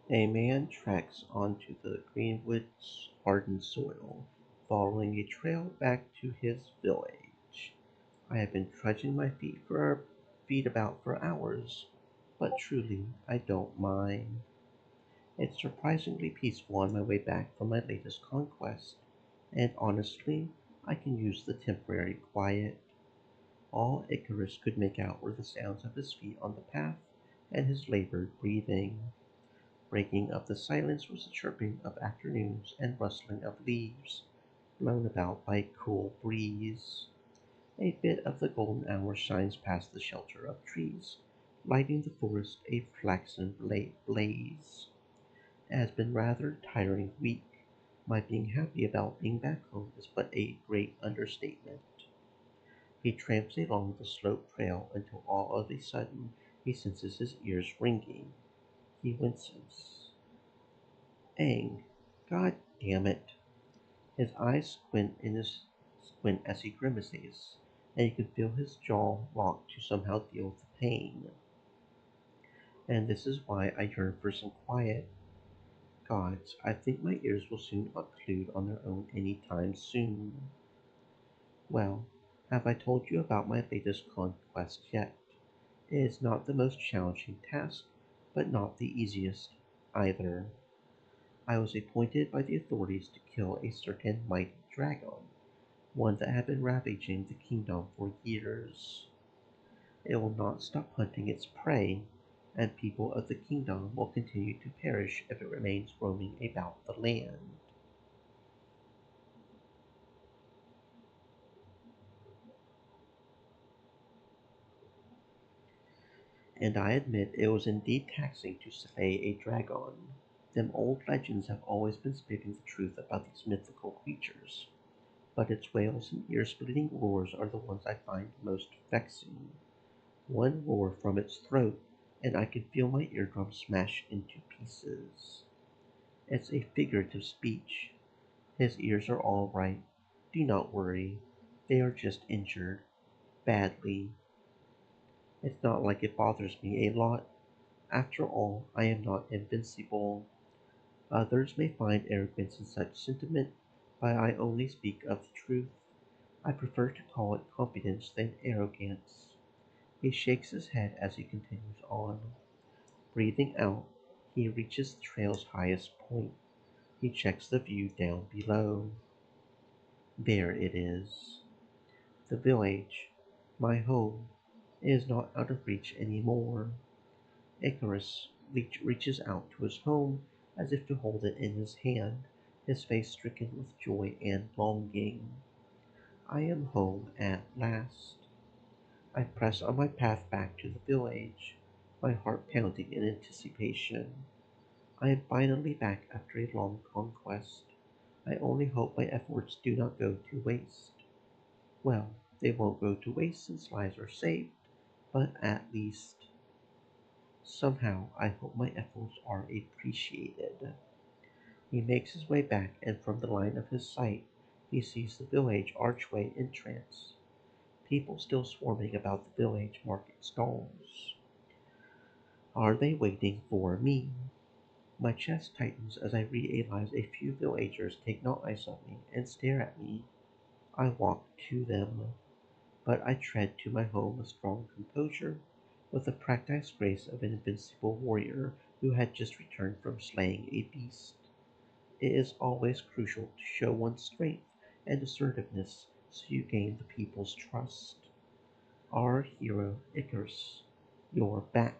A man treks onto the greenwood's hardened soil, following a trail back to his village. I have been trudging my feet about for hours, but truly I don't mind. It's surprisingly peaceful on my way back from my latest conquest, and honestly, I can use the temporary quiet. All Icarus could make out were the sounds of his feet on the path and his labored breathing. Breaking up the silence was the chirping of afternoons and rustling of leaves, blown about by a cool breeze. A bit of the golden hour shines past the shelter of trees, lighting the forest a flaxen blaze. It has been rather tiring week. My being happy about being back home is but a great understatement. He tramps along the slope trail until all of a sudden he senses his ears ringing. He winces. Ang! God damn it! His eyes squint as he grimaces, and you can feel his jaw lock to somehow deal with the pain. And this is why I yearn for some quiet. Gods, I think my ears will soon occlude on their own any time soon. Well, have I told you about my latest conquest yet? It is not the most challenging task, but not the easiest either. I was appointed by the authorities to kill a certain mighty dragon, one that had been ravaging the kingdom for years. It will not stop hunting its prey, and people of the kingdom will continue to perish if it remains roaming about the land. And I admit it was indeed taxing to slay a dragon. Them old legends have always been speaking the truth about these mythical creatures, but its wails and ear-splitting roars are the ones I find most vexing. One roar from its throat, and I can feel my eardrums smash into pieces. It's a figurative speech. His ears are all right. Do not worry. They are just injured. Badly. It's not like it bothers me a lot. After all, I am not invincible. Others may find arrogance in such sentiment, but I only speak of the truth. I prefer to call it confidence than arrogance. He shakes his head as he continues on. Breathing out, he reaches the trail's highest point. He checks the view down below. There it is. The village, my home, is not out of reach any more. Icarus reaches out to his home as if to hold it in his hand, his face stricken with joy and longing. I am home at last. I press on my path back to the village, my heart pounding in anticipation. I am finally back after a long conquest. I only hope my efforts do not go to waste. Well, they won't go to waste since lives are saved, but at least somehow I hope my efforts are appreciated. He makes his way back, and from the line of his sight, he sees the village archway entrance. People still swarming about the village market stalls. Are they waiting for me? My chest tightens as I realize a few villagers take notice of me and stare at me. I walk to them, but I tread to my home with strong composure, with the practiced grace of an invincible warrior who had just returned from slaying a beast. It is always crucial to show one's strength and assertiveness so you gain the people's trust. Our hero Icarus, you're back.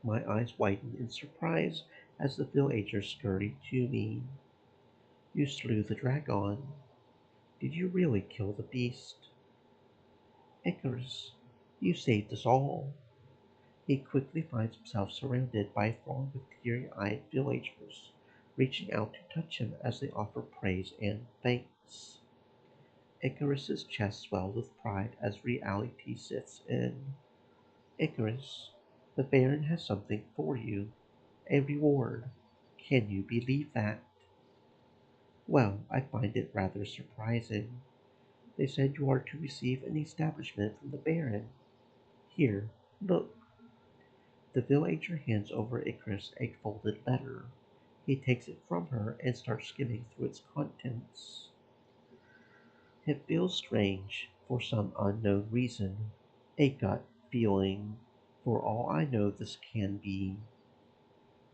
My eyes widen in surprise as the villagers scurry to me. You slew the dragon. Did you really kill the beast? Icarus, you saved us all. He quickly finds himself surrounded by a throng of teary-eyed villagers, reaching out to touch him as they offer praise and thanks. Icarus's chest swells with pride as reality sits in. Icarus, the Baron has something for you, a reward. Can you believe that? Well, I find it rather surprising. They said you are to receive an establishment from the Baron. Here, look. The villager hands over Icarus a folded letter. He takes it from her and starts skimming through its contents. It feels strange for some unknown reason. A gut feeling. For all I know, this can be.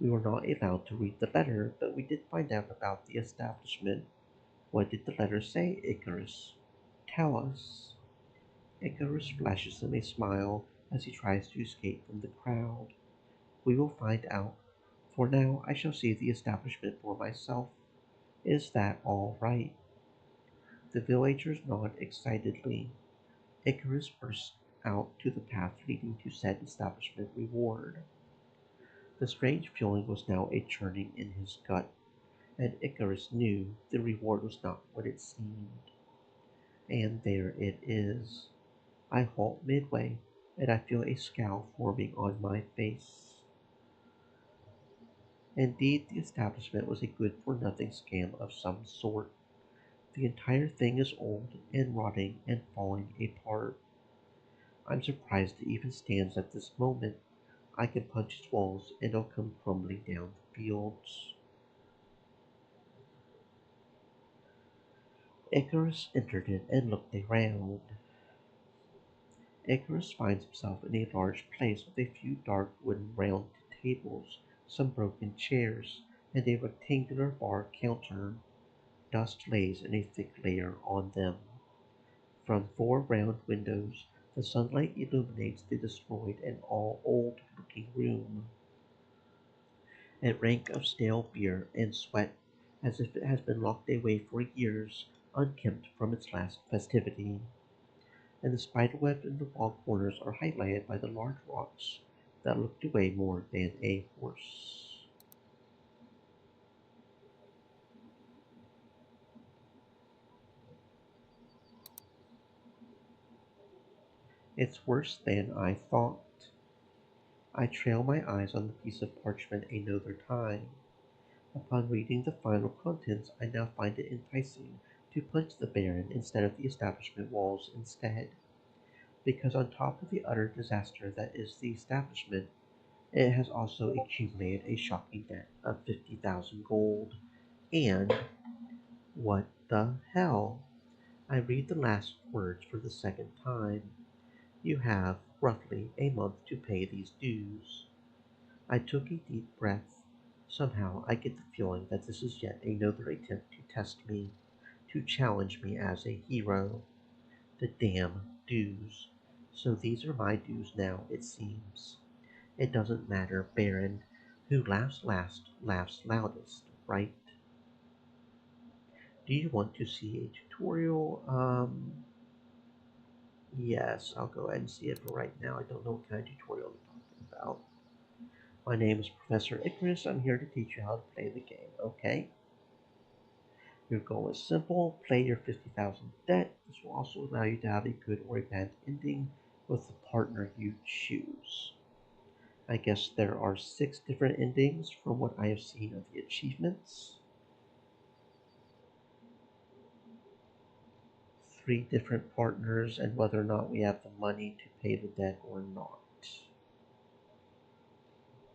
We were not allowed to read the letter, but we did find out about the establishment. What did the letter say, Icarus? Tell us. Icarus flashes him a smile as he tries to escape from the crowd. We will find out. For now, I shall see the establishment for myself. Is that all right? The villagers nod excitedly. Icarus bursts out to the path leading to said establishment reward. The strange feeling was now a churning in his gut, and Icarus knew the reward was not what it seemed. And there it is. I halt midway, and I feel a scowl forming on my face. Indeed, the establishment was a good-for-nothing scam of some sort. The entire thing is old and rotting and falling apart. I'm surprised it even stands at this moment. I can punch its walls and it'll come crumbling down the fields. Icarus entered it and looked around. Icarus finds himself in a large place with a few dark wooden round tables, some broken chairs, and a rectangular bar counter. Dust lays in a thick layer on them. From four round windows, the sunlight illuminates the destroyed and all old-looking room. It rank of stale beer and sweat, as if it has been locked away for years, unkempt from its last festivity. And the spiderweb in the wall corners are highlighted by the large rocks that look to weigh more than a horse. It's worse than I thought. I trail my eyes on the piece of parchment another time. Upon reading the final contents, I now find it enticing to punch the Baron instead of the establishment walls instead, because on top of the utter disaster that is the establishment, it has also accumulated a shocking debt of 50,000 gold. And what the hell? I read the last words for the second time. You have, roughly, a month to pay these dues. I took a deep breath. Somehow I get the feeling that this is yet another attempt to test me, to challenge me as a hero. The damn dues. So these are my dues now, it seems. It doesn't matter, Baron. Who laughs last laughs loudest, right? Do you want to see a tutorial? Yes, I'll go ahead and see it, but right now I don't know what kind of tutorial they're talking about. My name is Professor Ikkarus. I'm here to teach you how to play the game, okay? Your goal is simple. Play your 50,000 debt. This will also allow you to have a good or a bad ending with the partner you choose. I guess there are 6 different endings from what I have seen of the achievements. 3 different partners and whether or not we have the money to pay the debt or not,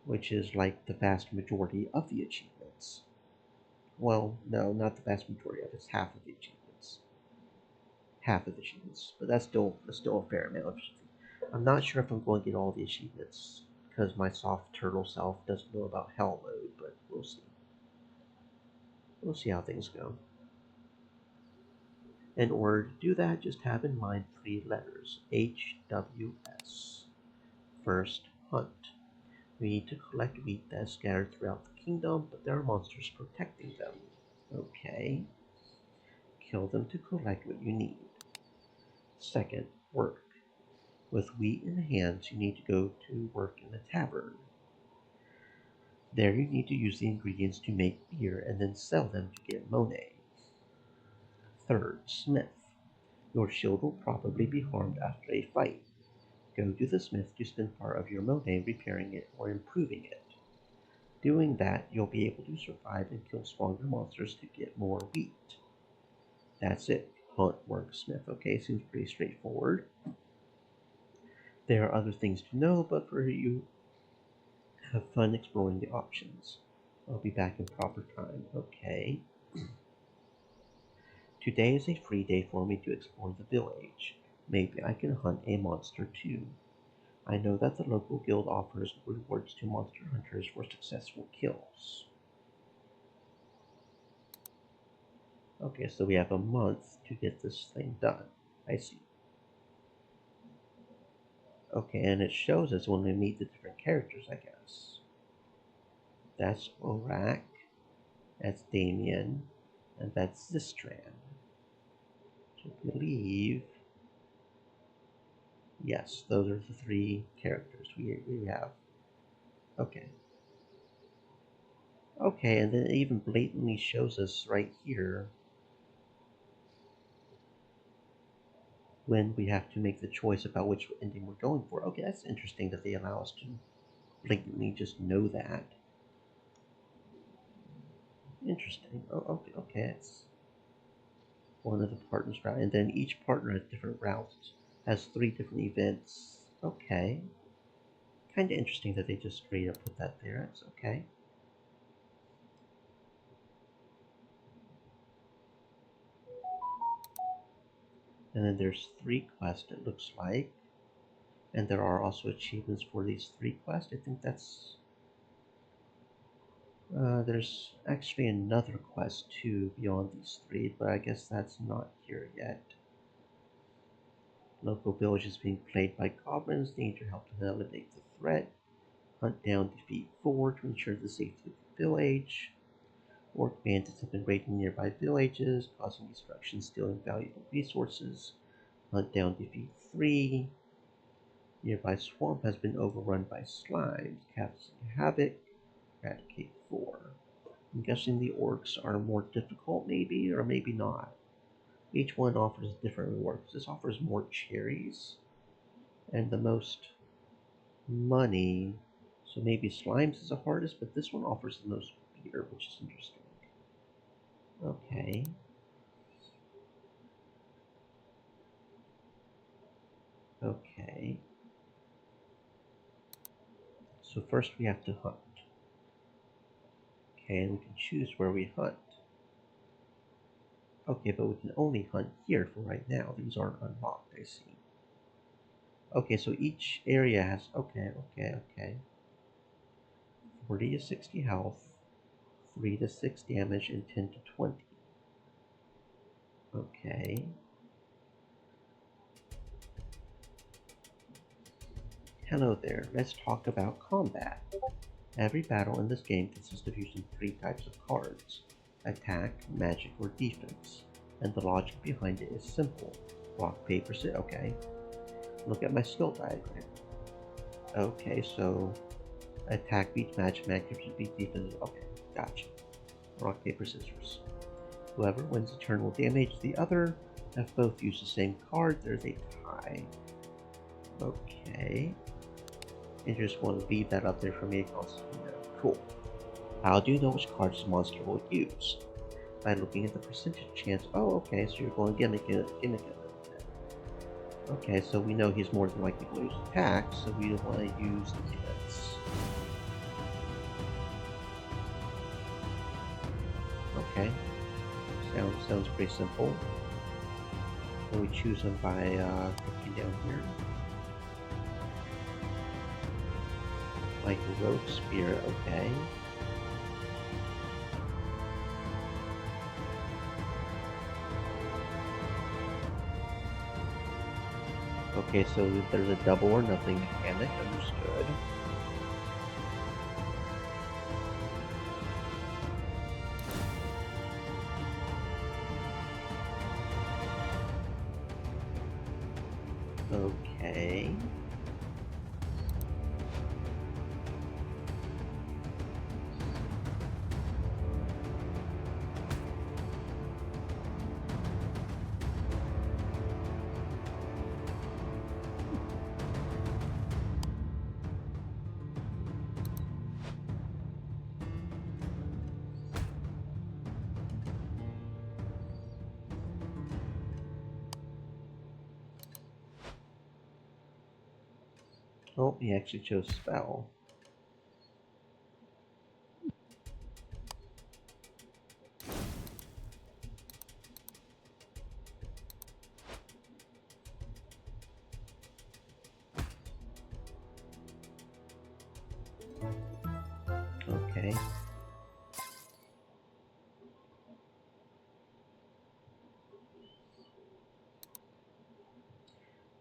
which is like the vast majority of the achievements. Well, no, not the vast majority of it. It's half of the achievements. Half of the achievements, but that's still a fair amount of achievements. I'm not sure if I'm going to get all the achievements because my soft turtle self doesn't know about hell mode, but we'll see. We'll see how things go. In order to do that, just have in mind 3 letters: HWS. First, hunt. We need to collect wheat that is scattered throughout the kingdom, but there are monsters protecting them. Okay. Kill them to collect what you need. Second, work. With wheat in hands, you need to go to work in the tavern. There you need to use the ingredients to make beer and then sell them to get money. Third, smith. Your shield will probably be harmed after a fight. Go to the smith to spend part of your money repairing it or improving it. Doing that, you'll be able to survive and kill stronger monsters to get more wheat. That's it. Hunt, work, smith. Okay, seems pretty straightforward. There are other things to know, but for you Have fun exploring the options. I'll be back in proper time. Okay. Today is a free day for me to explore the village. Maybe I can hunt a monster too. I know that the local guild offers rewards to monster hunters for successful kills. Okay, so we have a month to get this thing done. I see. Okay, and it shows us when we meet the different characters, I guess. That's Orak, that's Damien, and that's Zistran. So I believe, yes, those are the three characters we have. Okay. Okay, and then it even blatantly shows us right here when we have to make the choice about which ending we're going for. Okay, that's interesting that they allow us to blatantly just know that. Interesting. Oh, okay, okay. It's one of the partners route, and then each partner has different routes, has three different events. Okay, kind of interesting that they just straight up put that there. It's okay. And then there's three quests. It looks like, and there are also achievements for these three quests. I think that's. There's actually another quest too beyond these three, but I guess that's not here yet. Local village is being plagued by goblins. Need your help to eliminate the threat. Hunt down, defeat 4 to ensure the safety of the village. Orc bandits have been raiding nearby villages, causing destruction, stealing valuable resources. Hunt down, defeat 3. Nearby swamp has been overrun by slimes, causing havoc. Eradicate 4. I'm guessing the orcs are more difficult, maybe, or maybe not. Each one offers different rewards. This offers more cherries and the most money. So maybe slimes is the hardest, but this one offers the most beer, which is interesting. Okay. Okay. So first we have to hunt. Okay, and we can choose where we hunt. Okay, but we can only hunt here for right now. These aren't unlocked, I see. Okay, so each area has... Okay. 40 to 60 health, 3 to 6 damage, and 10 to 20. Okay. Hello there, let's talk about combat. Every battle in this game consists of using 3 types of cards: attack, magic, or defense. And the logic behind it is simple. Rock, paper, scissors. Okay. Look at my skill diagram. Okay, so attack beats magic, magic beats defense. Okay, gotcha. Rock, paper, scissors. Whoever wins a turn will damage the other. If both use the same card, there's a tie. Okay. And you just want to leave that up there for me to constantly know. Cool. How do you know which cards the monster will use? By looking at the percentage chance. Oh, okay, so you're going to gimmick it. Okay, so we know he's more than likely to use attack, so we don't want to use defense. Okay. Sounds pretty simple. So we choose them by clicking down here. Like a rogue spear, okay. Okay, so there's a double or nothing mechanic, understood. Okay. Oh, he actually chose spell.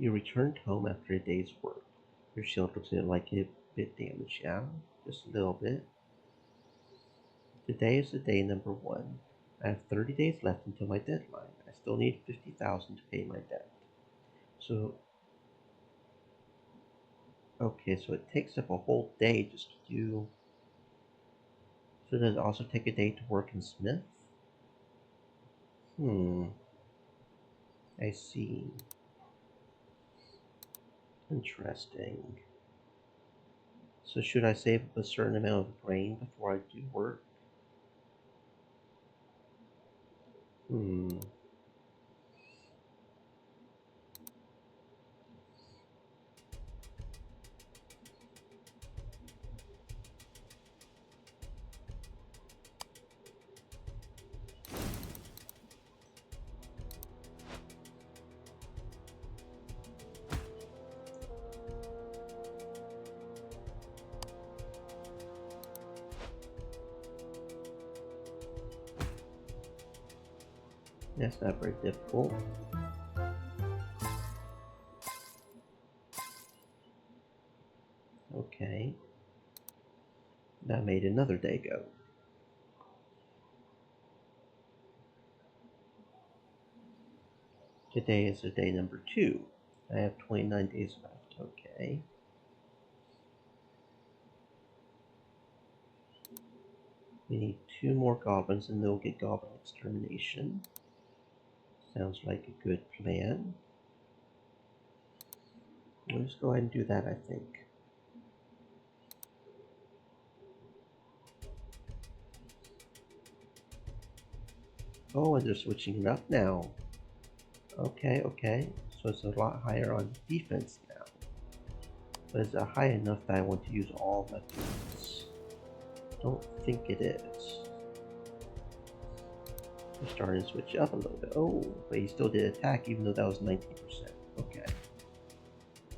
You returned home after a day's work. Your shield looks like a bit damaged, yeah? Just a little bit. Today is the day number 1. I have 30 days left until my deadline. I still need 50,000 to pay my debt. So, okay, so it takes up a whole day just to do. So does it also take a day to work in Smith? Hmm, I see. Interesting. So should I save up a certain amount of grain before I do work? Hmm, that's not very difficult. Okay, that made another day go. Today is the day number 2. I have 29 days left. Okay. We need 2 more goblins and they'll get goblin extermination. Sounds like a good plan. We'll just go ahead and do that, I think. Oh, and they're switching it up now. Okay, okay. So it's a lot higher on defense now. But is it high enough that I want to use all my defense? Don't think it is. We're starting to switch up a little bit. Oh, but he still did attack even though that was 19%. Okay.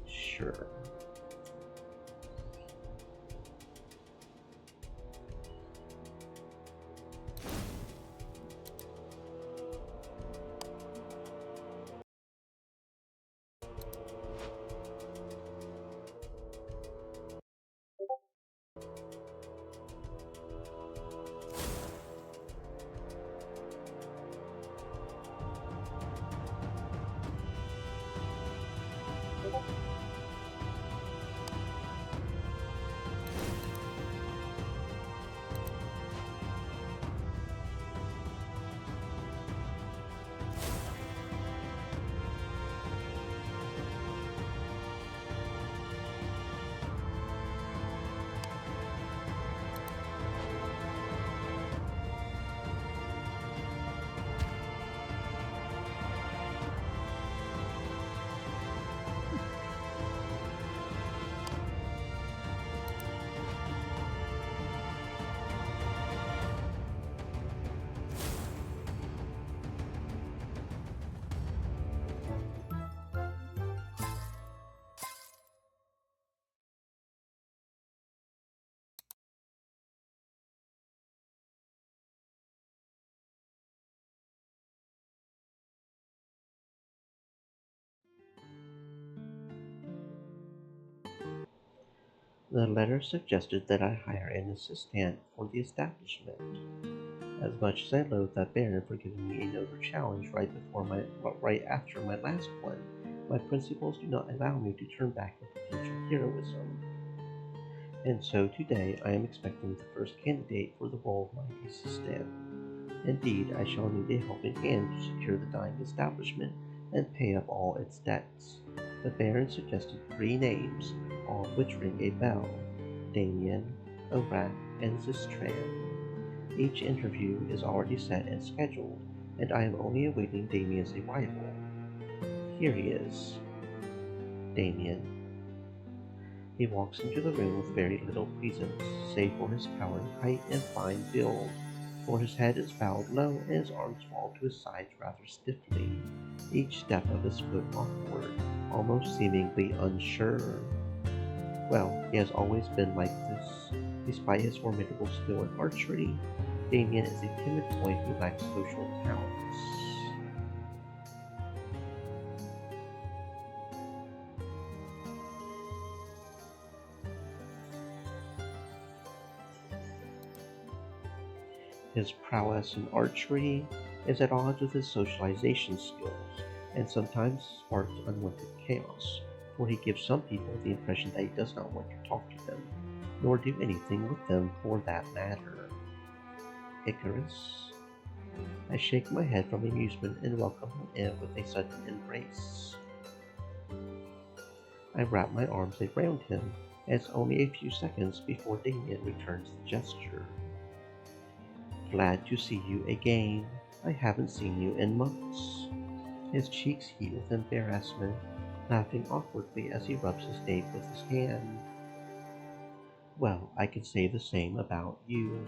Sure. The letter suggested that I hire an assistant for the establishment. As much as I loathe that Baron for giving me another challenge right after my last one, my principles do not allow me to turn back on potential heroism. And so today I am expecting the first candidate for the role of my assistant. Indeed, I shall need a helping hand to secure the dying establishment and pay up all its debts. The Baron suggested 3 names, all of which ring a bell: Damien, Orak, and Zistran. Each interview is already set and scheduled, and I am only awaiting Damien's arrival. Here he is. Damien. He walks into the room with very little presence, save for his towering height and fine build, for his head is bowed low and his arms fall to his sides rather stiffly, each step of his foot awkward, almost seemingly unsure. Well, he has always been like this. Despite his formidable skill in archery, Damien is a timid boy who lacks social talents. His prowess in archery is at odds with his socialization skills, and sometimes sparks unwanted chaos, for he gives some people the impression that he does not want to talk to them, nor do anything with them for that matter. Icarus. I shake my head from amusement and welcome him in with a sudden embrace. I wrap my arms around him, and it's only a few seconds before Damien returns the gesture. Glad to see you again. I haven't seen you in months. His cheeks heat with embarrassment, laughing awkwardly as he rubs his nape with his hand. Well, I can say the same about you.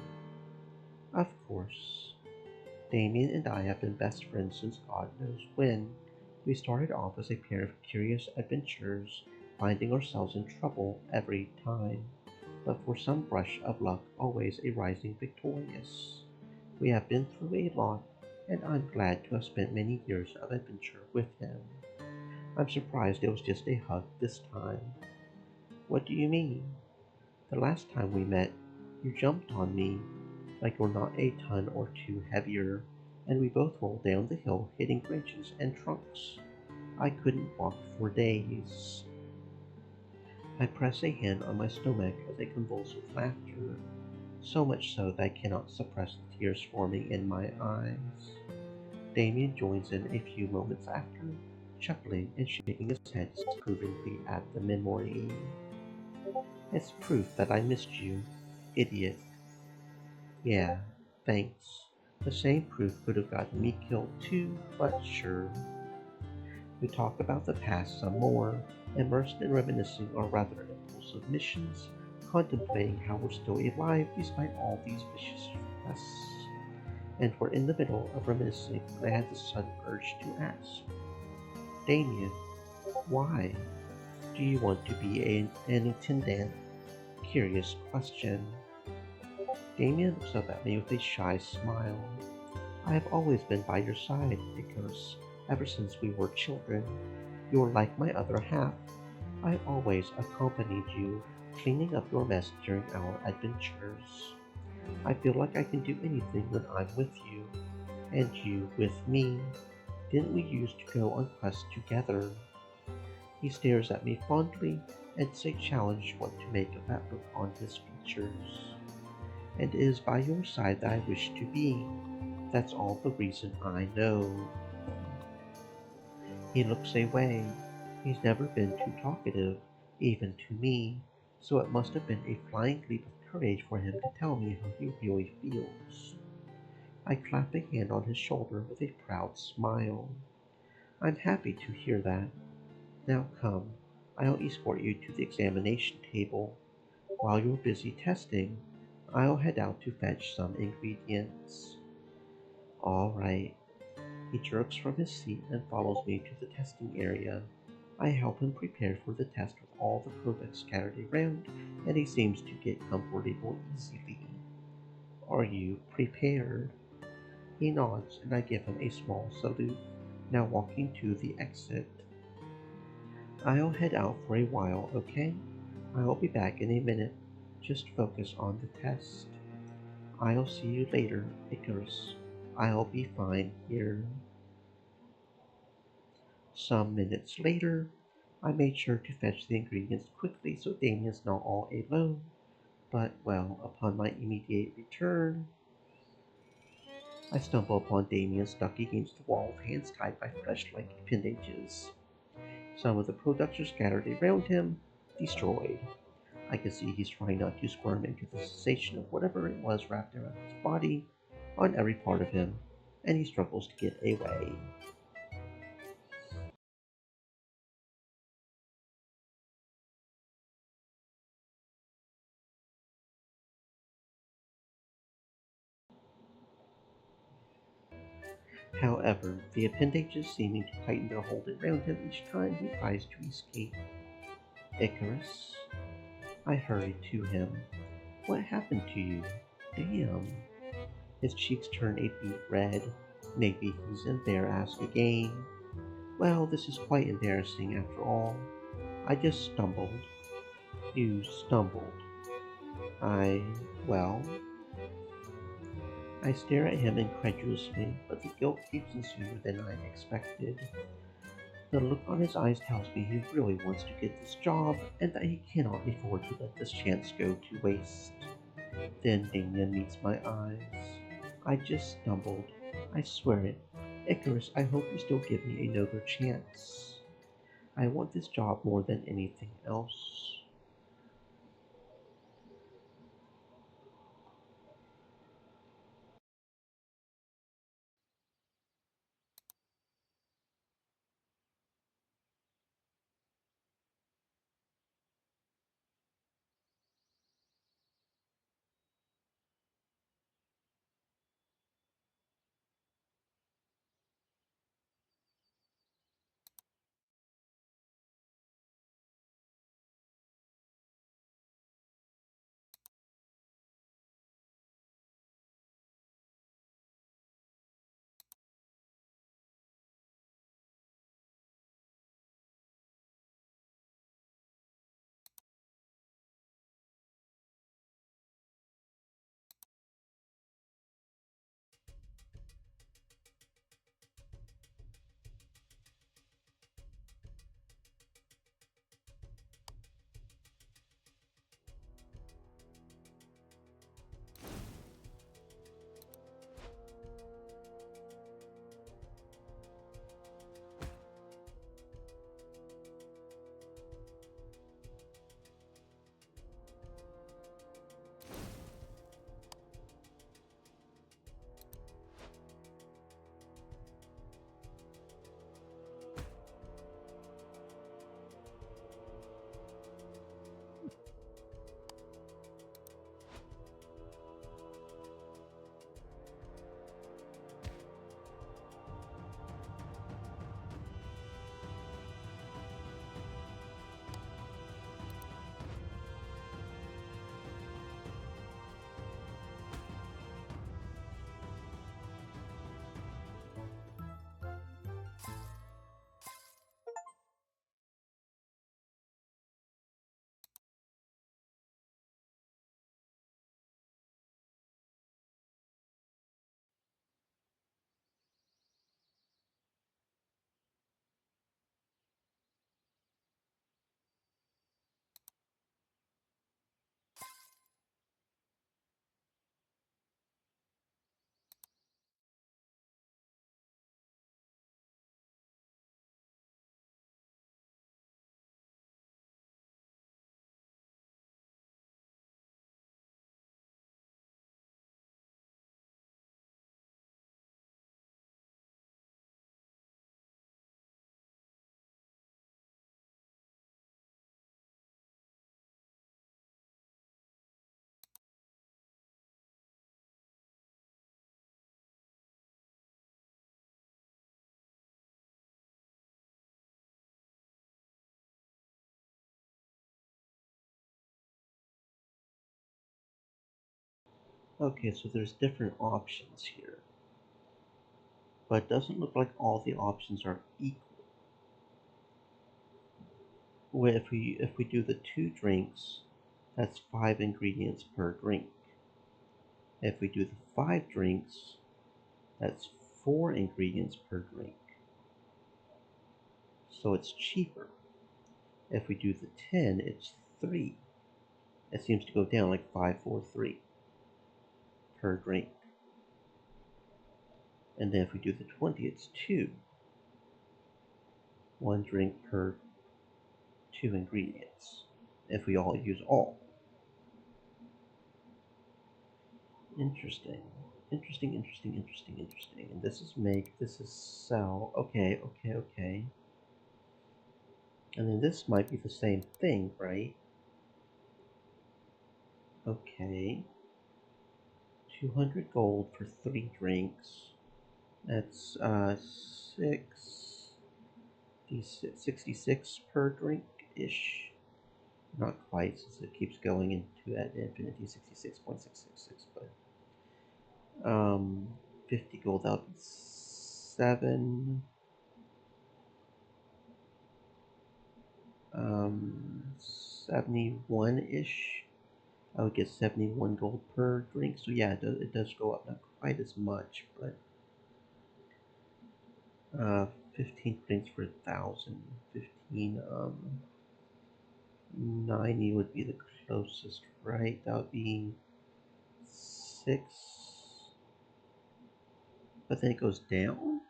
Of course. Damien and I have been best friends since God knows when. We started off as a pair of curious adventurers, finding ourselves in trouble every time, but for some brush of luck always arising victorious. We have been through a lot, and I'm glad to have spent many years of adventure with him. I'm surprised it was just a hug this time. What do you mean? The last time we met, you jumped on me like you're not a ton or two heavier, and we both rolled down the hill hitting branches and trunks. I couldn't walk for days. I press a hand on my stomach as I convulse with laughter, so much so that I cannot suppress the tears forming in my eyes. Damien joins in a few moments after, chuckling and shaking his head disapprovingly at the memory. It's proof that I missed you, idiot. Yeah, thanks. The same proof could have gotten me killed too, but sure. We talk about the past some more, immersed in reminiscing our rather impulsive missions, contemplating how we're still alive despite all these vicious requests. And we're in the middle of reminiscing when I had the sudden urge to ask, Damien, why do you want to be an attendant? Curious question. Damien looks up at me with a shy smile. I have always been by your side, Ikkarus, ever since we were children. You are like my other half. I always accompanied you, cleaning up your mess during our adventures. I feel like I can do anything when I'm with you, and you with me. Didn't we used to go on quests together? He stares at me fondly, and it's a challenge what to make of that look on his features. And it is by your side that I wish to be. That's all the reason I know. He looks away. He's never been too talkative, even to me, so it must have been a flying leap of courage for him to tell me how he really feels. I clap a hand on his shoulder with a proud smile. I'm happy to hear that. Now come, I'll escort you to the examination table. While you're busy testing, I'll head out to fetch some ingredients. All right. He jerks from his seat and follows me to the testing area. I help him prepare for the test with all the products scattered around, and he seems to get comfortable easily. Are you prepared? He nods, and I give him a small salute, now walking to the exit. I'll head out for a while, okay? I'll be back in a minute. Just focus on the test. I'll see you later, Icarus. I'll be fine here. Some minutes later, I made sure to fetch the ingredients quickly so Damien's not all alone, but, well, upon my immediate return, I stumble upon Damien stuck against the wall with hands tied by flesh-like appendages. Some of the products are scattered around him, destroyed. I can see he's trying not to squirm into the sensation of whatever it was wrapped around his body, on every part of him, and he struggles to get away. However, the appendages seeming to tighten their hold around him each time he tries to escape. Icarus? I hurried to him. What happened to you? Damn. His cheeks turn a beet red. Maybe he's embarrassed again. Well, this is quite embarrassing after all. I just stumbled. You stumbled. I, well, I stare at him incredulously, but the guilt creeps in sooner than I expected. The look on his eyes tells me he really wants to get this job and that he cannot afford to let this chance go to waste. Then Damien meets my eyes. I just stumbled. I swear it. Icarus, I hope you still give me another chance. I want this job more than anything else. Okay, so there's different options here, but it doesn't look like all the options are equal. If we do the two drinks, that's 5 ingredients per drink. If we do the 5 drinks, that's 4 ingredients per drink. So it's cheaper. If we do the 10, it's 3. It seems to go down like 5, 4, 3 per drink. And then if we do the 20, it's 2. 1 drink per 2 ingredients. If we all use all. Interesting. Interesting. And this is make, this is sell. Okay. And then this might be the same thing, right? Okay. 200 gold for 3 drinks. That's 66 per drink-ish. Not quite, since it keeps going into at infinity 66.666, but 50 gold, that would be 7. 71-ish. I would get 71 gold per drink. So yeah, it does go up. quite as much, but 15 points for 1,000. 15, 90 would be the closest, right? That would be 6. But then it goes down?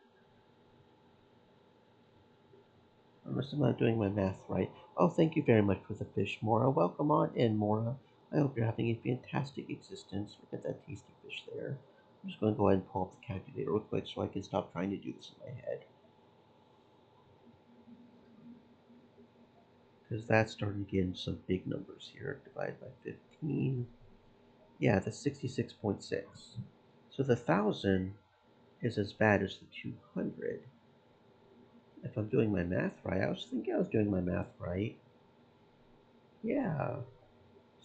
Unless I'm not doing my math right. Oh, thank you very much for the fish, Mora. Welcome on in, Mora. I hope you're having a fantastic existence. Look at that tasty fish there. I'm just going to go ahead and pull up the calculator real quick so I can stop trying to do this in my head. Because that's starting to get into some big numbers here. Divided by 15. Yeah, that's 66.6. So the 1,000 is as bad as the 200. If I'm doing my math right, I was thinking I was doing my math right. Yeah.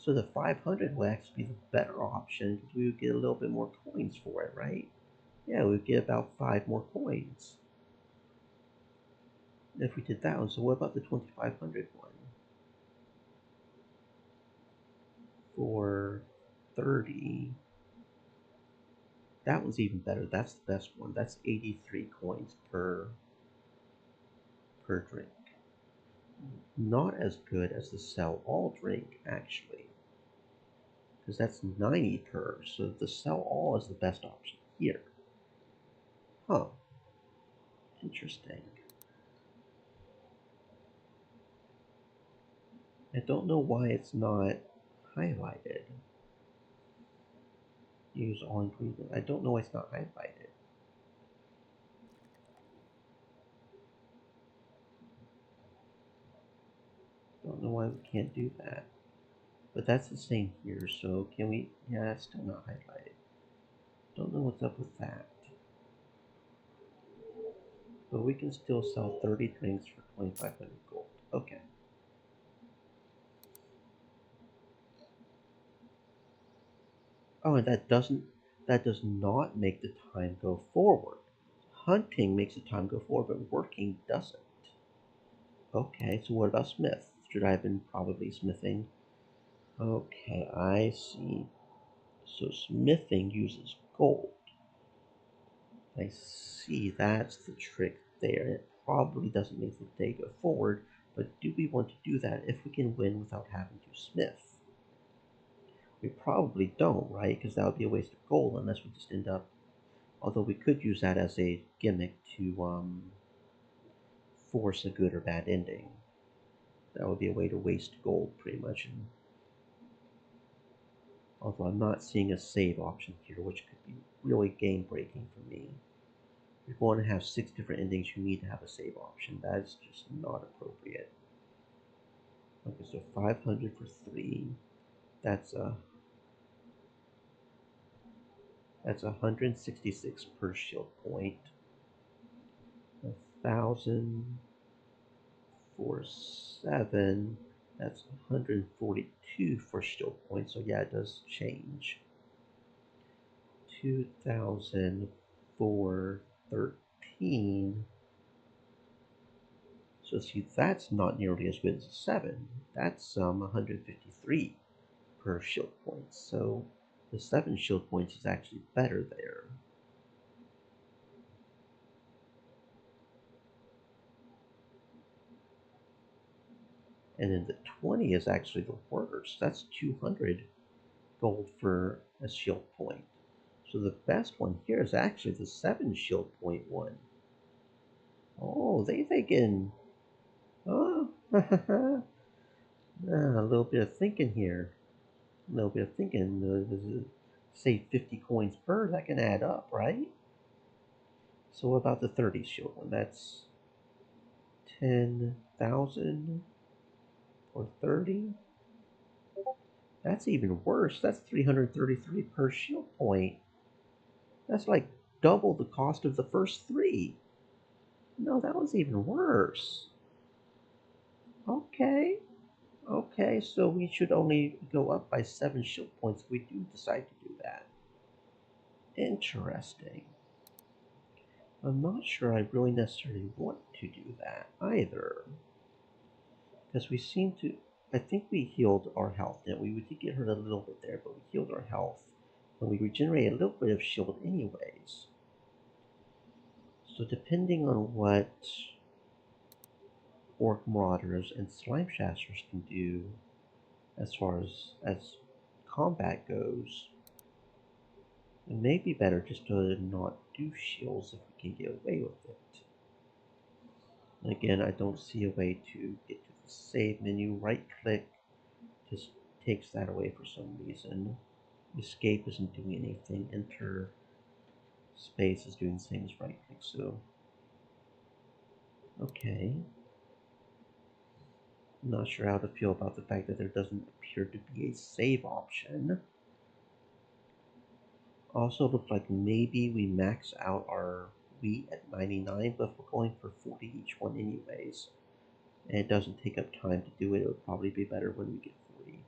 So the 500 would actually be the better option because we would get a little bit more coins for it, right? Yeah, we would get about 5 more coins if we did that one. So what about the 2,500 one? For 30. That one's even better. That's the best one. That's 83 coins per drink. Not as good as the sell all drink, actually. Because that's 90 per. So the sell all is the best option here. Huh. Interesting. I don't know why it's not highlighted. Use all ingredients. I don't know why it's not highlighted. Don't know why we can't do that. But that's the same here, so can we? Yeah, it's still not highlighted. Don't know what's up with that. But we can still sell 30 drinks for 2,500 gold. Okay. Oh, and that does not make the time go forward. Hunting makes the time go forward, but working doesn't. Okay, so what about Smith? Should I have been probably smithing? Okay, I see. So smithing uses gold. I see, that's the trick there. It probably doesn't make the day go forward, but do we want to do that if we can win without having to smith? We probably don't, right? Because that would be a waste of gold unless we just end up. Although we could use that as a gimmick to force a good or bad ending. That would be a way to waste gold, pretty much. And although I'm not seeing a save option here, which could be really game breaking for me. If you want to have 6 different endings, you need to have a save option. That's just not appropriate. Okay, so 500 for 3. That's a that's 166 per shield point. 1,000 for 7. That's 142 for shield points. So yeah, it does change. 2,000 for 13. So see, that's not nearly as good as a 7. That's 153 per shield point. So the 7 shield points is actually better there. And then the 20 is actually the worst. That's 200 gold for a shield point. So the best one here is actually the 7 shield point one. Oh, they thinking. Oh, a little bit of thinking here. A little bit of thinking. Say 50 coins per, that can add up, right? So what about the 30 shield one? That's 10,000 or 30. That's even worse. That's 333 per shield point. That's like double the cost of the first 3. No, that was even worse. Okay. Okay, so we should only go up by 7 shield points if we do decide to do that. Interesting. I'm not sure I really necessarily want to do that either. Because we seem to. I think we healed our health. We did get hurt a little bit there, but we healed our health. and we regenerate a little bit of shield anyways. So depending on what orc marauders and slime shasters can do as far as combat goes, it may be better just to not do shields if we can get away with it. And again, I don't see a way to get to the save menu. Right click just takes that away for some reason. Escape isn't doing anything. Enter space is doing the same as right click, so okay. I'm not sure how to feel about the fact that there doesn't appear to be a save option. Also looks like maybe we max out our wheat at 99, but if we're going for 40 each one anyways, and it doesn't take up time to do it, it would probably be better when we get 40.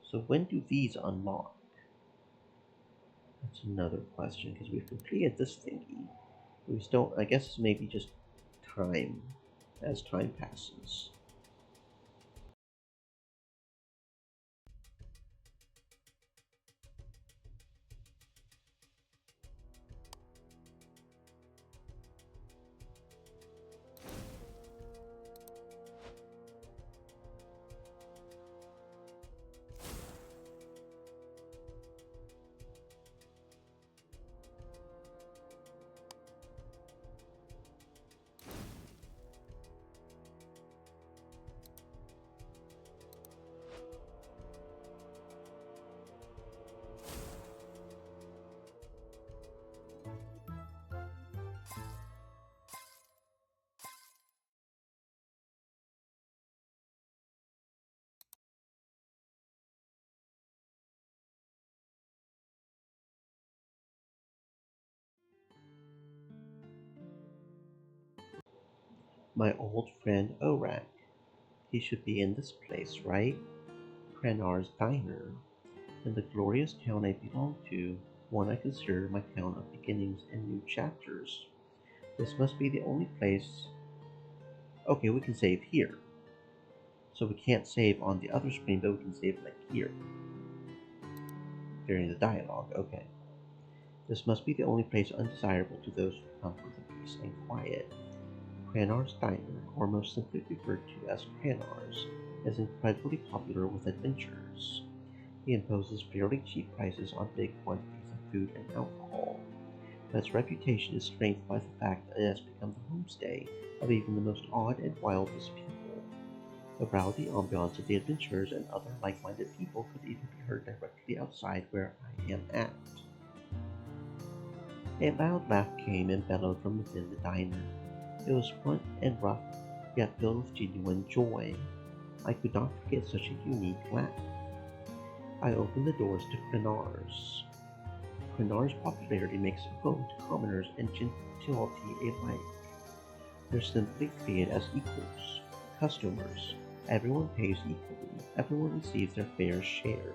So when do these unlock? That's another question, because we've completed this thingy. We still, I guess it's maybe just time, as time passes. My old friend Orak. He should be in this place, right? Krenar's Diner. In the glorious town I belong to, one I consider my town of beginnings and new chapters. This must be the only place. Okay, we can save here. So we can't save on the other screen, but we can save like here. During the dialogue, okay. This must be the only place undesirable to those who come for the peace and quiet. Cranar's Diner, or most simply referred to as Cranar's, is incredibly popular with adventurers. He imposes fairly cheap prices on big quantities of food and alcohol, but its reputation is strengthened by the fact that it has become the homestay of even the most odd and wildest people. The rowdy ambiance of the adventurers and other like-minded people could even be heard directly outside where I am at. A loud laugh came and bellowed from within the diner. It was front and rough, yet filled with genuine joy. I could not forget such a unique laugh. I opened the doors to Crenar's. Crenar's popularity makes it home to commoners and gentility alike. They're simply treated as equals, customers. Everyone pays equally. Everyone receives their fair share.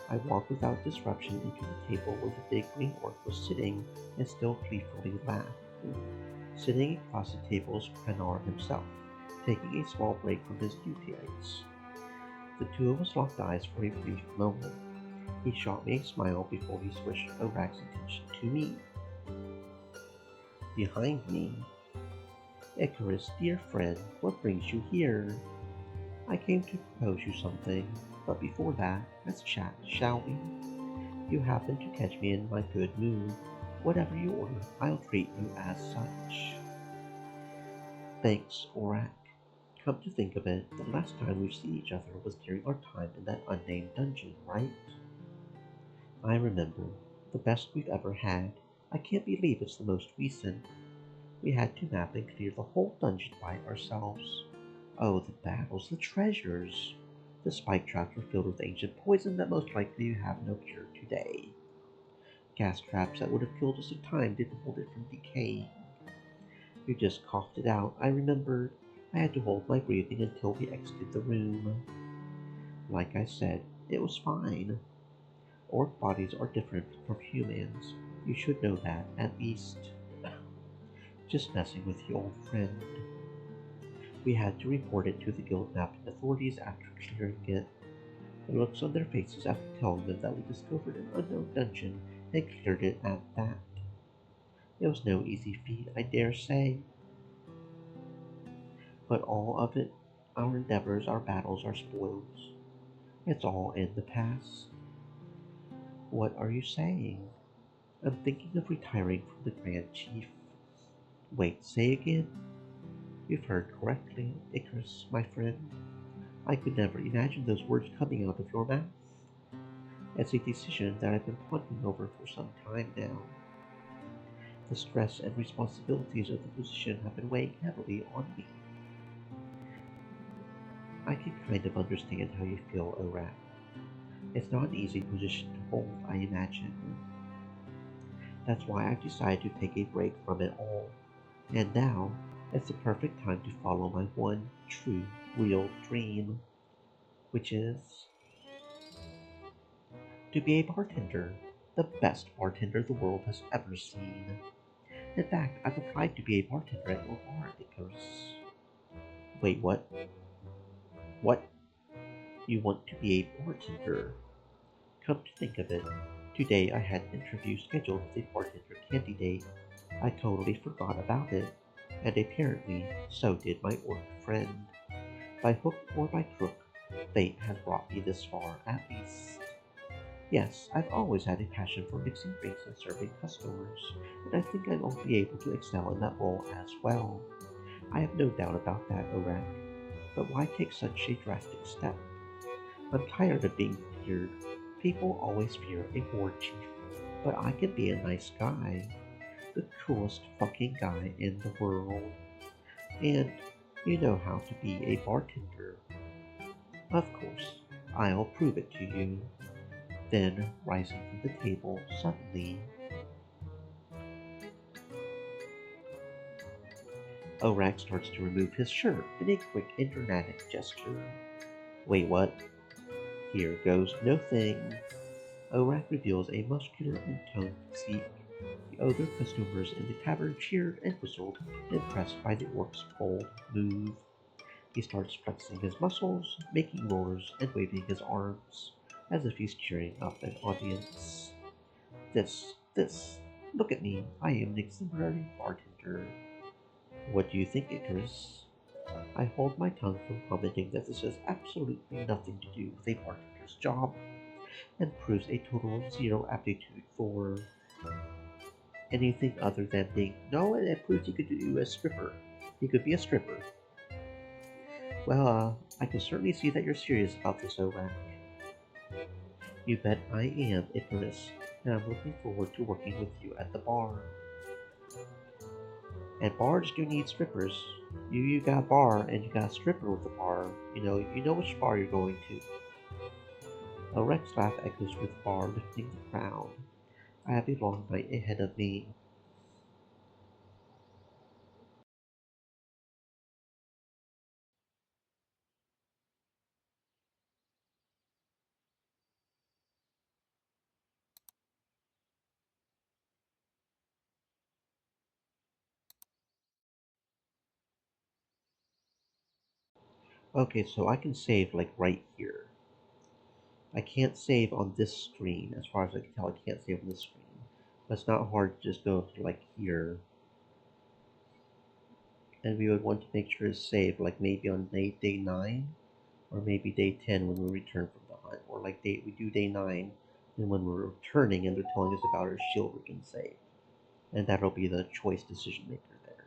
I walked without disruption into the table where the big green orc was sitting and still gleefully laughed. Sitting across the table was Krenar himself, taking a small break from his duties. The two of us locked eyes for a brief moment. He shot me a smile before he switched Orak's attention to me. Behind me, Ikkarus, dear friend, what brings you here? I came to propose you something, but before that, let's chat, shall we? You happen to catch me in my good mood. Whatever you order, I'll treat you as such. Thanks, Orak. Come to think of it, the last time we've seen each other was during our time in that unnamed dungeon, right? I remember. The best we've ever had. I can't believe it's the most recent. We had to map and clear the whole dungeon by ourselves. Oh, the battles, the treasures! The spike traps were filled with ancient poison that most likely have no cure today. Gas traps that would have killed us if time didn't hold it from decaying. We just coughed it out. I remembered I had to hold my breathing until we exited the room. Like I said, it was fine. Orc bodies are different from humans. You should know that, at least. Just messing with you, old friend. We had to report it to the guild mapping authorities after clearing it. The looks on their faces after telling them that we discovered an unknown dungeon and cleared it at that. It was no easy feat, I dare say, but all of it, our endeavors, our battles, our spoils, it's all in the past. What are you saying? I'm thinking of retiring from the Grand Chief. Wait, say again? You've heard correctly, Icarus, my friend. I could never imagine those words coming out of your mouth. It's a decision that I've been pondering over for some time now. The stress and responsibilities of the position have been weighing heavily on me. I can kind of understand how you feel, Orak. It's not an easy position to hold, I imagine. That's why I've decided to take a break from it all. And now, it's the perfect time to follow my one true, real dream, which is to be a bartender. The best bartender the world has ever seen. In fact, I've applied to be a bartender at your bar, Icarus. Wait, what? What? You want to be a bartender? Come to think of it, today I had an interview scheduled with a bartender candidate. I totally forgot about it, and apparently so did my orc friend. By hook or by crook, fate has brought me this far at least. Yes, I've always had a passion for mixing drinks and serving customers, and I think I will be able to excel in that role as well. I have no doubt about that, Orak. But why take such a drastic step? I'm tired of being feared. People always fear a war chief, but I can be a nice guy, the coolest fucking guy in the world. And you know how to be a bartender. Of course, I'll prove it to you. Then, rising from the table, suddenly, Orak starts to remove his shirt in a quick and dramatic gesture. Wait, what? Here goes nothing. Orak reveals a muscular and toned physique. The other customers in the tavern cheered and whistled, impressed by the orc's bold move. He starts flexing his muscles, making roars, and waving his arms, as if he's cheering up an audience. This, look at me, I am an exemplary bartender. What do you think, Icarus? I hold my tongue from commenting that this has absolutely nothing to do with a bartender's job, and proves a total of zero aptitude for anything other than being. No, it proves he could do a stripper. He could be a stripper. Well, I can certainly see that you're serious about this, Orak. You bet I am, Icarus, and I'm looking forward to working with you at the bar. And bars do need strippers. You got a bar and you got a stripper with the bar. You know which bar you're going to. Orak's laugh echoes through the bar, lifting the crowd. I have a long night ahead of me. Okay, so I can save like right here. I can't save on this screen. As far as I can tell, I can't save on this screen. But it's not hard to just go to like here. And we would want to make sure it's saved like maybe on day 9 or maybe day 10 when we return from the hunt. Or like we do day 9 and when we're returning and they're telling us about our shield we can save. And that'll be the choice decision maker there.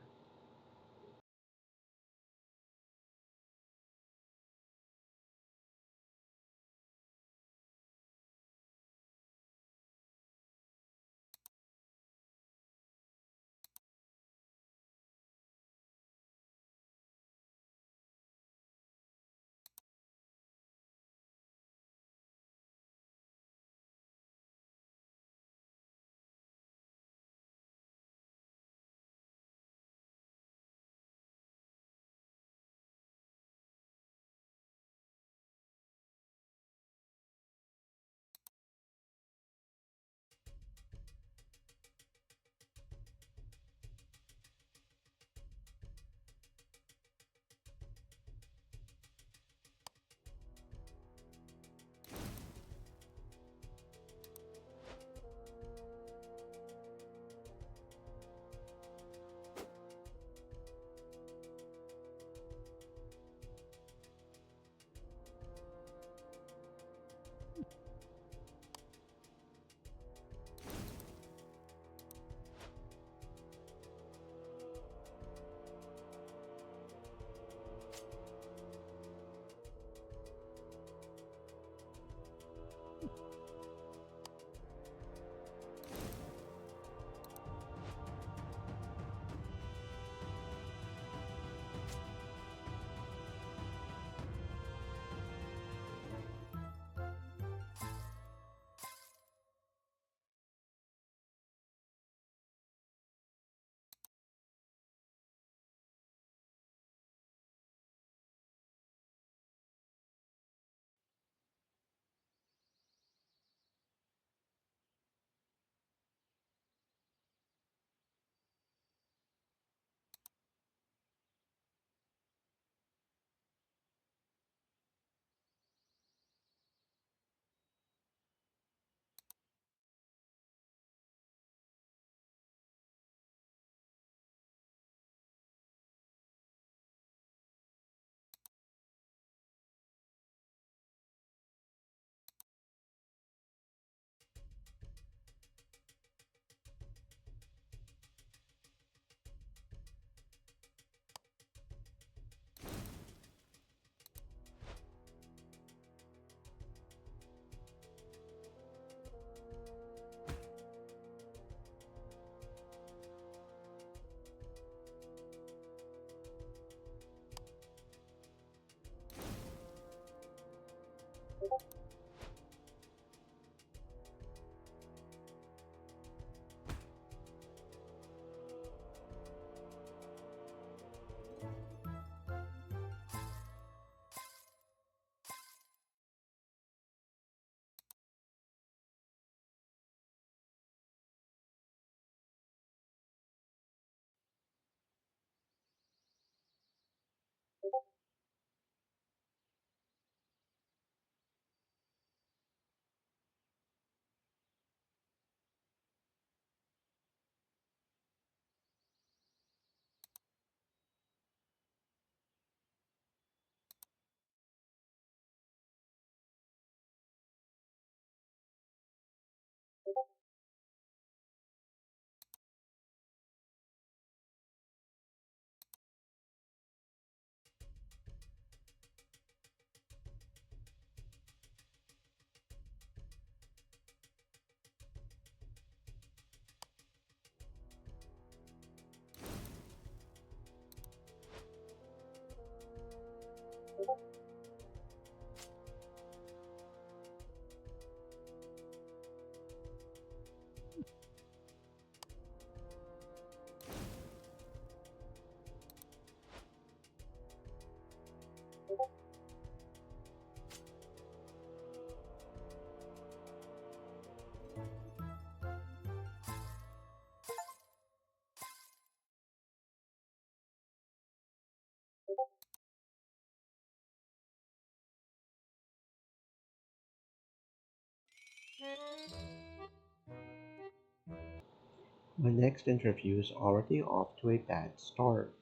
My next interview is already off to a bad start.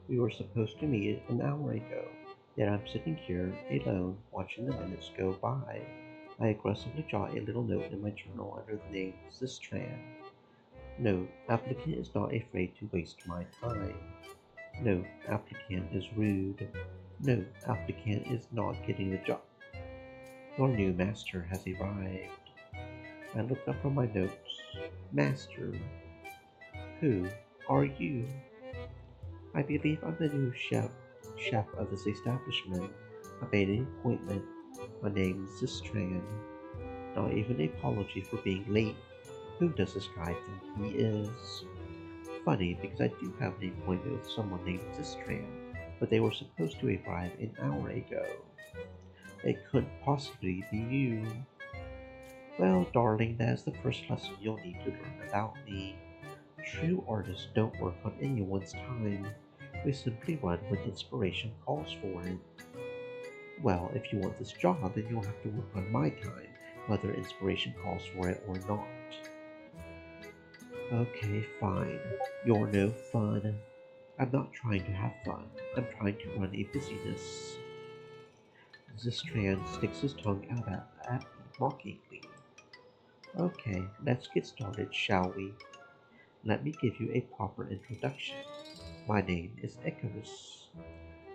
We were supposed to meet an hour ago, yet I'm sitting here alone watching the minutes go by. I aggressively jot a little note in my journal under the name Zistran. Note, applicant is not afraid to waste my time. Note, applicant is rude. Note, applicant is not getting the job. Your new master has arrived. I looked up from my notes. Master, who are you? I believe I'm the new chef of this establishment. I made an appointment. My name is Zistran. Not even an apology for being late. Who does this guy think he is? Funny, because I do have an appointment with someone named Zistran, but they were supposed to arrive an hour ago. It couldn't possibly be you. Well, darling, that is the first lesson you'll need to learn about me. True artists don't work on anyone's time. We simply run when inspiration calls for it. Well, if you want this job, then you'll have to work on my time, whether inspiration calls for it or not. Okay, fine. You're no fun. I'm not trying to have fun. I'm trying to run a business. Zistran sticks his tongue out at me mockingly. Okay, let's get started, shall we? Let me give you a proper introduction. My name is Ikkarus.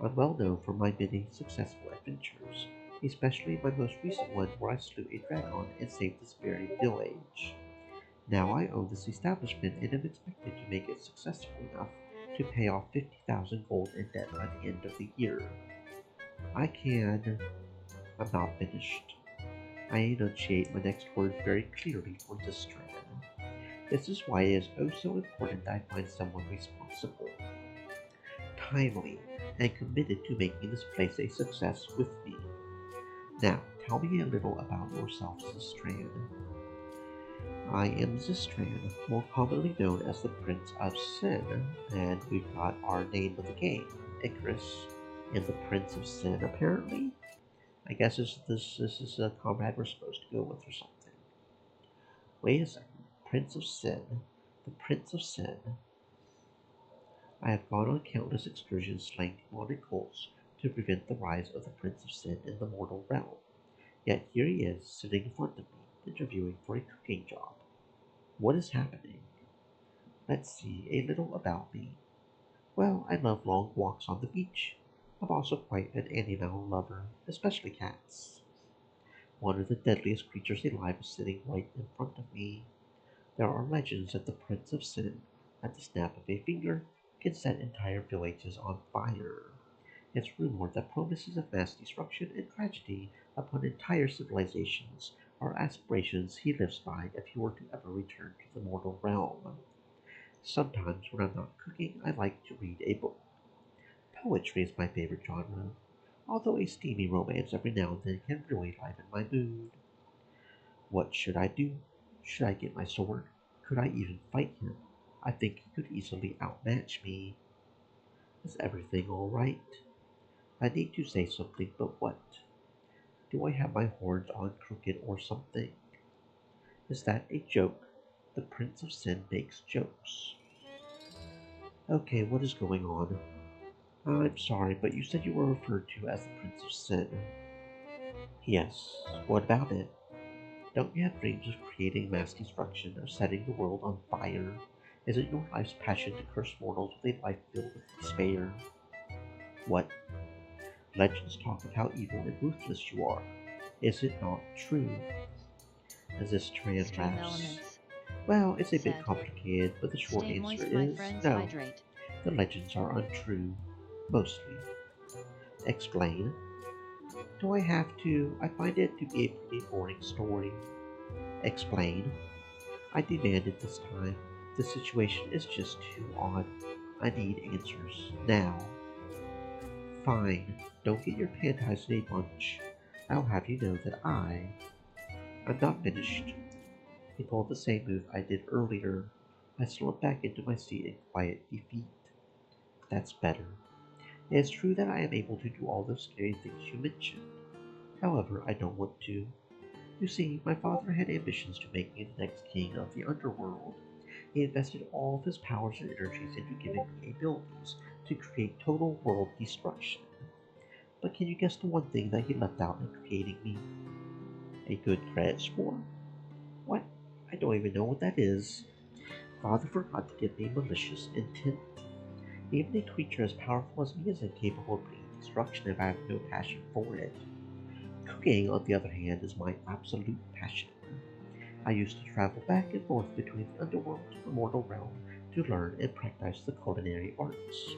I'm well known for my many successful adventures, especially my most recent one where I slew a dragon and saved this very village. Now I own this establishment and am expected to make it successful enough to pay off 50,000 gold in debt by the end of the year. I can... I'm not finished. I enunciate my next words very clearly for this strand. This is why it is oh so important that I find someone responsible, timely, and committed to making this place a success with me. Now, tell me a little about yourself, Zistran. I am Zistran, more commonly known as the Prince of Sin, and we've got our name of the game, Ikkarus, and the Prince of Sin, apparently. I guess this is a comrade we're supposed to go with or something. Wait a second. Prince of Sin. The Prince of Sin. I have gone on countless excursions slaying demonic cults to prevent the rise of the Prince of Sin in the mortal realm. Yet here he is, sitting in front of me, interviewing for a cooking job. What is happening? Let's see, a little about me. Well, I love long walks on the beach. I'm also quite an animal lover, especially cats. One of the deadliest creatures alive is sitting right in front of me. There are legends that the Prince of Sin, at the snap of a finger, can set entire villages on fire. It's rumored that promises of mass destruction and tragedy upon entire civilizations are aspirations he lives by if he were to ever return to the mortal realm. Sometimes when I'm not cooking, I like to read a book. Poetry is my favorite genre, although a steamy romance every now and then can really liven my mood. What should I do? Should I get my sword? Could I even fight him? I think he could easily outmatch me. Is everything all right? I need to say something, but what? Do I have my horns on crooked or something? Is that a joke? The Prince of Sin makes jokes. Okay, what is going on? I'm sorry, but you said you were referred to as the Prince of Sin. Yes, what about it? Don't you have dreams of creating mass destruction, of setting the world on fire? Isn't your life's passion to curse mortals with a life filled with despair? What? Legends talk of how evil and ruthless you are. Is it not true? As this trans laughs. Well, it's a bit complicated, but the short answer is no. The legends are untrue. Mostly. Explain. Do I have to? I find it to be a pretty boring story. Explain. I demand it this time. The situation is just too odd. I need answers. Now. Fine. Don't get your panties in a bunch. I'll have you know that I'm not finished. He pulled the same move I did earlier. I slumped back into my seat in quiet defeat. That's better. It is true that I am able to do all those scary things you mentioned. However, I don't want to. You see, my father had ambitions to make me the next king of the underworld. He invested all of his powers and energies into giving me abilities to create total world destruction. But can you guess the one thing that he left out in creating me? A good credit score? What? I don't even know what that is. Father forgot to give me malicious intent. Even a creature as powerful as me is incapable of bringing destruction if I have no passion for it. Cooking, on the other hand, is my absolute passion. I used to travel back and forth between the underworld and the mortal realm to learn and practice the culinary arts.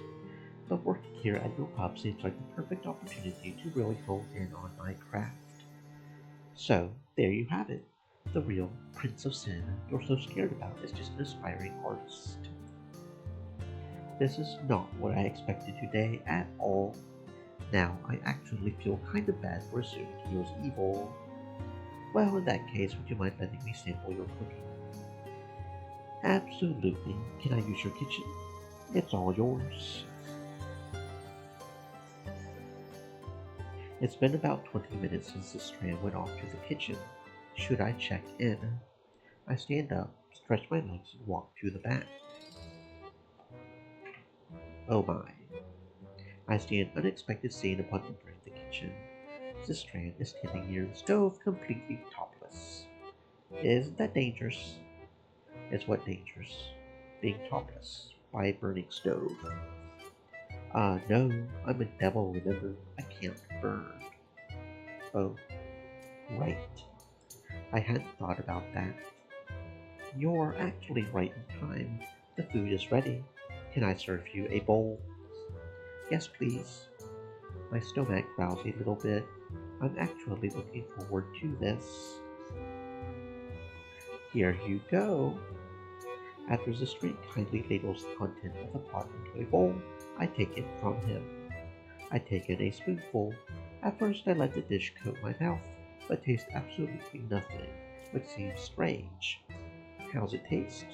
But working here at your pub seems like the perfect opportunity to really hone in on my craft. So, there you have it. The real Prince of Sin you're so scared about is just an aspiring artist. This is not what I expected today at all. Now, I actually feel kind of bad for assuming he was evil. Well, in that case, would you mind letting me sample your cooking? Absolutely. Can I use your kitchen? It's all yours. It's been about 20 minutes since the strand went off to the kitchen. Should I check in? I stand up, stretch my legs, and walk to the back. Oh my. I see an unexpected scene upon entering the kitchen. The strand is standing near the stove, completely topless. Isn't that dangerous? Is what dangerous? Being topless by a burning stove. No, I'm a devil, remember? I can't burn. Oh, right. I hadn't thought about that. You're actually right in time. The food is ready. Can I serve you a bowl? Yes, please. My stomach growls a little bit. I'm actually looking forward to this. Here you go. After the street kindly ladles the content of the pot into a bowl, I take it from him. I take in a spoonful. At first I let the dish coat my mouth, but taste absolutely nothing, which seems strange. How's it taste?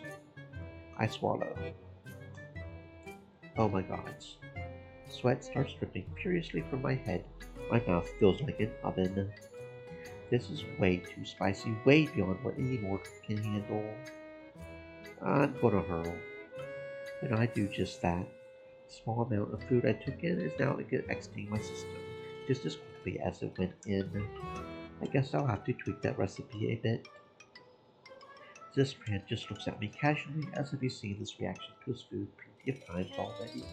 I swallow. Oh my god. Sweat starts dripping furiously from my head. My mouth feels like an oven. This is way too spicy, way beyond what any mortal can handle. I'm gonna hurl. And I do just that. The small amount of food I took in is now exiting my system, just as quickly as it went in. I guess I'll have to tweak that recipe a bit. This man just looks at me casually as if he's seen this reaction to his food plenty of times already.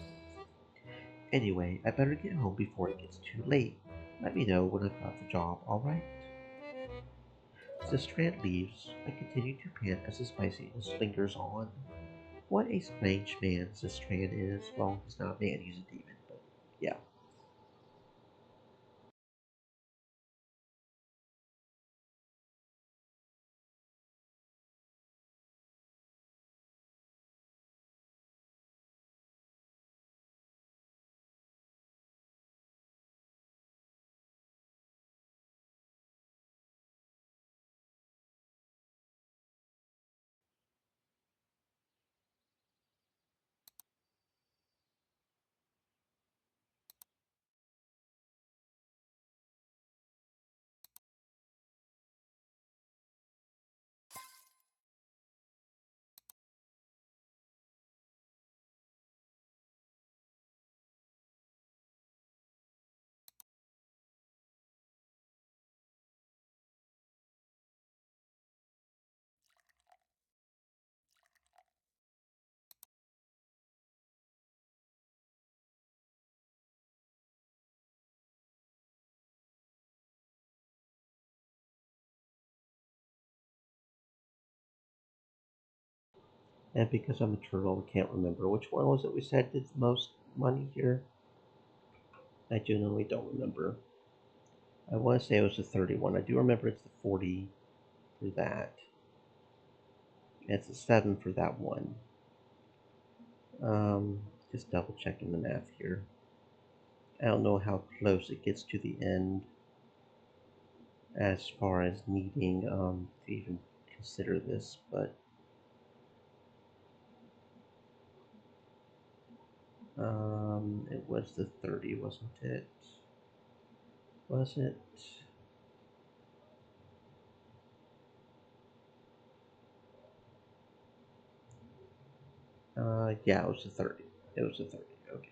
Anyway, I better get home before it gets too late. Let me know when I've got the job, alright? As the strand leaves, I continue to pant as the spiciness lingers on. What a strange man this strand is. Well, he's not a man, he's a demon, but yeah. And because I'm a turtle, I can't remember which one was it we said did the most money here. I genuinely don't remember. I want to say it was the 31. I do remember it's the 40 for that. It's a 7 for that one. Just double checking the math here. I don't know how close it gets to the end as far as needing to even consider this, but it was the 30, wasn't it? Was it? Yeah, it was a 30. It was a 30. Okay.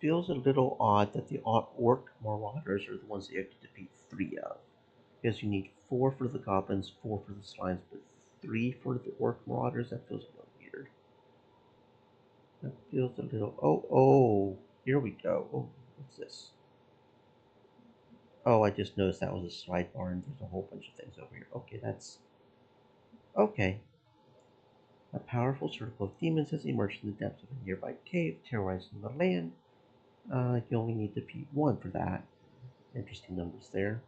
Feels a little odd that the orc marauders are the ones that you have to defeat three of. Because you need four for the goblins, four for the slimes, but three for the orc marauders? That feels a little weird. That feels a little. Oh, oh, here we go. Oh, what's this? Oh, I just noticed that was a slide bar and there's a whole bunch of things over here. Okay, that's. Okay. A powerful circle of demons has emerged from the depths of a nearby cave, terrorizing the land. You only need to defeat one for that. Interesting numbers there.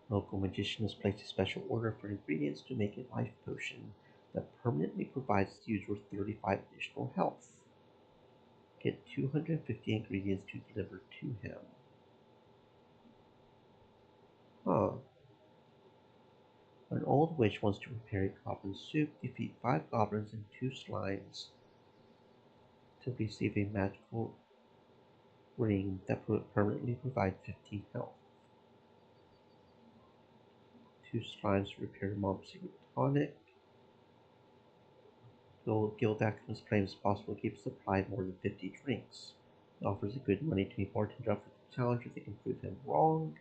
Local magician has placed a special order for ingredients to make a life potion that permanently provides the user with 35 additional health. Get 250 ingredients to deliver to him. Huh. An old witch wants to prepare a goblin soup. Defeat 5 goblins and 2 slimes to receive a magical ring that permanently provides 15 health. 2 slimes to repair mom's secret tonic. Guild activists claim it's possible to keep a supply of more than 50 drinks. It offers a good money to a bartender up for the challenge if they can prove him wrong.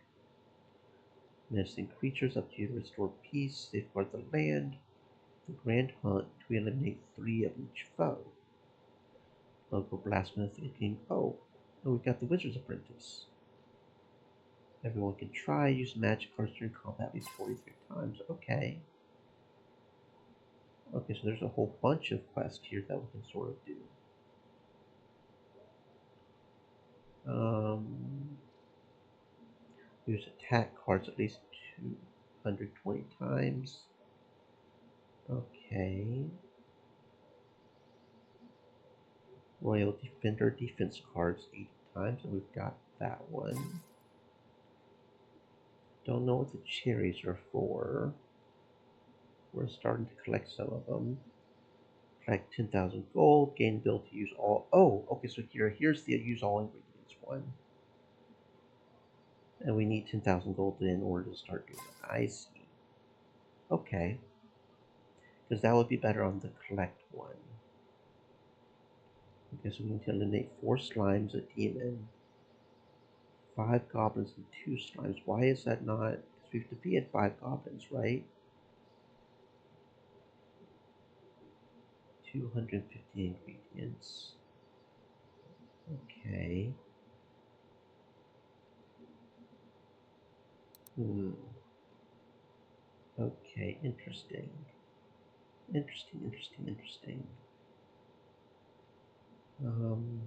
Menacing creatures up to you to restore peace, safeguard the land. The grand hunt to eliminate 3 of each foe. Local blacksmith looking. Oh, and we've got the wizard's apprentice. Everyone can try. Use magic cards during combat at least 43 times. Okay. Okay, so there's a whole bunch of quests here that we can sort of do. Use attack cards at least 220 times. Okay. Royal Defender defense cards 80 times, and we've got that one. Don't know what the cherries are for. We're starting to collect some of them. Collect 10,000 gold, gain ability to use all. Oh, okay, so here's the use all ingredients one. And we need 10,000 gold in order to start doing it. I see. Okay. Because that would be better on the collect one. Okay, so we need to eliminate 4 slimes, a demon, 5 goblins, and 2 slimes. Why is that not? Because we've defeated 5 goblins, right? 250 ingredients. Okay. Hmm. Okay, interesting. Interesting. Um,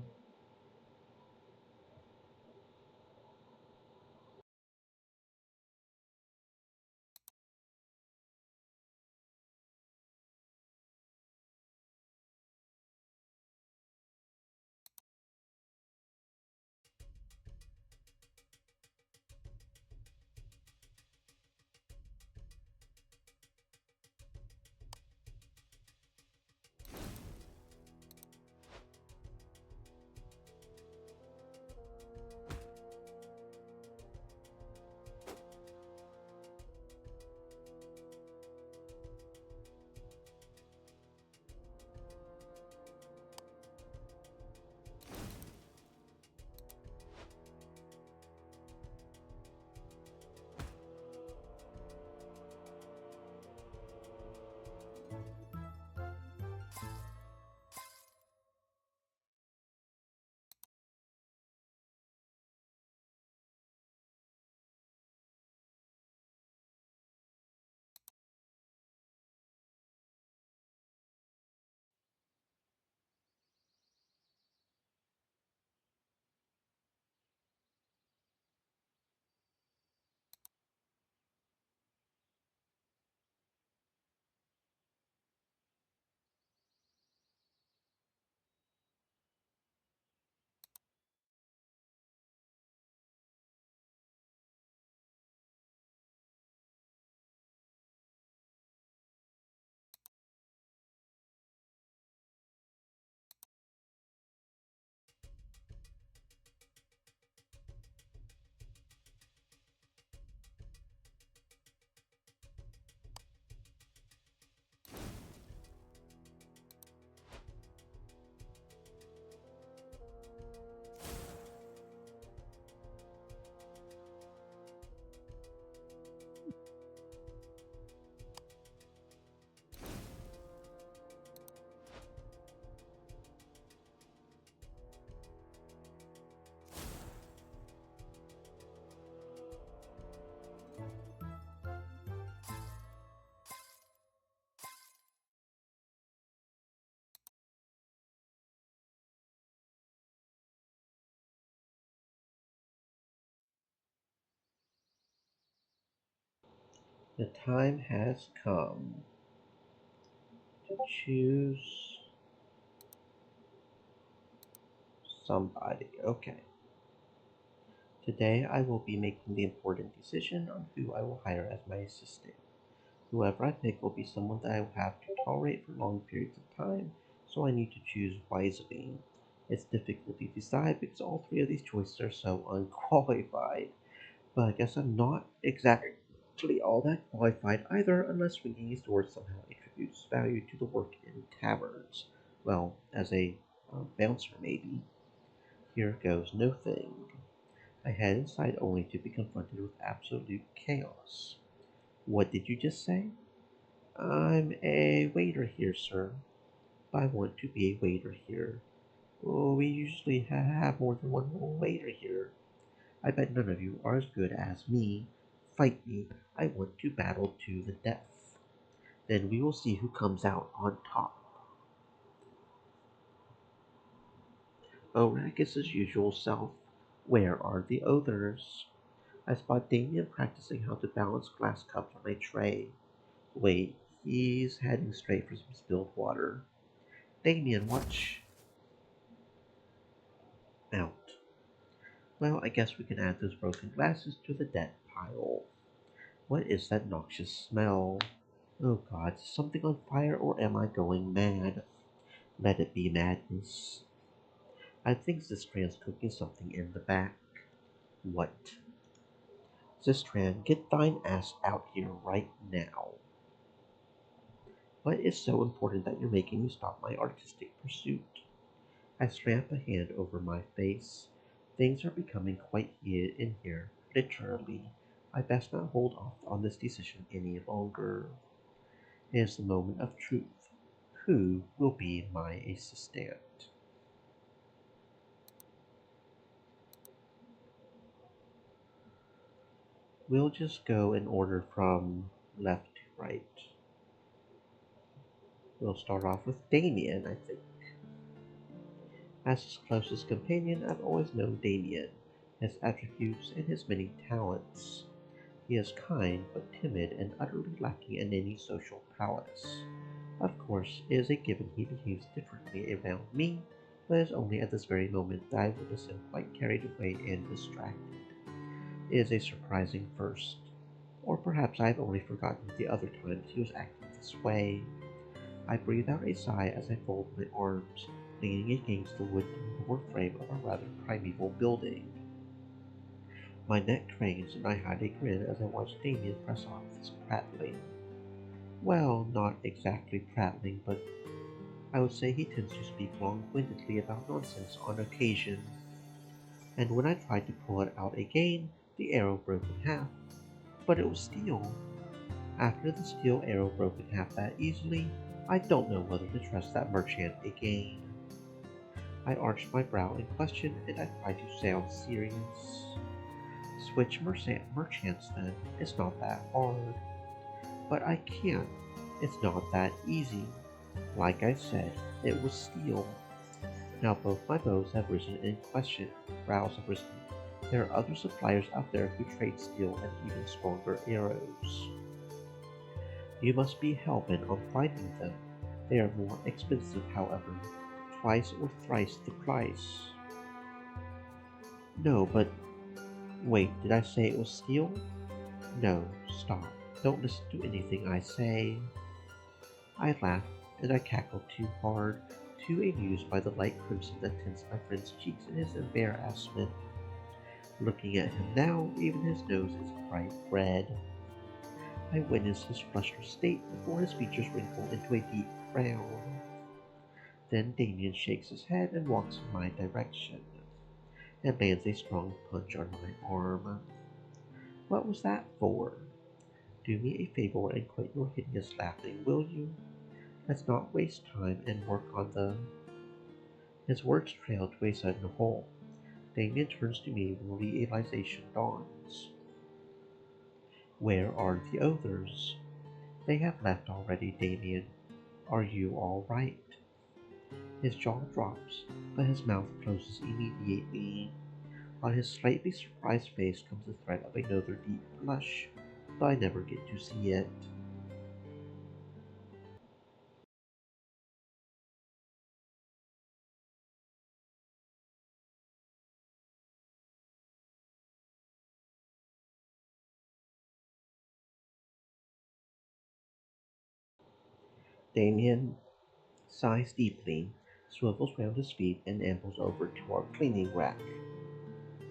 The time has come to choose somebody. Okay. Today I will be making the important decision on who I will hire as my assistant. Whoever I pick will be someone that I will have to tolerate for long periods of time, so I need to choose wisely. It's difficult to decide because all three of these choices are so unqualified, but I guess I'm not exactly all that qualified either unless swinging these doors somehow introduces value to the work in taverns. Well, as a bouncer maybe. Here goes no thing. I head inside only to be confronted with absolute chaos. What did you just say? I'm a waiter here, sir. I want to be a waiter here. Oh, we usually have more than one waiter here. I bet none of you are as good as me. Fight me. I want to battle to the death. Then we will see who comes out on top. Oracus's usual self. Where are the others? I spot Damien practicing how to balance glass cups on a tray. Wait, he's heading straight for some spilled water. Damien, watch out. Well, I guess we can add those broken glasses to the dead pile. What is that noxious smell? Oh God, is something on fire or am I going mad? Let it be madness. I think Zistran's cooking something in the back. What? Zistran, get thine ass out here right now. What is so important that you're making me stop my artistic pursuit? I strap a hand over my face. Things are becoming quite heated in here, literally. I best not hold off on this decision any longer. It is the moment of truth. Who will be my assistant? We'll just go in order from left to right. We'll start off with Damien, I think. As his closest companion, I've always known Damien, his attributes, and his many talents. He is kind but timid and utterly lacking in any social prowess. Of course, it is a given he behaves differently around me, but it is only at this very moment that I witness him quite carried away and distracted. It is a surprising first. Or perhaps I have only forgotten the other times he was acting this way. I breathe out a sigh as I fold my arms, leaning against the wooden door frame of a rather primeval building. My neck cranes and I hide a grin as I watch Damien press on with his prattling. Well, not exactly prattling, but I would say he tends to speak long-windedly about nonsense on occasion. And when I tried to pull it out again, the arrow broke in half. But it was steel. After the steel arrow broke in half that easily, I don't know whether to trust that merchant again. I arched my brow in question and I tried to sound serious. Switch merchants then. It's not that hard. But I can't. It's not that easy. Like I said, it was steel. Now both my bows have risen in question. Brows have risen. There are other suppliers out there who trade steel and even stronger arrows. You must be hell-bent on finding them. They are more expensive, however. Twice or thrice the price. No, but wait, did I say it was steel? No, stop. Don't listen to anything I say. I laughed, and I cackled too hard, too amused by the light crimson that tints my friend's cheeks in his embarrassment. Looking at him now, even his nose is bright red. I witnessed his flushed state before his features wrinkle into a deep frown. Then Damien shakes his head and walks in my direction, and lands a strong punch on my arm. What was that for? Do me a favor and quit your hideous laughing, will you? Let's not waste time and work on the... His words trail to a sudden halt. Damien turns to me when realization dawns. Where are the others? They have left already, Damien. Are you all right? His jaw drops, but his mouth closes immediately. On his slightly surprised face comes the threat of another deep blush. though I never get to see it. Damien sighs deeply, swivels round his feet, and ambles over to our cleaning rack.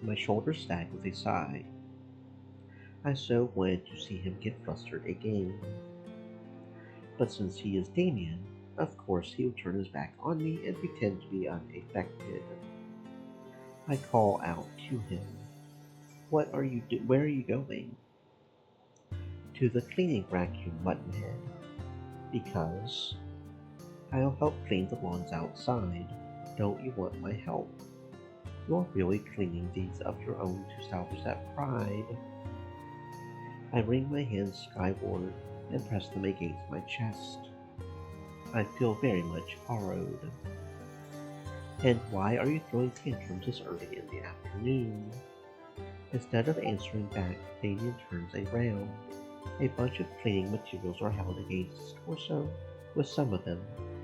My shoulders sag with a sigh. I so wanted to see him get flustered again. But since he is Damien, of course he'll turn his back on me and pretend to be unaffected. I call out to him, Where are you going? To the cleaning rack, you muttonhead. Because I'll help clean the lawns outside. Don't you want my help? You're really cleaning these of your own to salvage that pride. I wring my hands skyward and press them against my chest. I feel very much borrowed. And why are you throwing tantrums this early in the afternoon? Instead of answering back, Damien turns around. A bunch of cleaning materials are held against his torso, with some of them,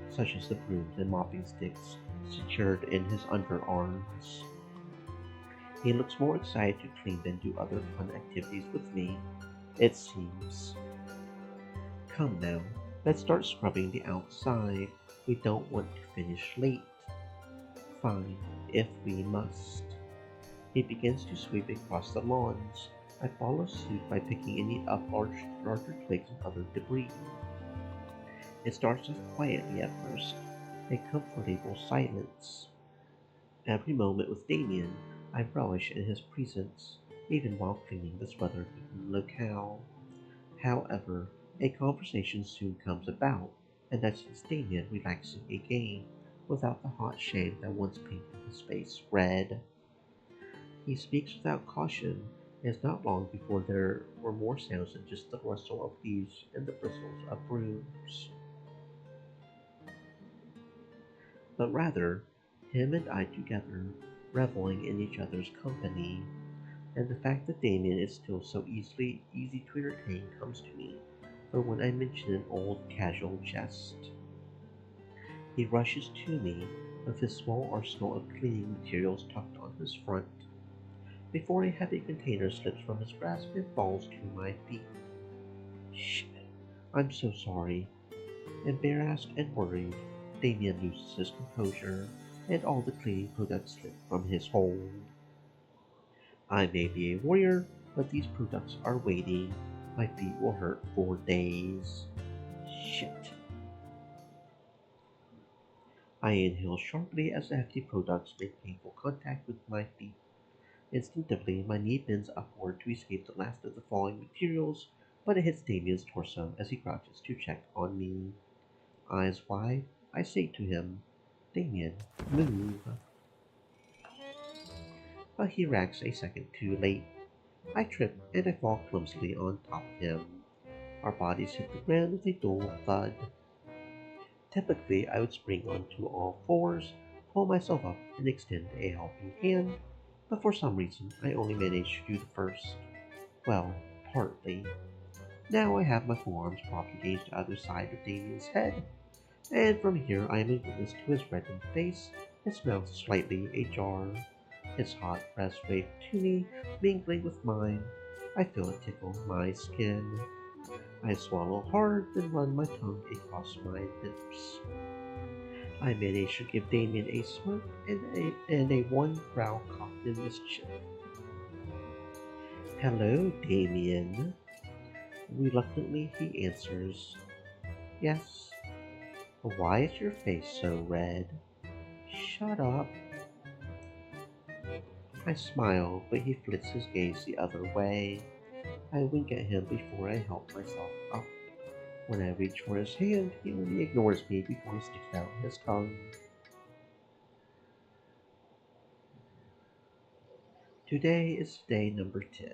such as the brooms and mopping sticks, secured in his underarms. He looks more excited to clean than do other fun activities with me, it seems. Come now, let's start scrubbing the outside. We don't want to finish late. Fine, if we must. He begins to sweep across the lawns. I follow suit by picking up larger twigs and other debris. It starts off quietly at first, a comfortable silence. Every moment with Damien, I relish in his presence, even while cleaning this weather-beaten locale. However, a conversation soon comes about, and that sees Damien relaxing again, without the hot shame that once painted his face red. He speaks without caution. It is not long before there were more sounds than just the rustle of leaves and the bristles of brooms, but rather him and I together, reveling in each other's company. And the fact that Damien is still so easy to entertain comes to me, for when I mention an old casual jest, he rushes to me with his small arsenal of cleaning materials tucked on his front. Before a heavy container slips from his grasp and falls to my feet. Shh! I'm so sorry. Embarrassed and worried, Damien loses his composure, and all the cleaning products slip from his hold. I may be a warrior, but these products are waiting. My feet will hurt for days. Shit. I inhale sharply as the hefty products make painful contact with my feet. Instinctively, my knee bends upward to escape the last of the falling materials, but it hits Damien's torso as he crouches to check on me. Eyes wide, I say to him, Damien, move. But he reacts a second too late. I trip and I fall clumsily on top of him. Our bodies hit the ground with a dull thud. Typically, I would spring onto all fours, pull myself up, and extend a helping hand, but for some reason, I only manage to do the first. Well, partly. Now I have my forearms propped against the other side of Damien's head, and from here I am a witness to his reddened face, his mouth slightly ajar. His hot breath waved to me, mingling with mine. I feel it tickle my skin. I swallow hard, then run my tongue across my lips. I manage to give Damien a smirk and a one brow cocked in mischief. Hello, Damien. Reluctantly he answers, Yes. Why is your face so red? Shut up. I smile, but he flits his gaze the other way. I wink at him before I help myself up. When I reach for his hand, he only ignores me before he sticks out his tongue. Today is day number 10.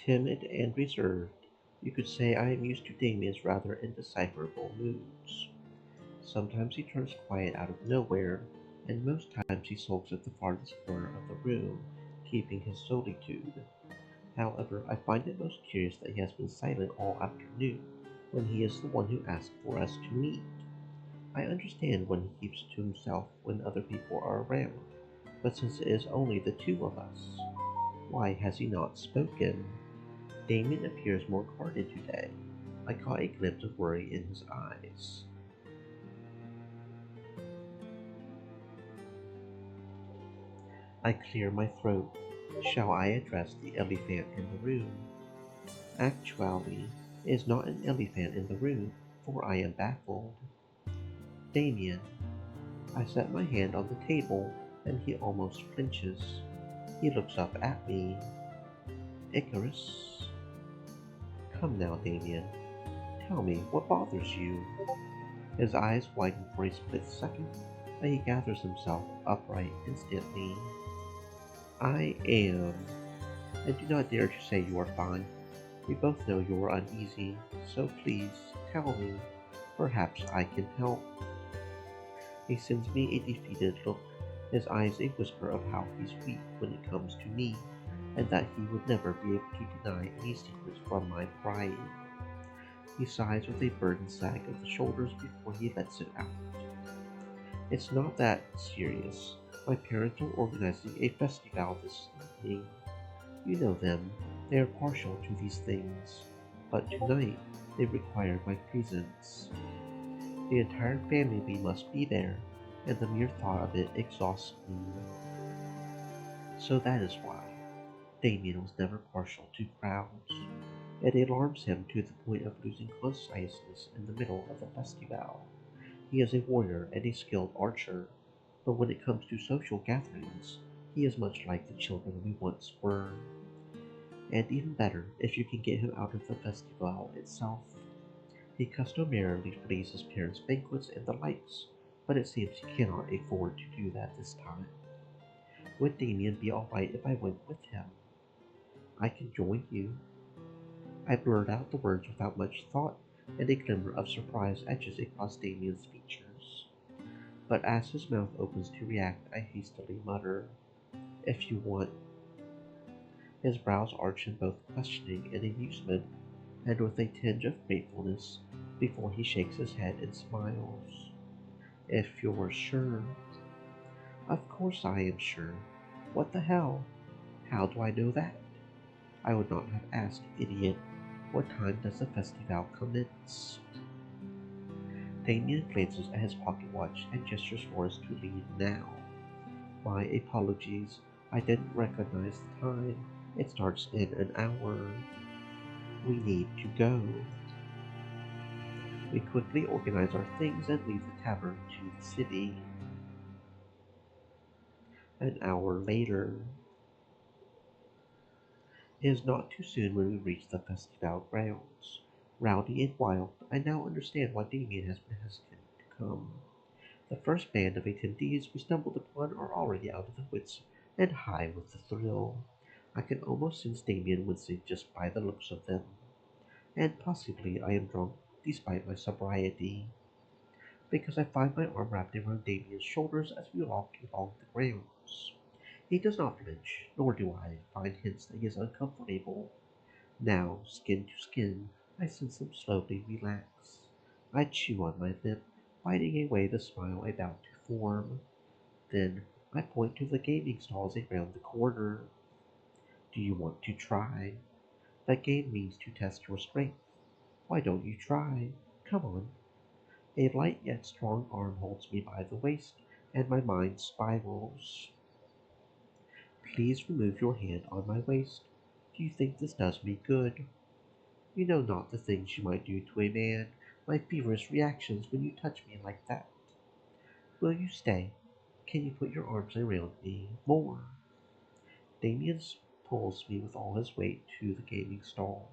Timid and reserved, you could say I am used to Damien's rather indecipherable moods. Sometimes he turns quiet out of nowhere, and most times he sulks at the farthest corner of the room, keeping his solitude. However, I find it most curious that he has been silent all afternoon, when he is the one who asked for us to meet. I understand when he keeps to himself when other people are around, but since it is only the two of us, why has he not spoken? Damien appears more guarded today. I caught a glimpse of worry in his eyes. I clear my throat. Shall I address the elephant in the room? Actually, it is not an elephant in the room, for I am baffled. Damien. I set my hand on the table, and he almost flinches. He looks up at me. Icarus. Come now, Damien. Tell me, what bothers you? His eyes widen for a split second, but he gathers himself upright instantly. I am. And do not dare to say you are fine. We both know you are uneasy, so please, tell me. Perhaps I can help. He sends me a defeated look, his eyes a whisper of how he's weak when it comes to me, and that he would never be able to deny any secrets from my pride. He sighs with a burdened sag of the shoulders before he lets it out. It's not that serious. My parents are organizing a festival this evening. You know them. They are partial to these things. But tonight, they require my presence. The entire family must be there, and the mere thought of it exhausts me. So that is why Damien was never partial to crowds. It alarms him to the point of losing consciousness in the middle of the festival. He is a warrior and a skilled archer, but when it comes to social gatherings, he is much like the children we once were. And even better if you can get him out of the festival itself. He customarily flees his parents' banquets and the likes, but it seems he cannot afford to do that this time. Would Damien be alright if I went with him? I can join you. I blurt out the words without much thought, and a glimmer of surprise etches across Damien's features. But as his mouth opens to react, I hastily mutter, If you want. His brows arch in both questioning and amusement, and with a tinge of gratefulness, before he shakes his head and smiles. If you're sure. Of course I am sure. What the hell? How do I know that? I would not have asked, idiot. What time does the festival commence? Damien glances at his pocket watch and gestures for us to leave now. My apologies. I didn't recognize the time. It starts in an hour. We need to go. We quickly organize our things and leave the tavern to the city. An hour later. It is not too soon when we reach the festival grounds. Rowdy and wild, I now understand why Damien has been hesitant to come. The first band of attendees we stumbled upon are already out of their wits and high with the thrill. I can almost sense Damien wincing just by the looks of them. And possibly I am drunk, despite my sobriety, because I find my arm wrapped around Damien's shoulders as we walk along the grounds. He does not flinch, nor do I find hints that he is uncomfortable. Now, skin to skin, I sense him slowly relax. I chew on my lip, fighting away the smile about to form. Then I point to the gaming stalls around the corner. Do you want to try? That game means to test your strength. Why don't you try? Come on. A light yet strong arm holds me by the waist, and my mind spirals. Please remove your hand on my waist. Do you think this does me good? You know not the things you might do to a man, my feverish reactions when you touch me like that. Will you stay? Can you put your arms around me more? Damien pulls me with all his weight to the gaming stall.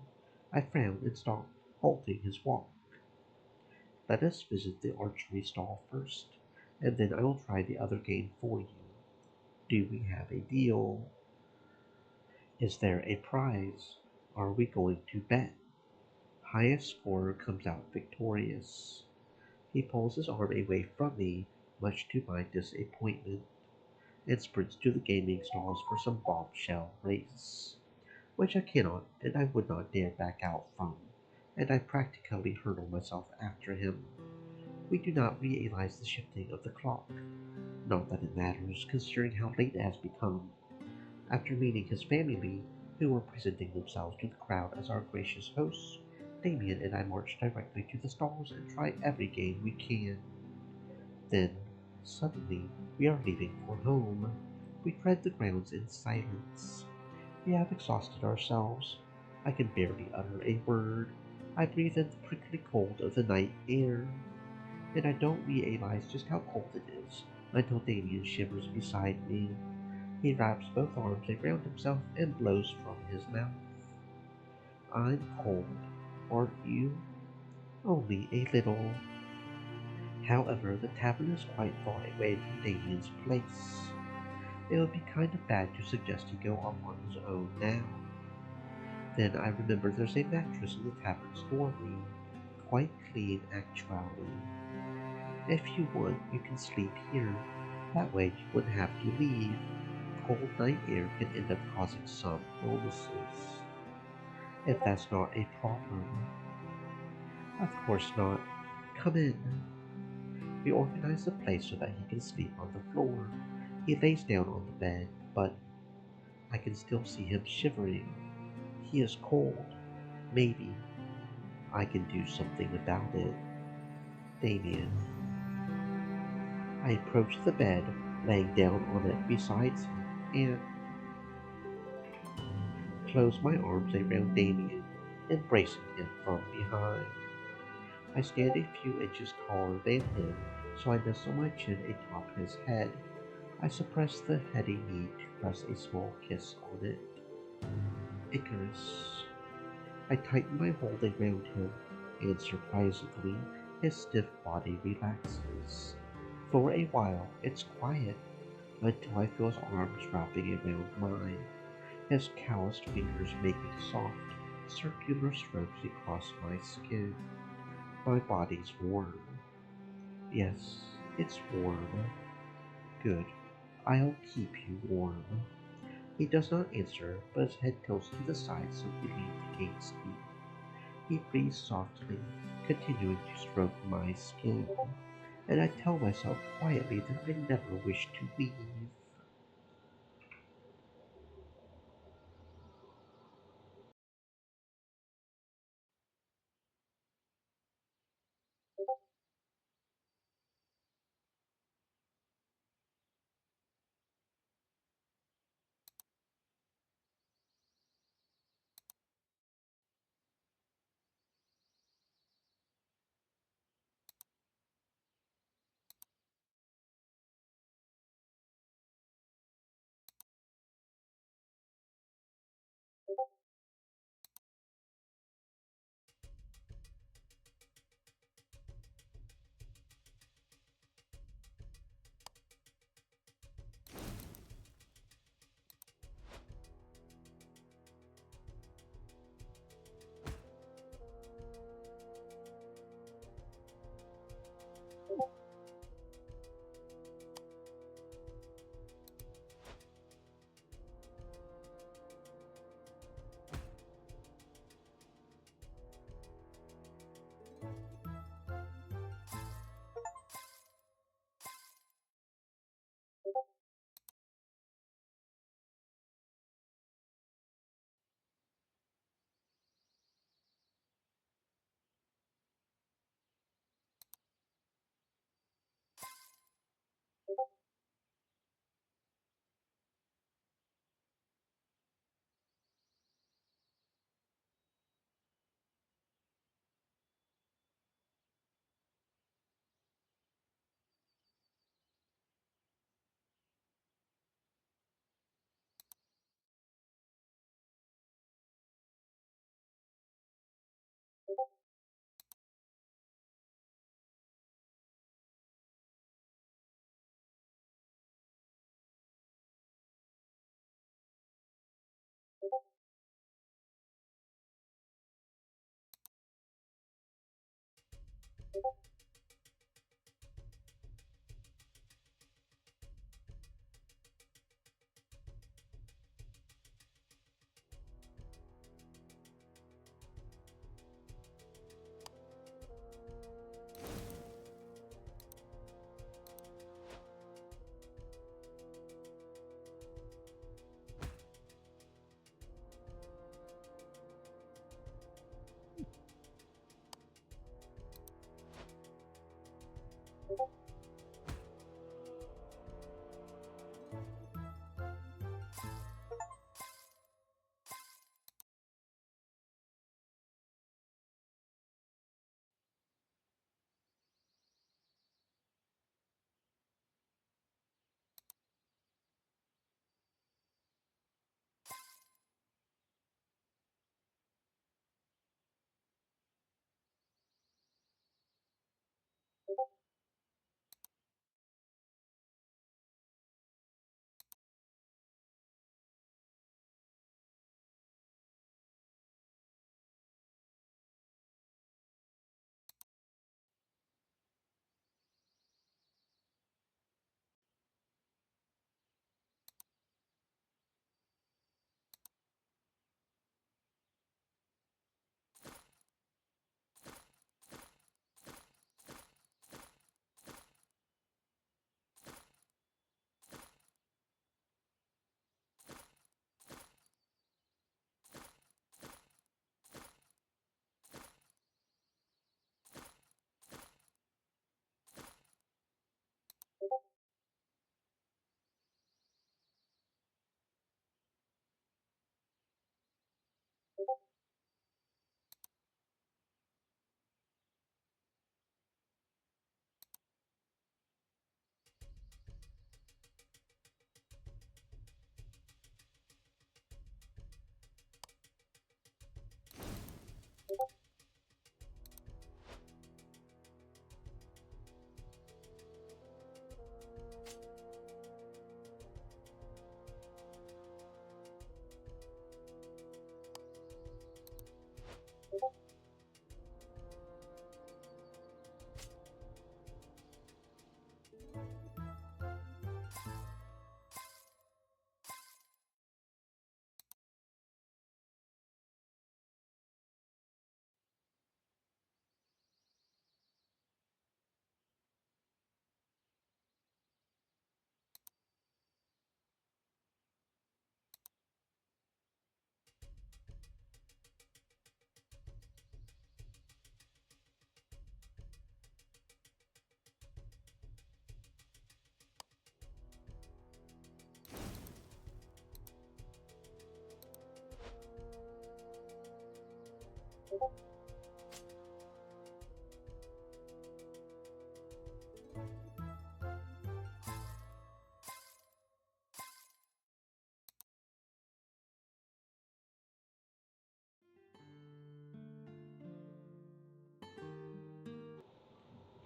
I frown and stop, halting his walk. Let us visit the archery stall first, and then I will try the other game for you. Do we have a deal? Is there a prize? Are we going to bet? Highest scorer comes out victorious. He pulls his arm away from me, much to my disappointment, and sprints to the gaming stalls for some bombshell race, which I cannot and I would not dare back out from, and I practically hurtle myself after him. We do not realize the shifting of the clock. Not that it matters, considering how late it has become. After meeting his family, who were presenting themselves to the crowd as our gracious hosts, Damien and I march directly to the stalls and try every game we can. Then, suddenly, we are leaving for home. We tread the grounds in silence. We have exhausted ourselves. I can barely utter a word. I breathe in the prickly cold of the night air, and I don't realize just how cold it is until Damien shivers beside me. He wraps both arms around himself and blows from his mouth. I'm cold, aren't you? Only a little. However, the tavern is quite far away from Damien's place. It would be kind of bad to suggest he go off on his own now. Then I remember there's a mattress in the tavern storeroom. Quite clean, actually. If you want, you can sleep here. That way you wouldn't have to leave. Cold night air can end up causing some illnesses. If that's not a problem. Of course not. Come in. We organize the place so that he can sleep on the floor. He lays down on the bed, but I can still see him shivering. He is cold. Maybe I can do something about it. Damien. I approach the bed, laying down on it beside him, and close my arms around Damien, embracing him from behind. I stand a few inches taller than him, so I nestle my chin atop his head. I suppress the heady need to press a small kiss on it. Icarus. I tighten my hold around him, and surprisingly, his stiff body relaxes. For a while, it's quiet until I feel his arms wrapping around mine, his calloused fingers making soft, circular strokes across my skin. My body's warm. Yes, it's warm. Good. I'll keep you warm. He does not answer, but his head tilts to the side so he leans against me. He breathes softly, continuing to stroke my skin, and I tell myself quietly that I never wish to leave.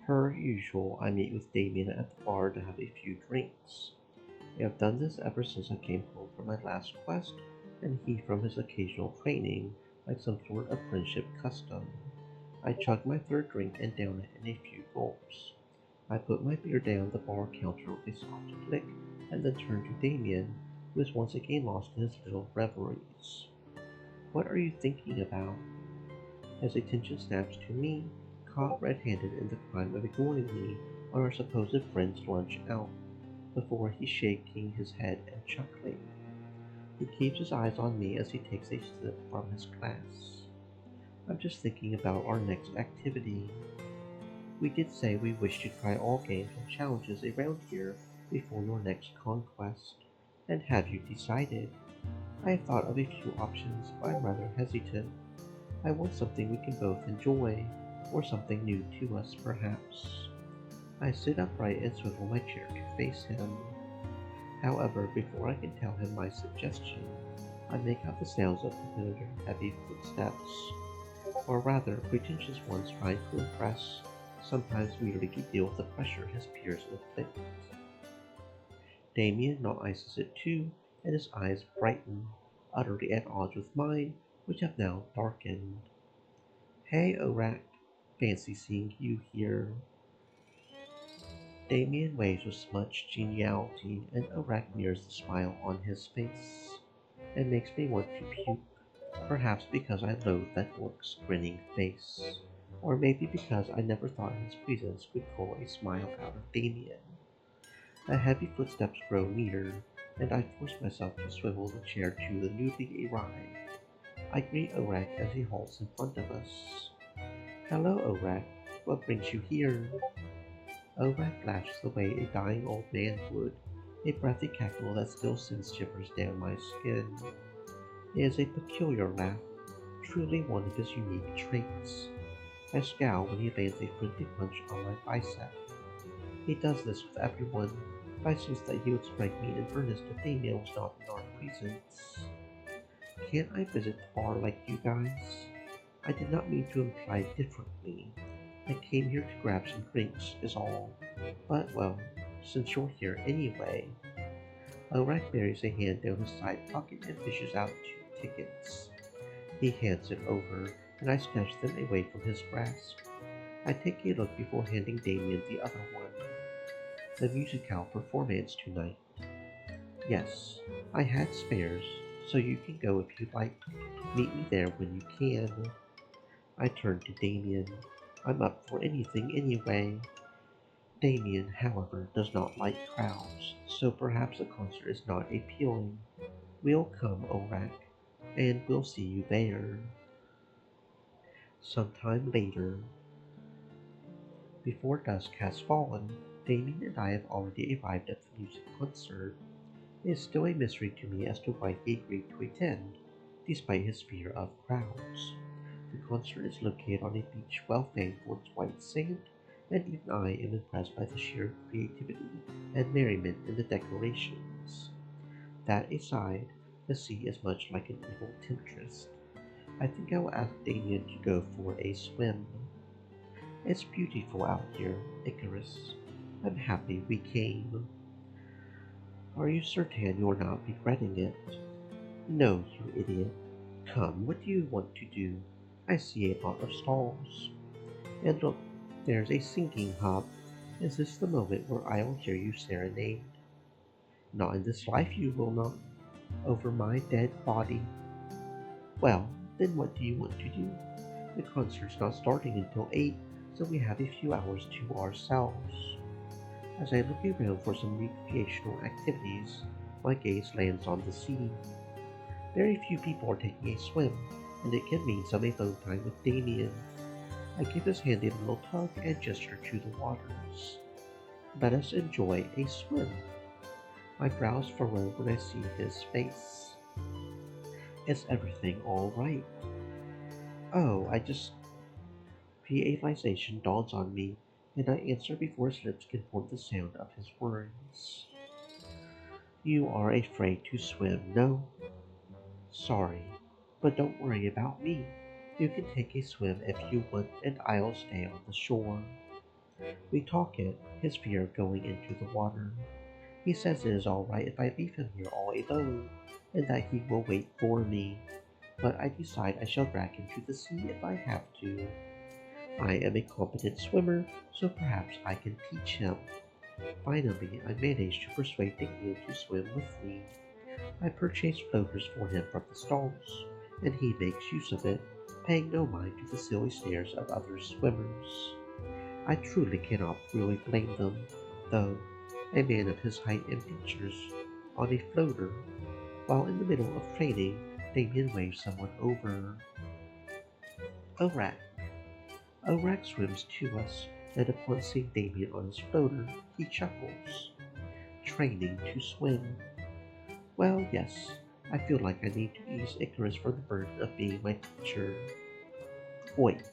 Per usual, I meet with Damien at the bar to have a few drinks. I have done this ever since I came home from my last quest, and he from his occasional training, like some sort of friendship custom. I chug my third drink and down it in a few gulps. I put my beer down the bar counter with a soft click, and then turn to Damien, who is once again lost in his little reveries. What are you thinking about? His attention snaps to me, caught red-handed in the crime of ignoring me on our supposed friend's lunch out, before he's shaking his head and chuckling. He keeps his eyes on me as he takes a sip from his glass. I'm just thinking about our next activity. We did say we wish to try all games and challenges around here before your next conquest. And have you decided? I have thought of a few options, but I'm rather hesitant. I want something we can both enjoy, or something new to us, perhaps. I sit upright and swivel my chair to face him. However, before I can tell him my suggestion, I make out the sounds of familiar heavy footsteps, or rather pretentious ones trying to impress, sometimes merely to deal with the pressure his peers inflict. Damien notices it too, and his eyes brighten, utterly at odds with mine, which have now darkened. Hey, Orak, Fancy seeing you here. Damien waves with much geniality, and Iraq mirrors the smile on his face. It makes me want to puke, perhaps because I loathe that orc's grinning face. Or maybe because I never thought his presence could pull a smile out of Damien. The heavy footsteps grow nearer, and I force myself to swivel the chair to the newly arrived. I greet Iraq as he halts in front of us. Hello, Iraq. What brings you here? Iraq laughs the way a dying old man would, a breathy cackle that still sends shivers down my skin. It is a peculiar laugh, truly one of his unique traits. I scowl when he lands a friendly punch on my bicep. He does this with everyone, but I sense that he would strike me in earnest if Damien was not in our presence. Can't I visit the bar like you guys? I did not mean to imply differently. I came here to grab some drinks, is all. But, well, since you're here anyway. Elrac buries a hand down his side pocket and fishes out 2 tickets. He hands it over, and I snatch them away from his grasp. I take a look before handing Damien the other one. The musicale performance tonight. Yes, I had spares, so you can go if you'd like. Meet me there when you can. I turn to Damien. I'm up for anything anyway. Damien, however, does not like crowds, so perhaps a concert is not appealing. We'll come, Orac, and we'll see you there. Sometime later, before dusk has fallen, Damien and I have already arrived at the music concert. It is still a mystery to me as to why he agreed to attend, despite his fear of crowds. The concert is located on a beach well famed for its white sand, and even I am impressed by the sheer creativity and merriment in the decorations. That aside, the sea is much like an evil temptress. I think I will ask Damien to go for a swim. It's beautiful out here, Ikarus. I'm happy we came. Are you certain you're not regretting it? No, you idiot. Come, what do you want to do? I see a lot of stalls. And look, there's a sinking hop. Is this the moment where I'll hear you serenade? Not in this life you will not. Over my dead body. Well, then what do you want to do? The concert's not starting until 8, so we have a few hours to ourselves. As I look around for some recreational activities, my gaze lands on the sea. Very few people are taking a swim, and it can mean some alone time with Damien. I give his hand a little tug and gesture to the waters. Let us enjoy a swim. My brows furrow when I see his face. Is everything all right? Oh, I just... Realization dawns on me, and I answer before his lips can form the sound of his words. You are afraid to swim, no? Sorry, but don't worry about me. You can take a swim if you want, and I'll stay on the shore. We talk it, his fear going into the water. He says it is all right if I leave him here all alone, and that he will wait for me. But I decide I shall drag him to the sea if I have to. I am a competent swimmer, so perhaps I can teach him. Finally, I manage to persuade Damien to swim with me. I purchase floaters for him from the stalls, and he makes use of it, paying no mind to the silly stares of other swimmers. I truly cannot really blame them, though, a man of his height and features, on a floater, while in the middle of training, Damien waves someone over. Orak. Orak swims to us, and upon seeing Damien on his floater, he chuckles. Training to swim. Well, yes, I feel like I need to ease Ikkarus from the burden of being my teacher. Wait.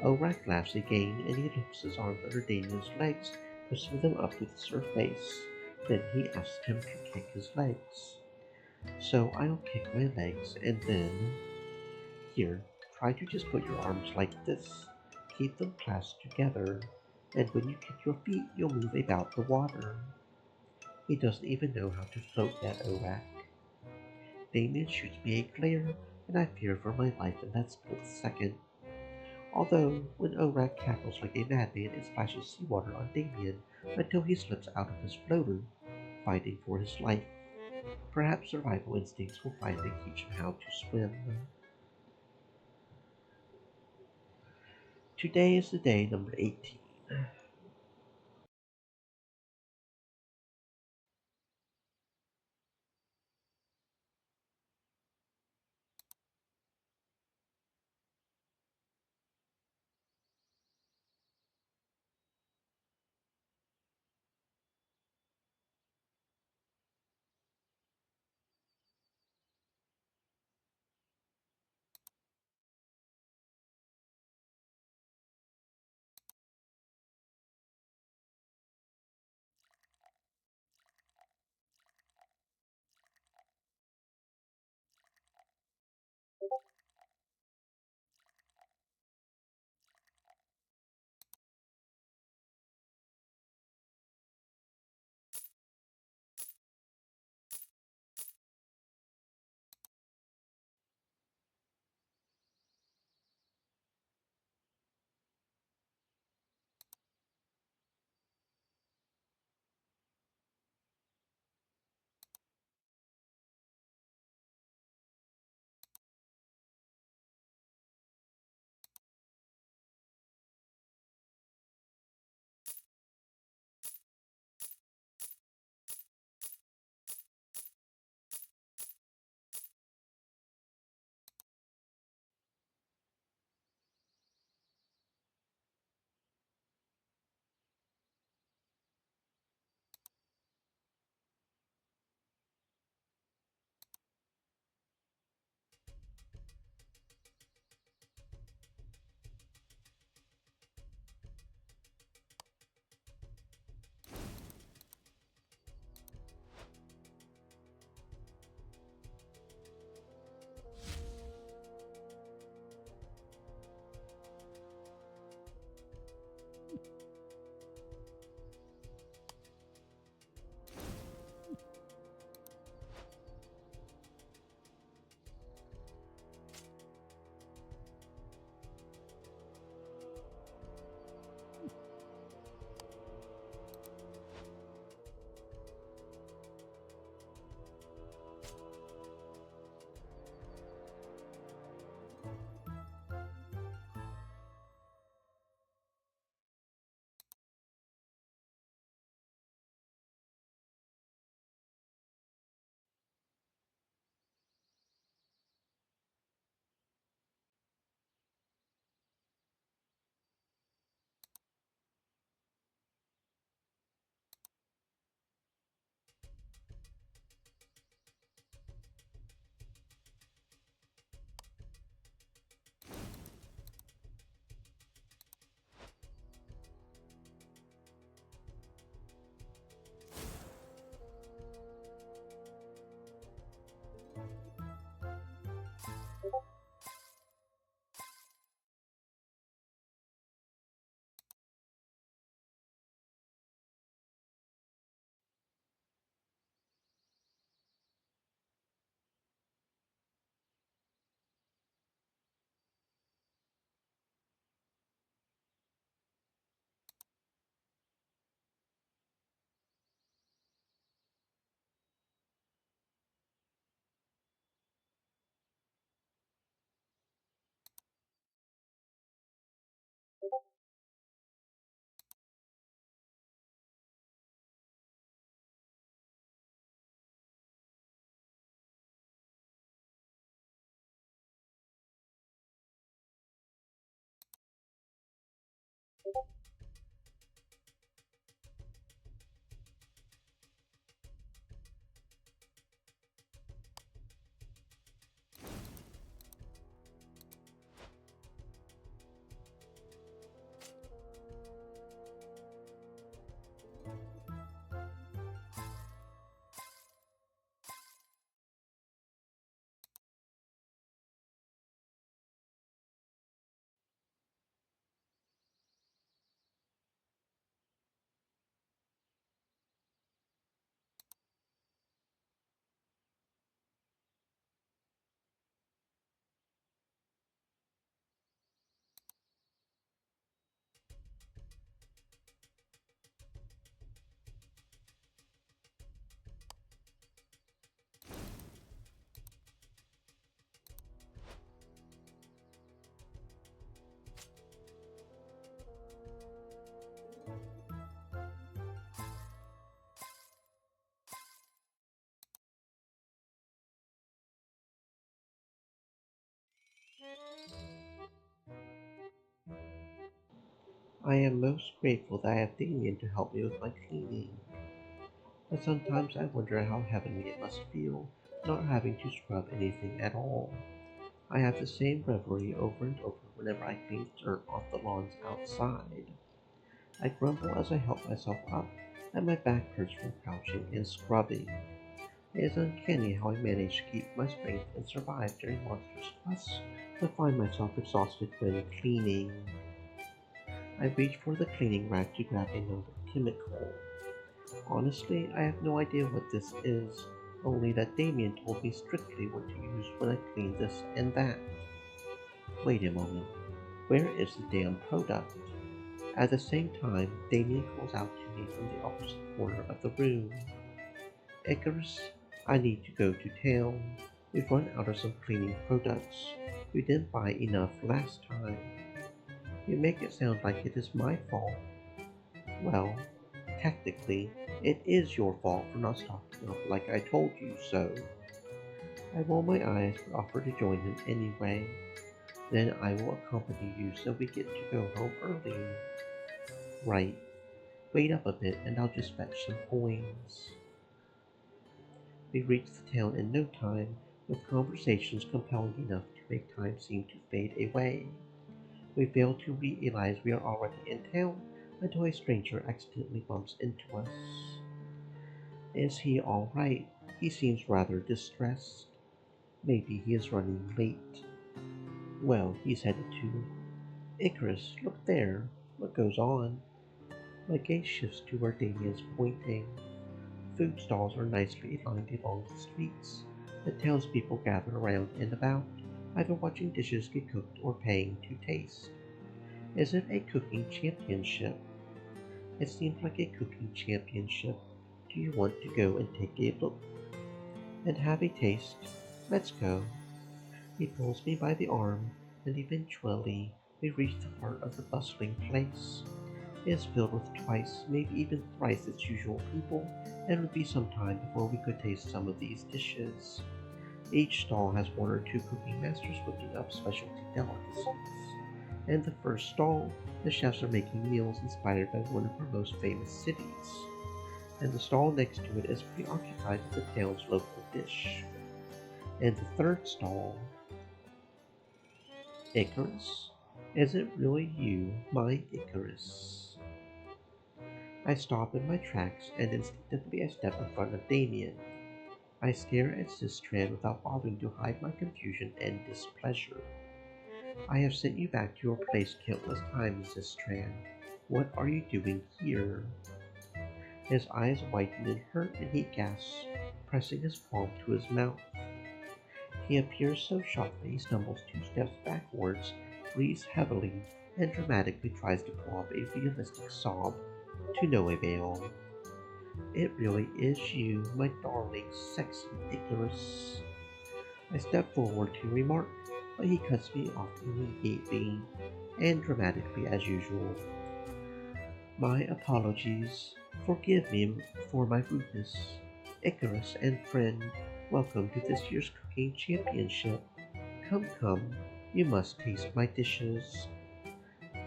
Orak laughs again, and he lifts his arms under Damien's legs, twisting them up to the surface. Then he asks him to kick his legs. So I'll kick my legs, and then... Here, try to just put your arms like this. Keep them clasped together, and when you kick your feet, you'll move about the water. He doesn't even know how to float yet, Orak. Damien shoots me a glare, and I fear for my life in that split second. Although, when Orak cackles like a madman and splashes seawater on Damien until he slips out of his floater, fighting for his life, perhaps survival instincts will finally teach him how to swim. Today is the day number 18. I am most grateful that I have Damien to help me with my cleaning, but sometimes I wonder how heavenly it must feel not having to scrub anything at all. I have the same reverie over and over whenever I clean dirt off the lawns outside. I grumble as I help myself up, and my back hurts from crouching and scrubbing. It is uncanny how I manage to keep my strength and survive during monstrous quests, but find myself exhausted when cleaning. I reach for the cleaning rag to grab another chemical. Honestly, I have no idea what this is, only that Damien told me strictly what to use when I clean this and that. Wait a moment, where is the damn product? At the same time, Damien calls out to me from the opposite corner of the room. Ikkarus, I need to go to town. We've run out of some cleaning products. We didn't buy enough last time. You make it sound like it is my fault. Well, technically, it is your fault for not stocking up like I told you so. I roll my eyes but offer to join him anyway. Then I will accompany you so we get to go home early. Right. Wait up a bit and I'll just fetch some coins. We reach the town in no time, with conversations compelling enough to make time seem to fade away. We fail to realize we are already in town until a stranger accidentally bumps into us. Is he alright? He seems rather distressed. Maybe he is running late. Well, he's headed to Ikkarus. Look there. What goes on? My gaze shifts to where Damien is pointing. Food stalls are nicely lined along the streets. The townspeople gather around and about, either watching dishes get cooked or paying to taste. Is it a cooking championship? It seems like a cooking championship. Do you want to go and take a look and have a taste? Let's go. He pulls me by the arm, and eventually we reach the heart of the bustling place. It is filled with twice, maybe even thrice its usual people, and it would be some time before we could taste some of these dishes. Each stall has one or two cooking masters cooking up specialty delicacies. In the first stall, the chefs are making meals inspired by one of our most famous cities, and the stall next to it is preoccupied with the town's local dish. In the third stall, Ikkarus? Is it really you, my Ikkarus? I stop in my tracks and instinctively I step in front of Damien. I stare at Sistran without bothering to hide my confusion and displeasure. I have sent you back to your place countless times, Sistran. What are you doing here? His eyes widen in hurt and he gasps, pressing his palm to his mouth. He appears so shocked that he stumbles 2 steps backwards, breathes heavily, and dramatically tries to pull off a realistic sob, to no avail. It really is you, my darling, sexy Ikkarus. I step forward to remark, but he cuts me off immediately, and dramatically as usual. My apologies. Forgive me for my rudeness. Ikkarus and friend, welcome to this year's cooking championship. Come, come, you must taste my dishes.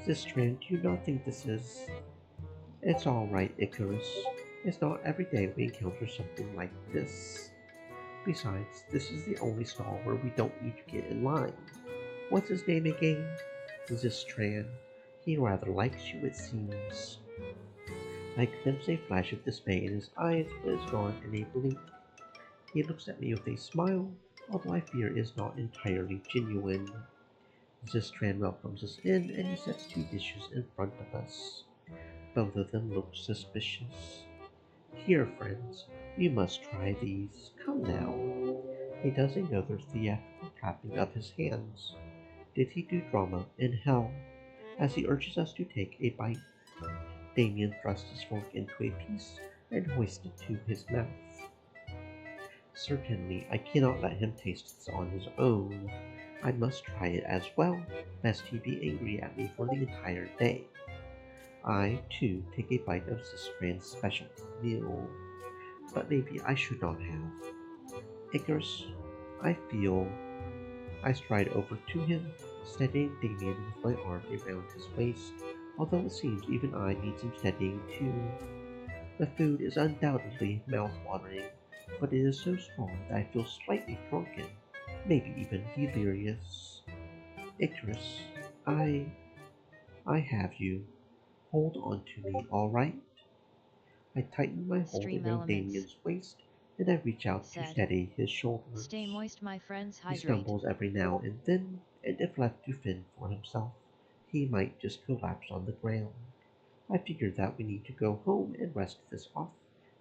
Sistran, do you not think this is... It's all right, Ikkarus. It's not every day we encounter something like this. Besides, this is the only stall where we don't need to get in line. What's his name again? Zistran. He rather likes you, it seems. I glimpse a flash of dismay in his eyes, but is gone in a blink. He looks at me with a smile, although I fear is not entirely genuine. Zistran welcomes us in, and he sets 2 dishes in front of us. Both of them look suspicious. Here, friends, you must try these. Come now. He does another theatrical clapping of his hands. Did he do drama in hell? As he urges us to take a bite, Damien thrusts his fork into a piece and hoists it to his mouth. Certainly, I cannot let him taste this on his own. I must try it as well, lest he be angry at me for the entire day. I, too, take a bite of Zistran's specialty meal, but maybe I should not have. Ikkarus, I feel I stride over to him, steadying Damien with my arm around his waist, although it seems even I need some steadying too. The food is undoubtedly mouth-watering, but it is so strong that I feel slightly drunken, maybe even delirious. Icarus, I I have you. Hold on to me, all right? I tighten my hold Stream around elements. Damien's waist, and I reach out to Said. steady his Stay shoulders. moist, my friends, He hydrate. stumbles every now and then, and if left to fend for himself, he might just collapse on the ground. I figure that we need to go home and rest this off,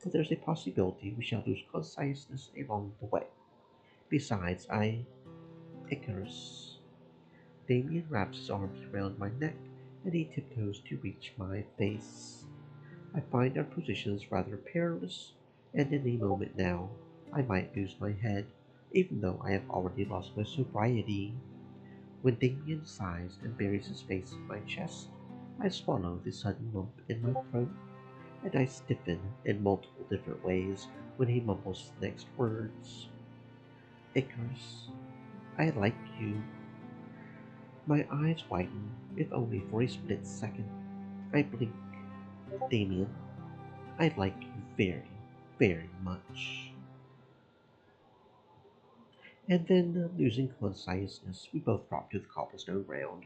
but there's a possibility we shall lose conciseness along the way. Besides, Icarus. Damien wraps his arms around my neck, and he tiptoes to reach my face. I find our positions rather perilous, and in a moment now I might lose my head, even though I have already lost my sobriety. When Damien sighs and buries his face in my chest, I swallow the sudden lump in my throat, and I stiffen in multiple different ways when he mumbles the next words. Icarus, I like you. My eyes widen, if only for a split second. I blink. Damien, I like you very, very much. And then, losing consciousness, we both drop to the cobblestone ground.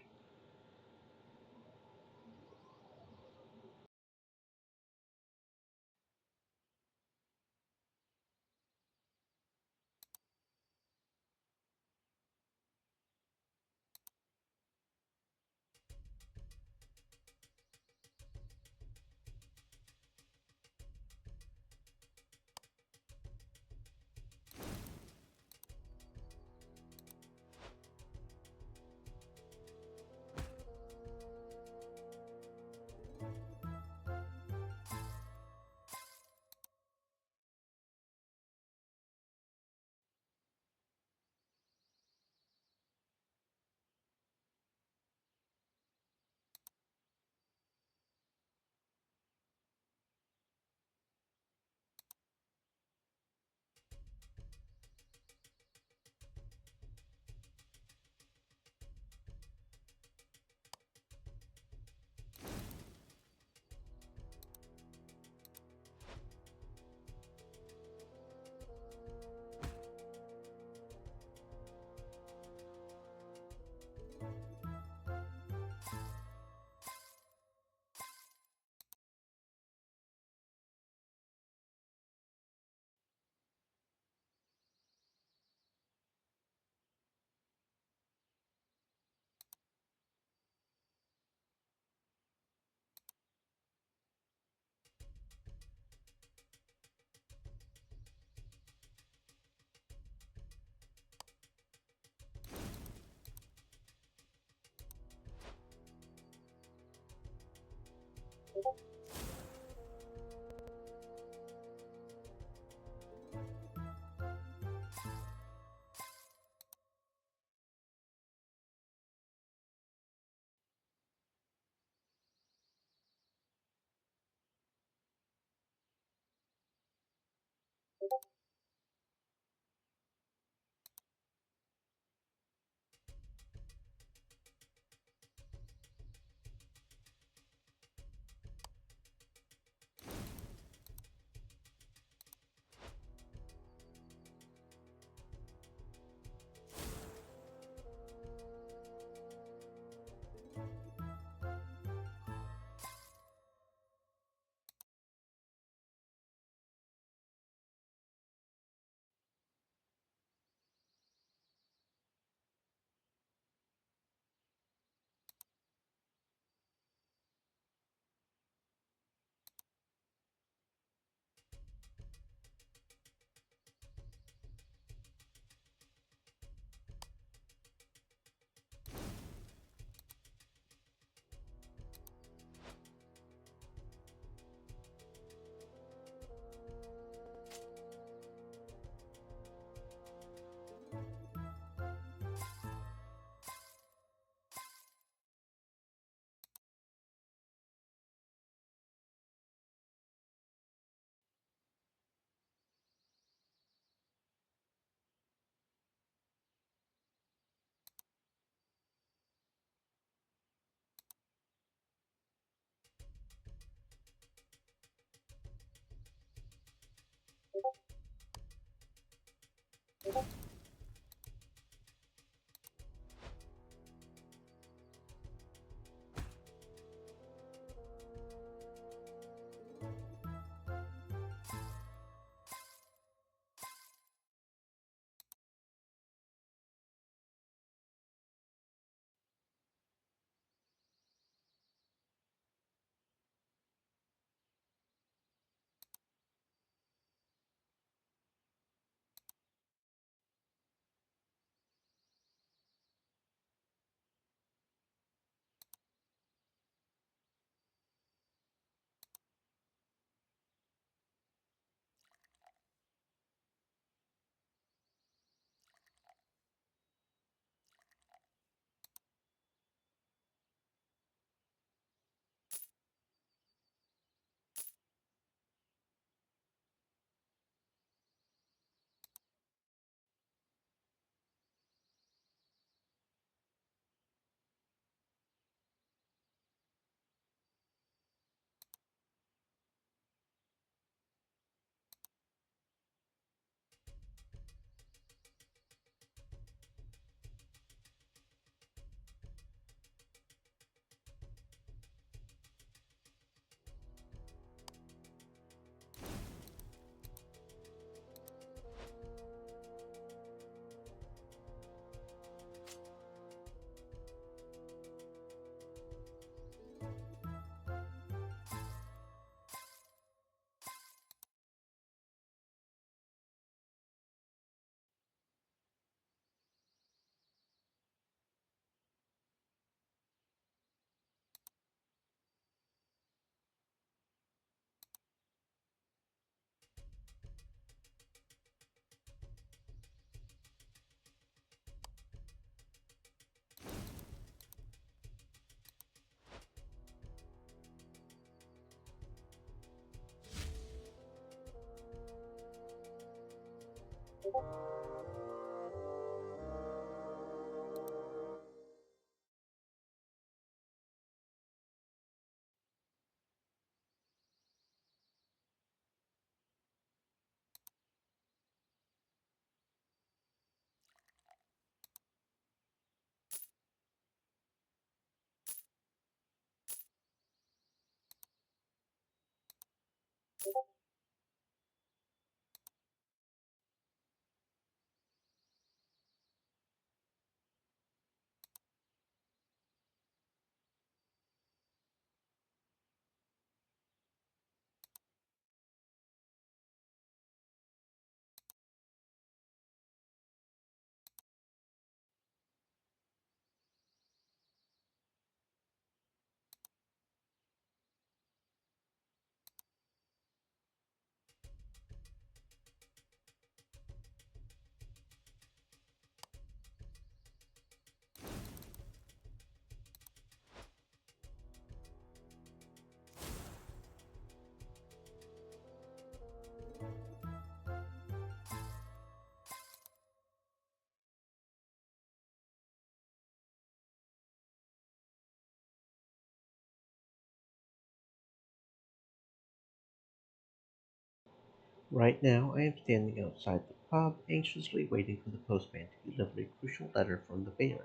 Right now, I am standing outside the pub, anxiously waiting for the postman to deliver a crucial letter from the Baron.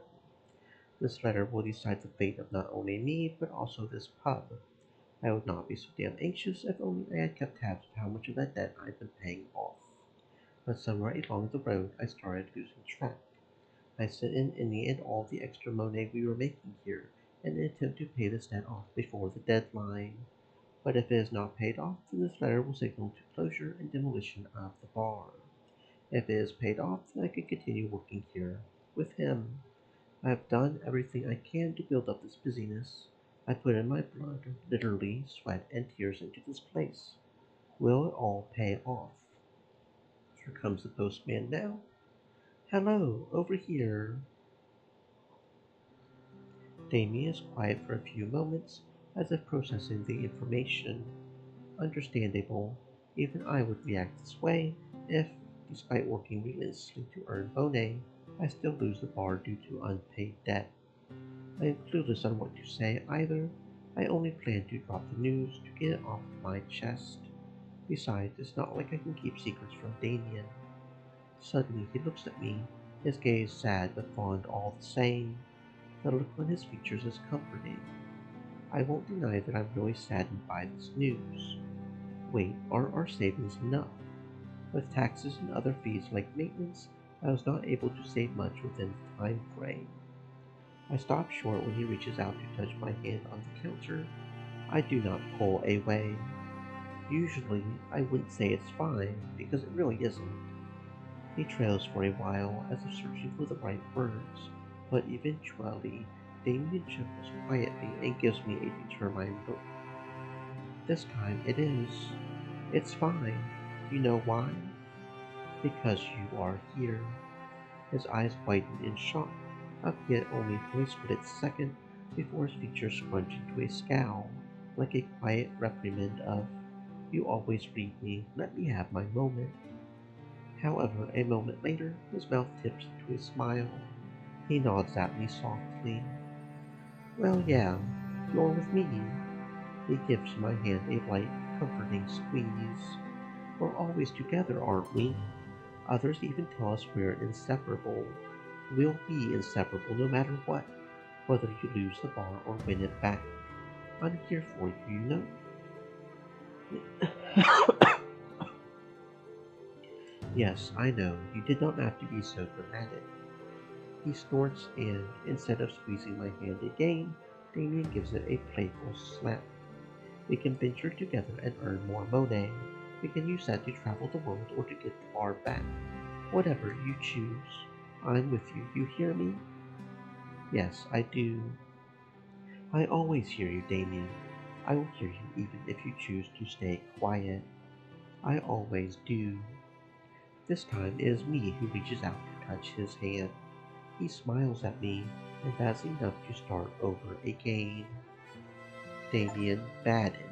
This letter will decide the fate of not only me, but also this pub. I would not be so damn anxious if only I had kept tabs of how much of that debt I've been paying off. But somewhere along the road, I started losing track. I sent in any and all the extra money we were making here, in an attempt to pay this debt off before the deadline. But if it is not paid off, then this letter will signal to closure and demolition of the bar. If it is paid off, then I can continue working here with him. I have done everything I can to build up this busyness. I put in my blood, literally sweat and tears into this place. Will it all pay off? Here comes the postman now. Hello, over here. Damien is quiet for a few moments, as if processing the information. Understandable. Even I would react this way if, despite working relentlessly to earn Bonet, I still lose the bar due to unpaid debt. I am clueless on what to say either. I only plan to drop the news to get it off my chest. Besides, it's not like I can keep secrets from Damien. Suddenly he looks at me, his gaze sad but fond all the same. The look on his features is comforting. I won't deny that I'm really saddened by this news. Wait, aren't our savings enough? With taxes and other fees like maintenance, I was not able to save much within the time frame. I stop short when he reaches out to touch my hand on the counter. I do not pull away. Usually, I wouldn't say it's fine, because it really isn't. He trails for a while as if searching for the right words, but eventually, Damien chuckles quietly and gives me a determined look. This time it is. It's fine. You know why? Because you are here. His eyes widen in shock, albeit only for a split second before his features scrunch into a scowl, like a quiet reprimand of, "You always read me, let me have my moment." However, a moment later, his mouth tips into a smile. He nods at me softly. "Well, yeah, you're with me." He gives my hand a light, comforting squeeze. "We're always together, aren't we? Others even tell us we're inseparable. We'll be inseparable no matter what, whether you lose the bar or win it back. I'm here for you, you know." "Yes, I know, you did not have to be so dramatic." He snorts and, instead of squeezing my hand again, Damien gives it a playful slap. "We can venture together and earn more money. We can use that to travel the world or to get the bar back. Whatever you choose. I'm with you, you hear me?" "Yes, I do." "I always hear you, Damien. I will hear you even if you choose to stay quiet. I always do." This time it is me who reaches out to touch his hand. He smiles at me, and that's enough to start over again. Damien, bad ending.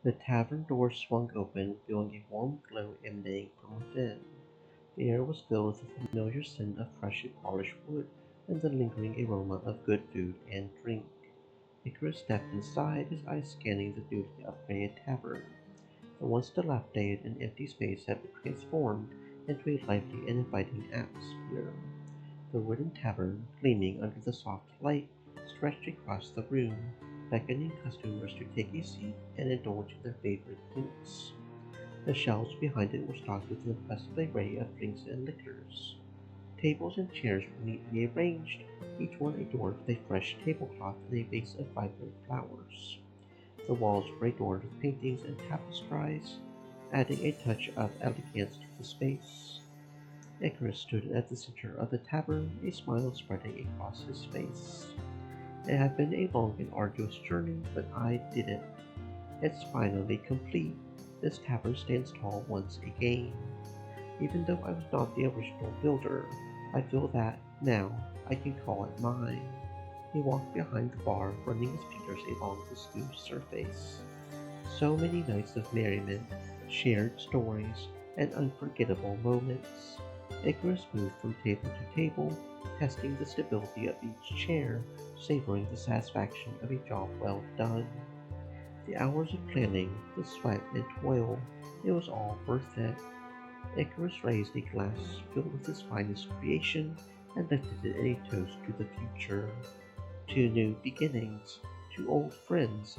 The tavern door swung open, revealing a warm glow emanating from within. The air was filled with the familiar scent of freshly polished wood and the lingering aroma of good food and drink. Ikkarus stepped inside, his eyes scanning the newly upgraded tavern. The once dilapidated and empty space had been transformed into a lively and inviting atmosphere. The wooden tavern, gleaming under the soft light, stretched across the room, beckoning customers to take a seat and indulge in their favorite drinks. The shelves behind it were stocked with an impressive array of drinks and liquors. Tables and chairs were neatly arranged, each one adorned with a fresh tablecloth and a vase of vibrant flowers. The walls were adorned with paintings and tapestries, adding a touch of elegance to the space. Icarus stood at the center of the tavern, a smile spreading across his face. It had been a long and arduous journey, but I did it. It's finally complete. This tavern stands tall once again. Even though I was not the original builder, I feel that now I can call it mine. He walked behind the bar, running his fingers along the smooth surface. So many nights of merriment, shared stories, and unforgettable moments. Icarus moved from table to table, testing the stability of each chair, savoring the satisfaction of a job well done. The hours of planning, the sweat and toil, it was all worth it. Icarus raised a glass filled with his finest creation and lifted it in a toast to the future, to new beginnings, to old friends,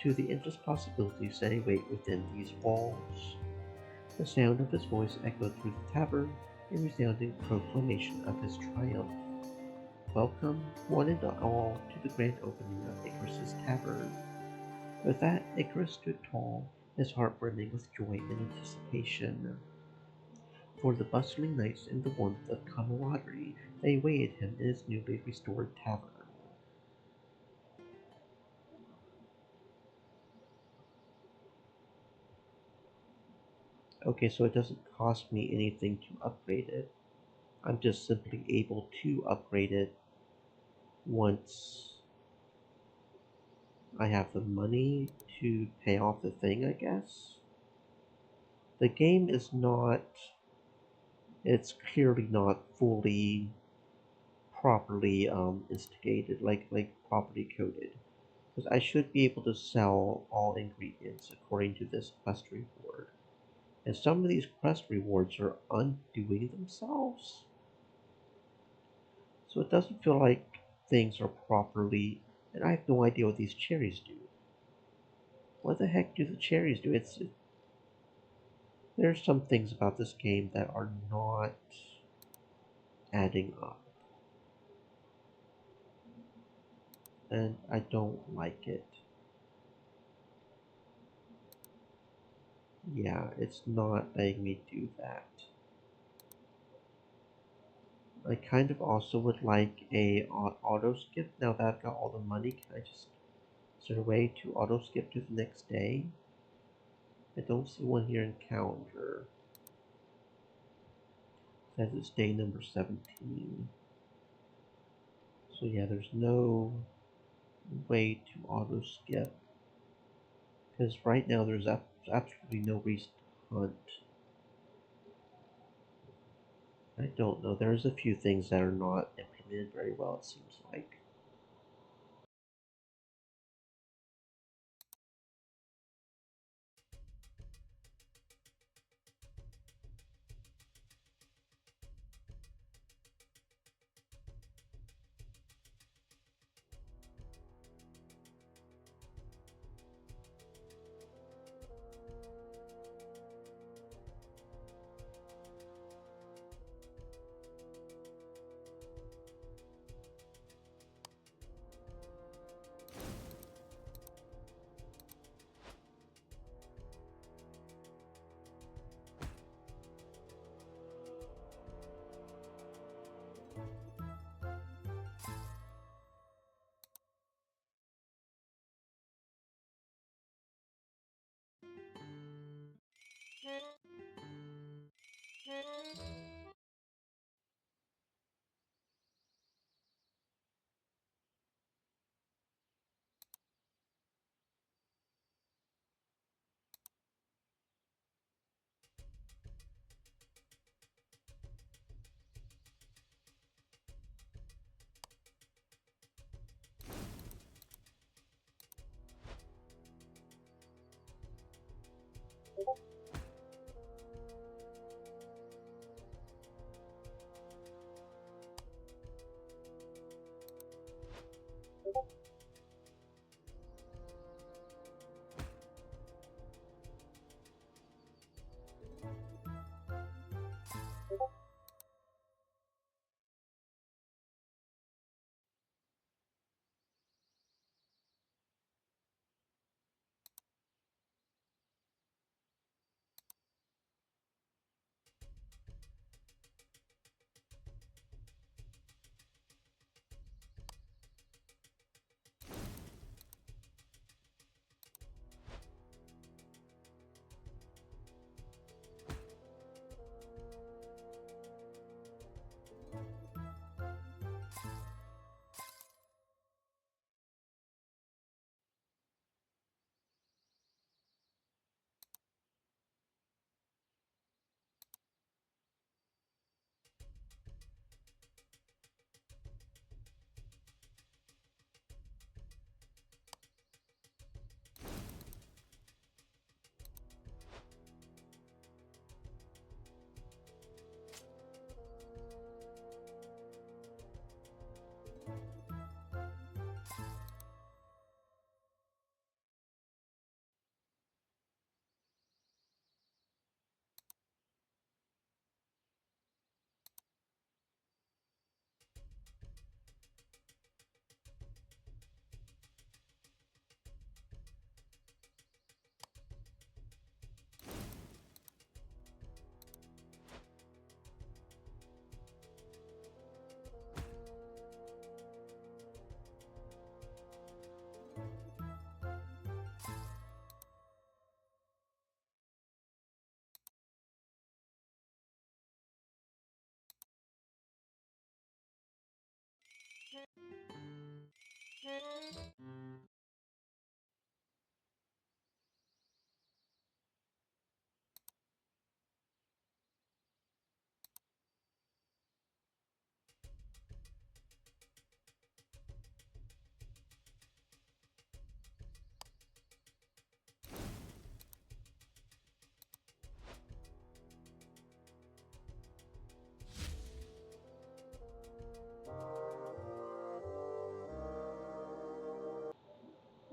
to the endless possibilities that await within these walls. The sound of his voice echoed through the tavern, a resounding proclamation of his triumph. Welcome, one and all, to the grand opening of Icarus's tavern. With that, Icarus stood tall, his heart brimming with joy and anticipation. For the bustling nights and the warmth of camaraderie that awaited him in his newly restored tavern. Okay, so it doesn't cost me anything to upgrade it. I'm just simply able to upgrade it once I have the money to pay off the thing, I guess. The game is not, it's clearly not fully properly instigated, like properly coded. Because I should be able to sell all ingredients according to this quest reward. And some of these quest rewards are undoing themselves. So it doesn't feel like things are properly, and I have no idea what these cherries do. What the heck do the cherries do? There's some things about this game that are not adding up, and I don't like it. Yeah, it's not letting me do that. I kind of also would like a auto skip. Now that I've got all the money, can I just, is there a way to auto skip to the next day? I don't see one here in calendar. It says it's day number 17. So yeah, there's no way to auto skip. Because right now there's absolutely no reason to hunt. I don't know. There's a few things that are not implemented very well, it seems like.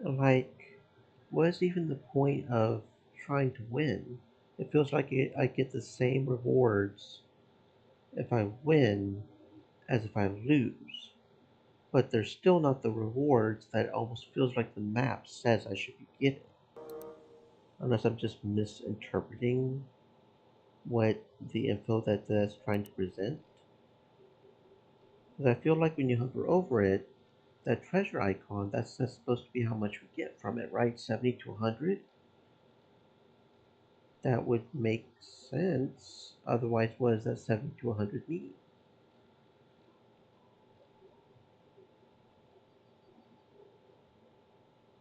Like, what's even the point of trying to win? It feels like I get the same rewards if I win as if I lose, but they're still not the rewards that it almost feels like the map says I should be getting. Unless I'm just misinterpreting what the info that that's trying to present. Because I feel like when you hover over it, that treasure icon, that's supposed to be how much we get from it, right? 70 to 100? That would make sense. Otherwise, what does that 70 to 100 mean?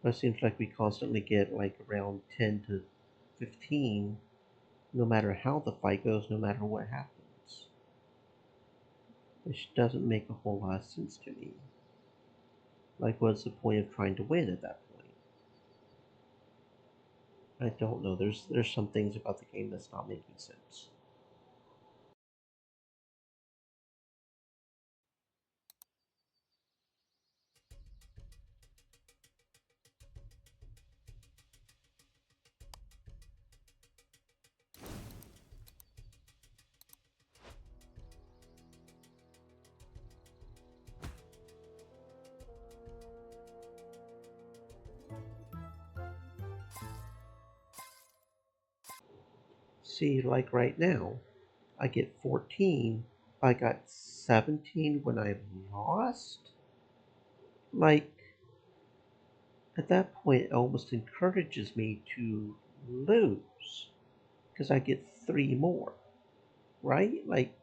But it seems like we constantly get like around 10 to 15, no matter how the fight goes, no matter what happens. Which doesn't make a whole lot of sense to me. Like, what's the point of trying to win at that point? I don't know. There's some things about the game that's not making sense. See, like right now, I get 14, I got 17 when I lost. Like, at that point, it almost encourages me to lose because I get three more, right? Like,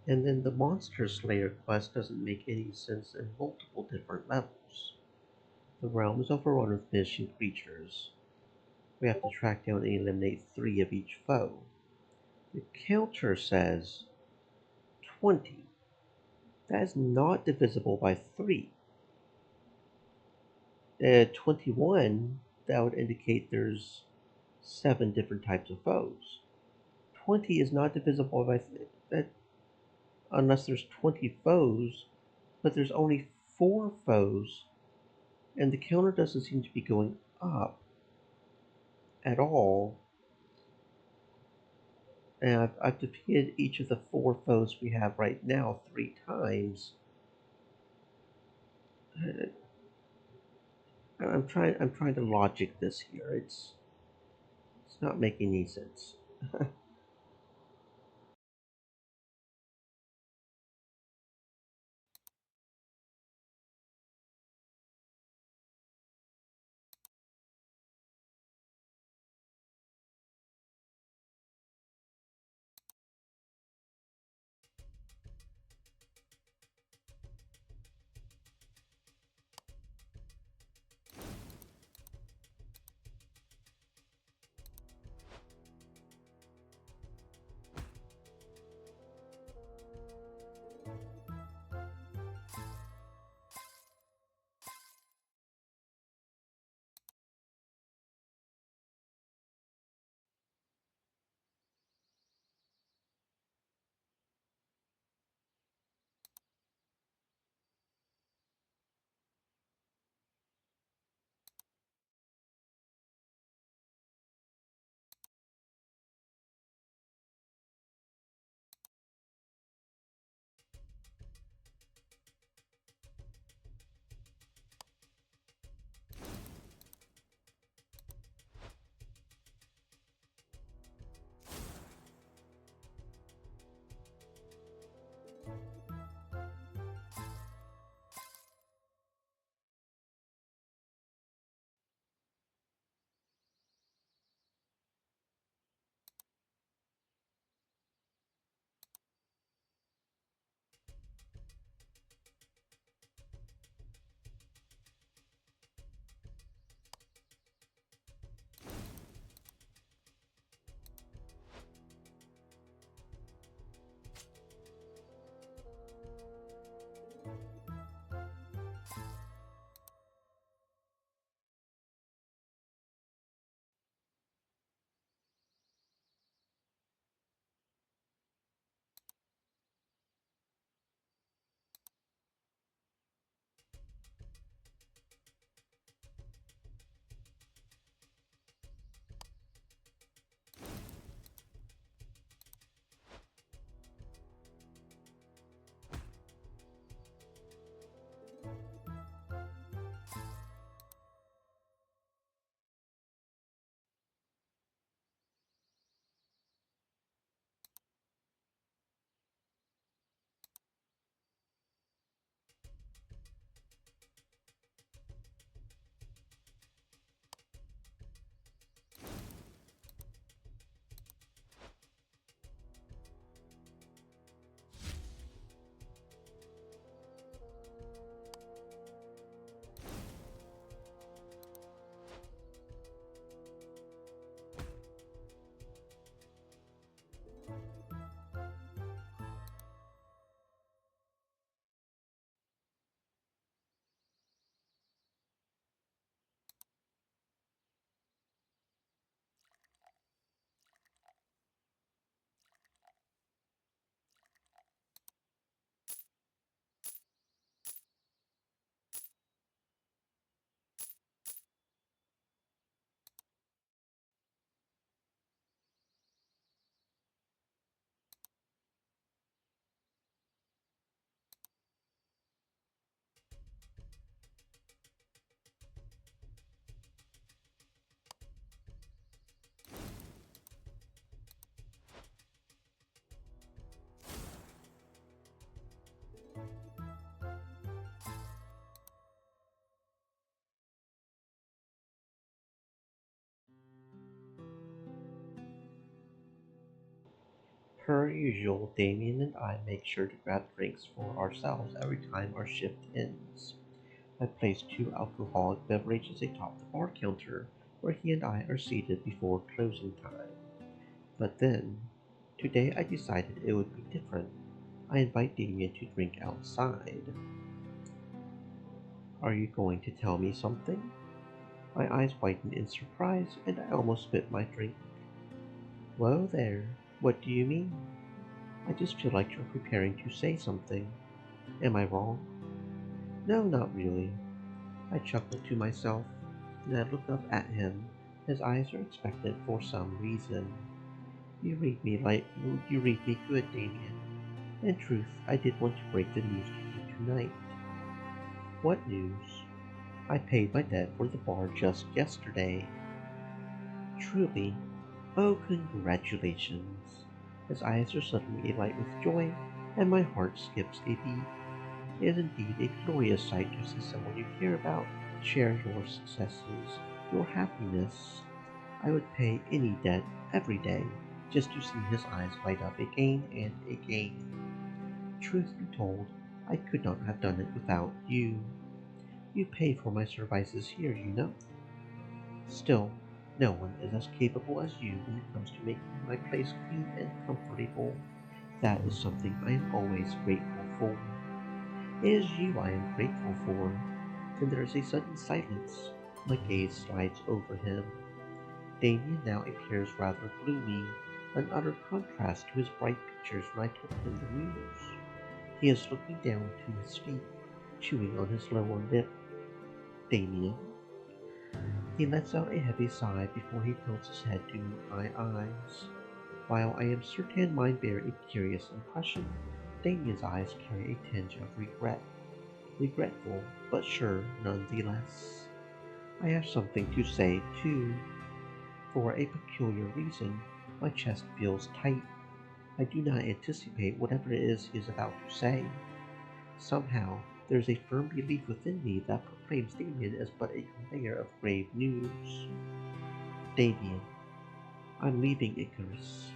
And then the Monster Slayer quest doesn't make any sense in multiple different levels. The realm is overrun with missing creatures. We have to track down and eliminate 3 of each foe. The counter says 20. That is not divisible by 3. At 21, that would indicate there's 7 different types of foes. 20 is not divisible by that unless there's 20 foes, but there's only 4 foes, and the counter doesn't seem to be going up at all. And I've defeated each of the 4 foes we have right now 3 times. I'm trying to logic this here. It's not making any sense. Per usual, Damien and I make sure to grab drinks for ourselves every time our shift ends. I place two alcoholic beverages atop the bar counter where he and I are seated before closing time. But then, today I decided it would be different. I invite Damien to drink outside. Are you going to tell me something? My eyes widen in surprise and I almost spit my drink. Whoa there, what do you mean? I just feel like you're preparing to say something. Am I wrong? No, not really. I chuckle to myself, and I look up at him. His eyes are expectant for some reason. You read me good, Damien. In truth, I did want to break the news to you tonight. What news? I paid my debt for the bar just yesterday. Truly? Oh, congratulations. His eyes are suddenly alight with joy, and my heart skips a beat. It is indeed a glorious sight to see someone you care about share your successes, your happiness. I would pay any debt every day just to see his eyes light up again and again. Truth be told, I could not have done it without you. You pay for my services here, you know. Still, no one is as capable as you when it comes to making my place clean and comfortable. That is something I am always grateful for. It is you I am grateful for. Then there is a sudden silence. My gaze slides over him. Damien now appears rather gloomy, an utter contrast to his bright pictures when I told him the news. He is looking down to his feet, chewing on his lower lip. Damien. He lets out a heavy sigh before he tilts his head to meet my eyes. While I am certain mine bear a curious impression, Damien's eyes carry a tinge of regret. Regretful, but sure nonetheless. I have something to say, too. For a peculiar reason, my chest feels tight. I do not anticipate whatever it is he is about to say. Somehow, there is a firm belief within me that proclaims Damien as but a conveyor of grave news. Damien, I'm leaving Ikkarus.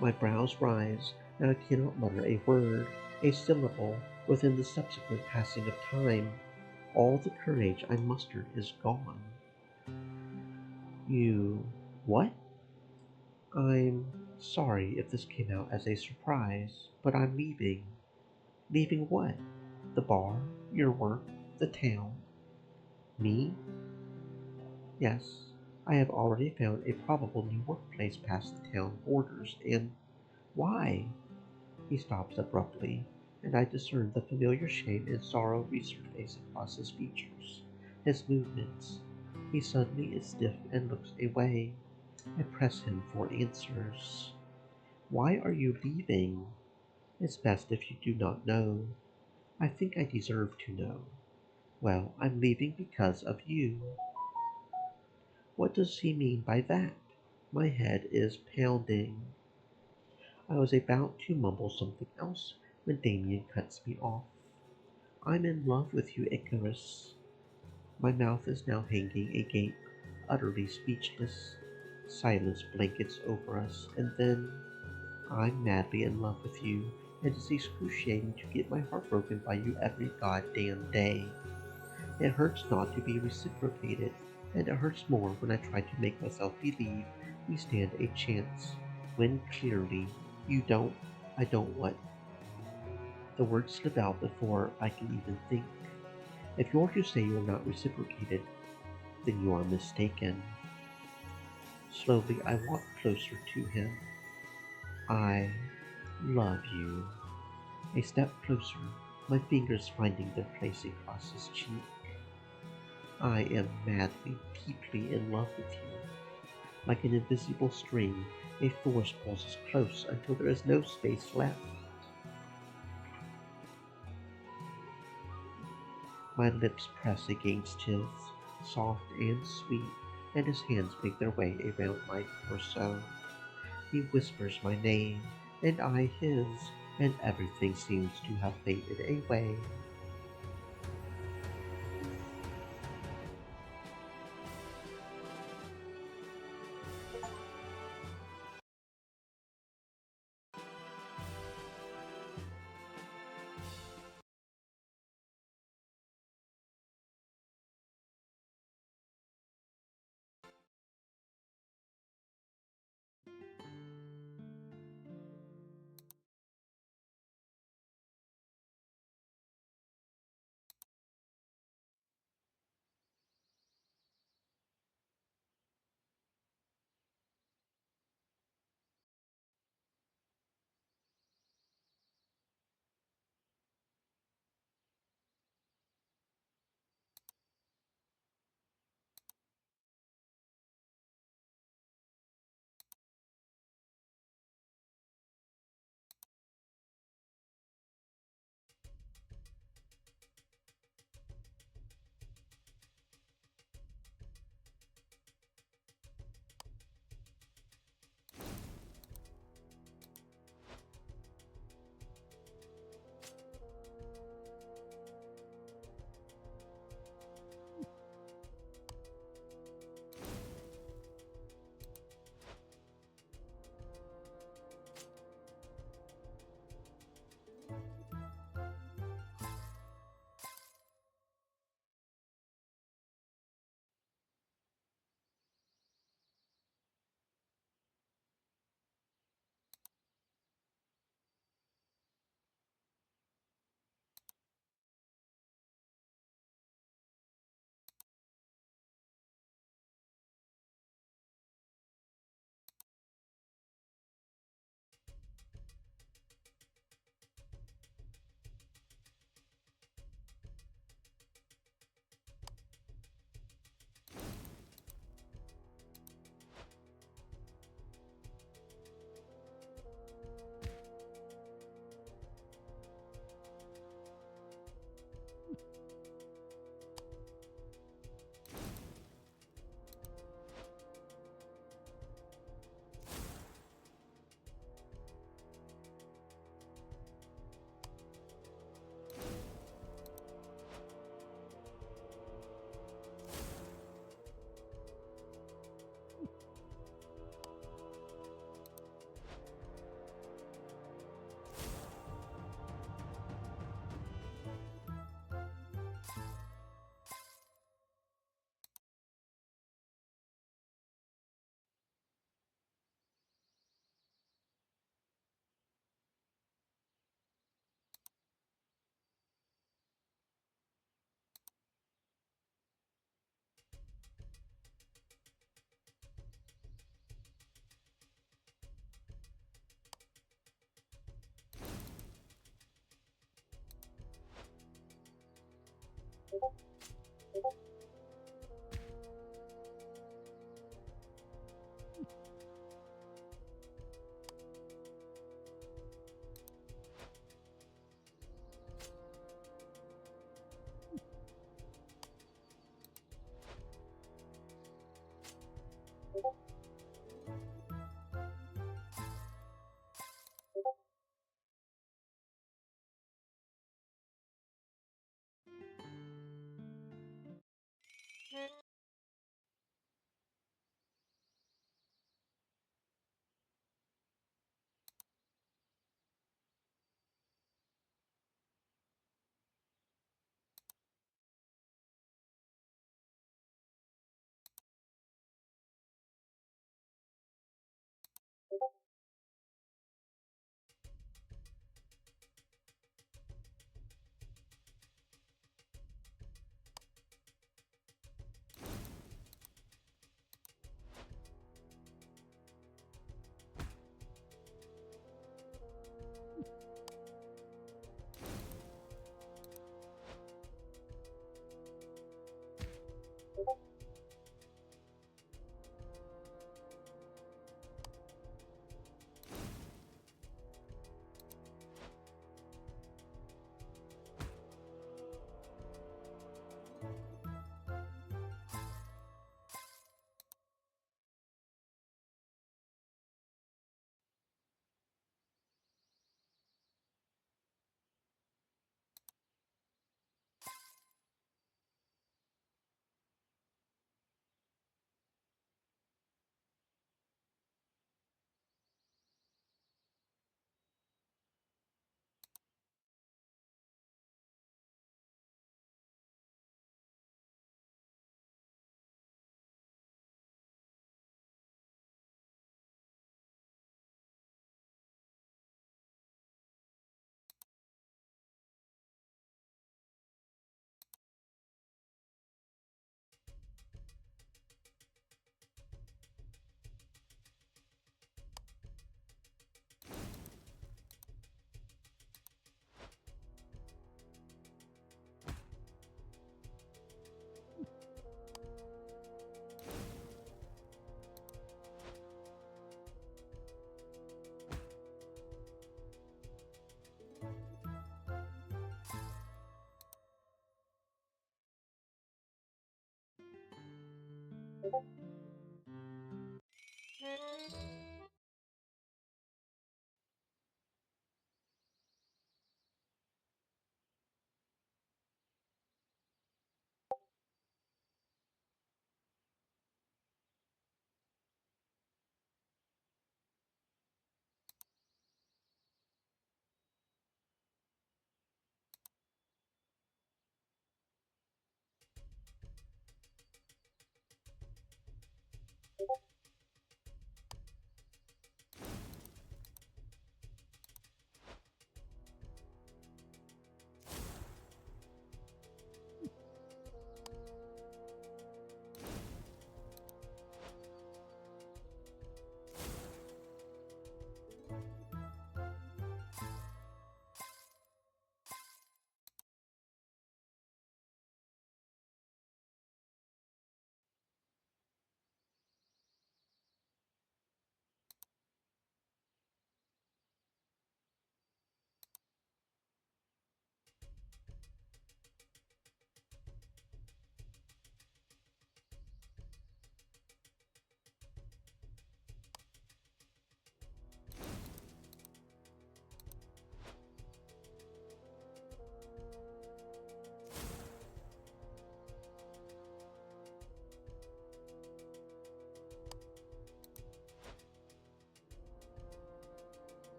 My brows rise, and I cannot mutter a word, a syllable, within the subsequent passing of time. All the courage I mustered is gone. You... what? I'm sorry if this came out as a surprise, but I'm leaving. Leaving what? The bar, your work, the town. Me? Yes, I have already found a probable new workplace past the town borders, and why? He stops abruptly, and I discern the familiar shame and sorrow resurface across his features, his movements. He suddenly is stiff and looks away. I press him for answers. Why are you leaving? It's best if you do not know. I think I deserve to know. Well, I'm leaving because of you. What does he mean by that? My head is pounding. I was about to mumble something else when Damien cuts me off. I'm in love with you, Ikkarus. My mouth is now hanging agape, utterly speechless. Silence blankets over us, and then I'm madly in love with you, and it's excruciating to get my heart broken by you every goddamn day. It hurts not to be reciprocated, and it hurts more when I try to make myself believe we stand a chance, when clearly you don't. I don't what? The words slip out before I can even think. If you're to say you're not reciprocated, then you are mistaken. Slowly I walk closer to him. I love you. A step closer, my fingers finding their place across his cheek. I am madly, deeply in love with you. Like an invisible string, a force pulls us close until there is no space left. My lips press against his, soft and sweet, and his hands make their way around my torso. He whispers my name, and I his, and everything seems to have faded away.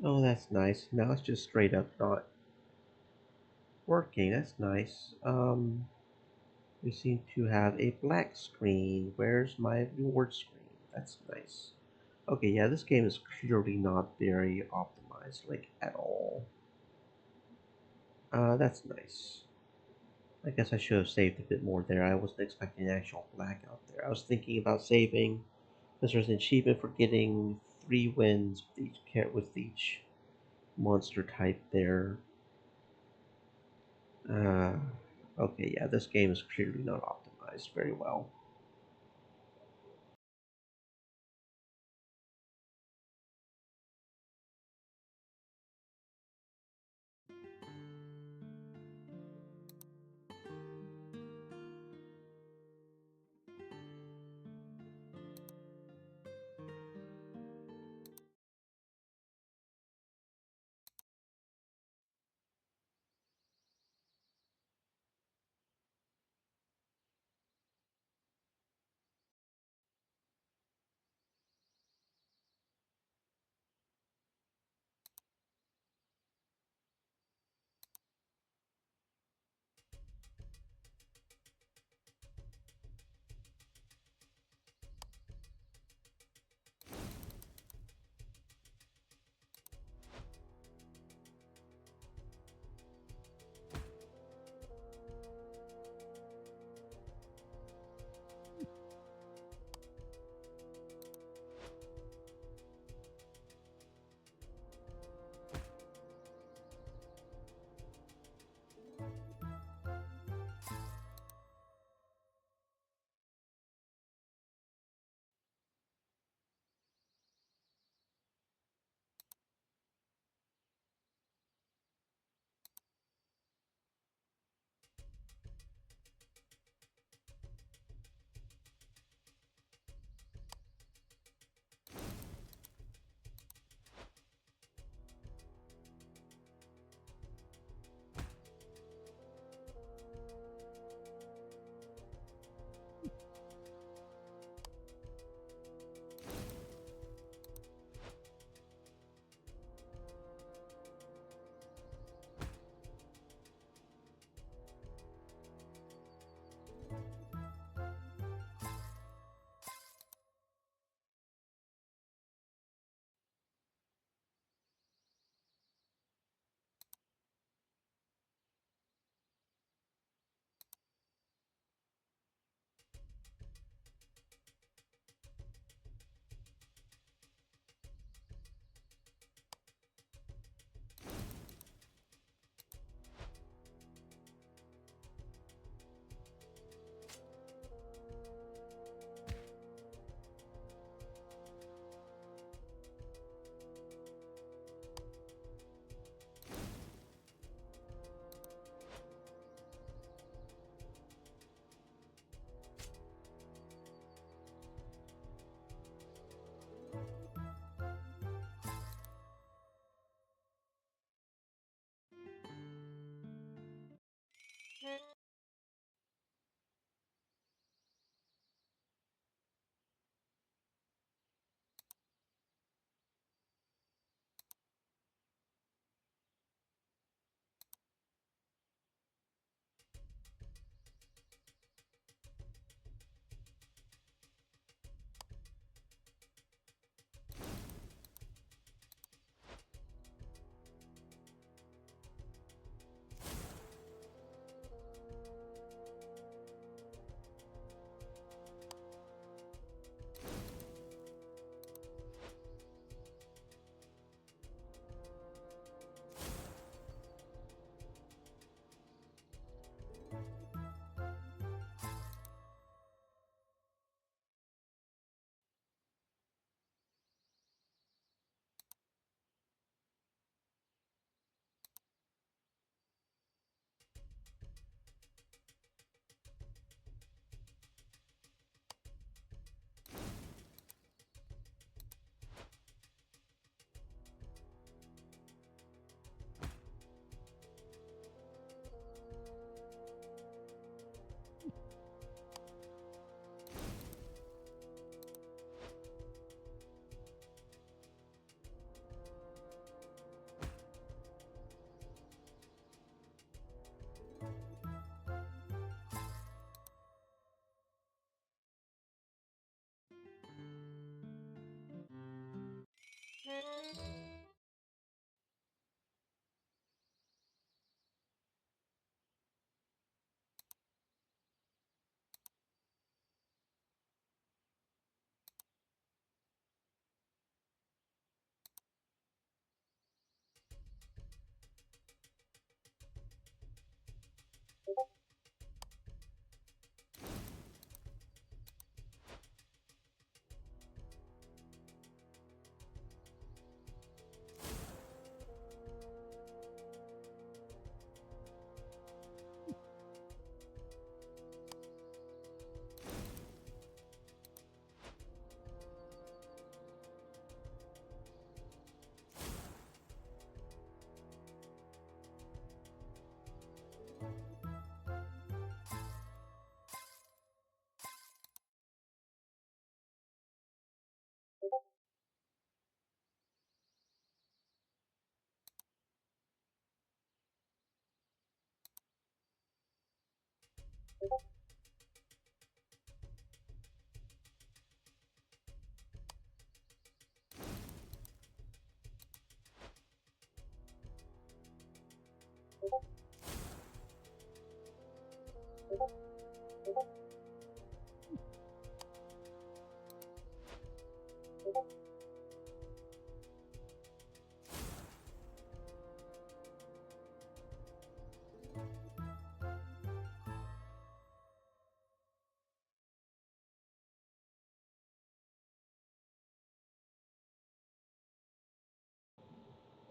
Oh, that's nice. Now it's just straight up not working. That's nice. We seem to have a black screen. Where's my reward screen? That's nice. Okay, yeah, this game is clearly not very optimized, like at all. That's nice. I guess I should have saved a bit more there. I wasn't expecting an actual black out there. I was thinking about saving because there's an achievement for getting 3 wins with each monster type there. Uh, okay, yeah, this game is clearly not optimized very well.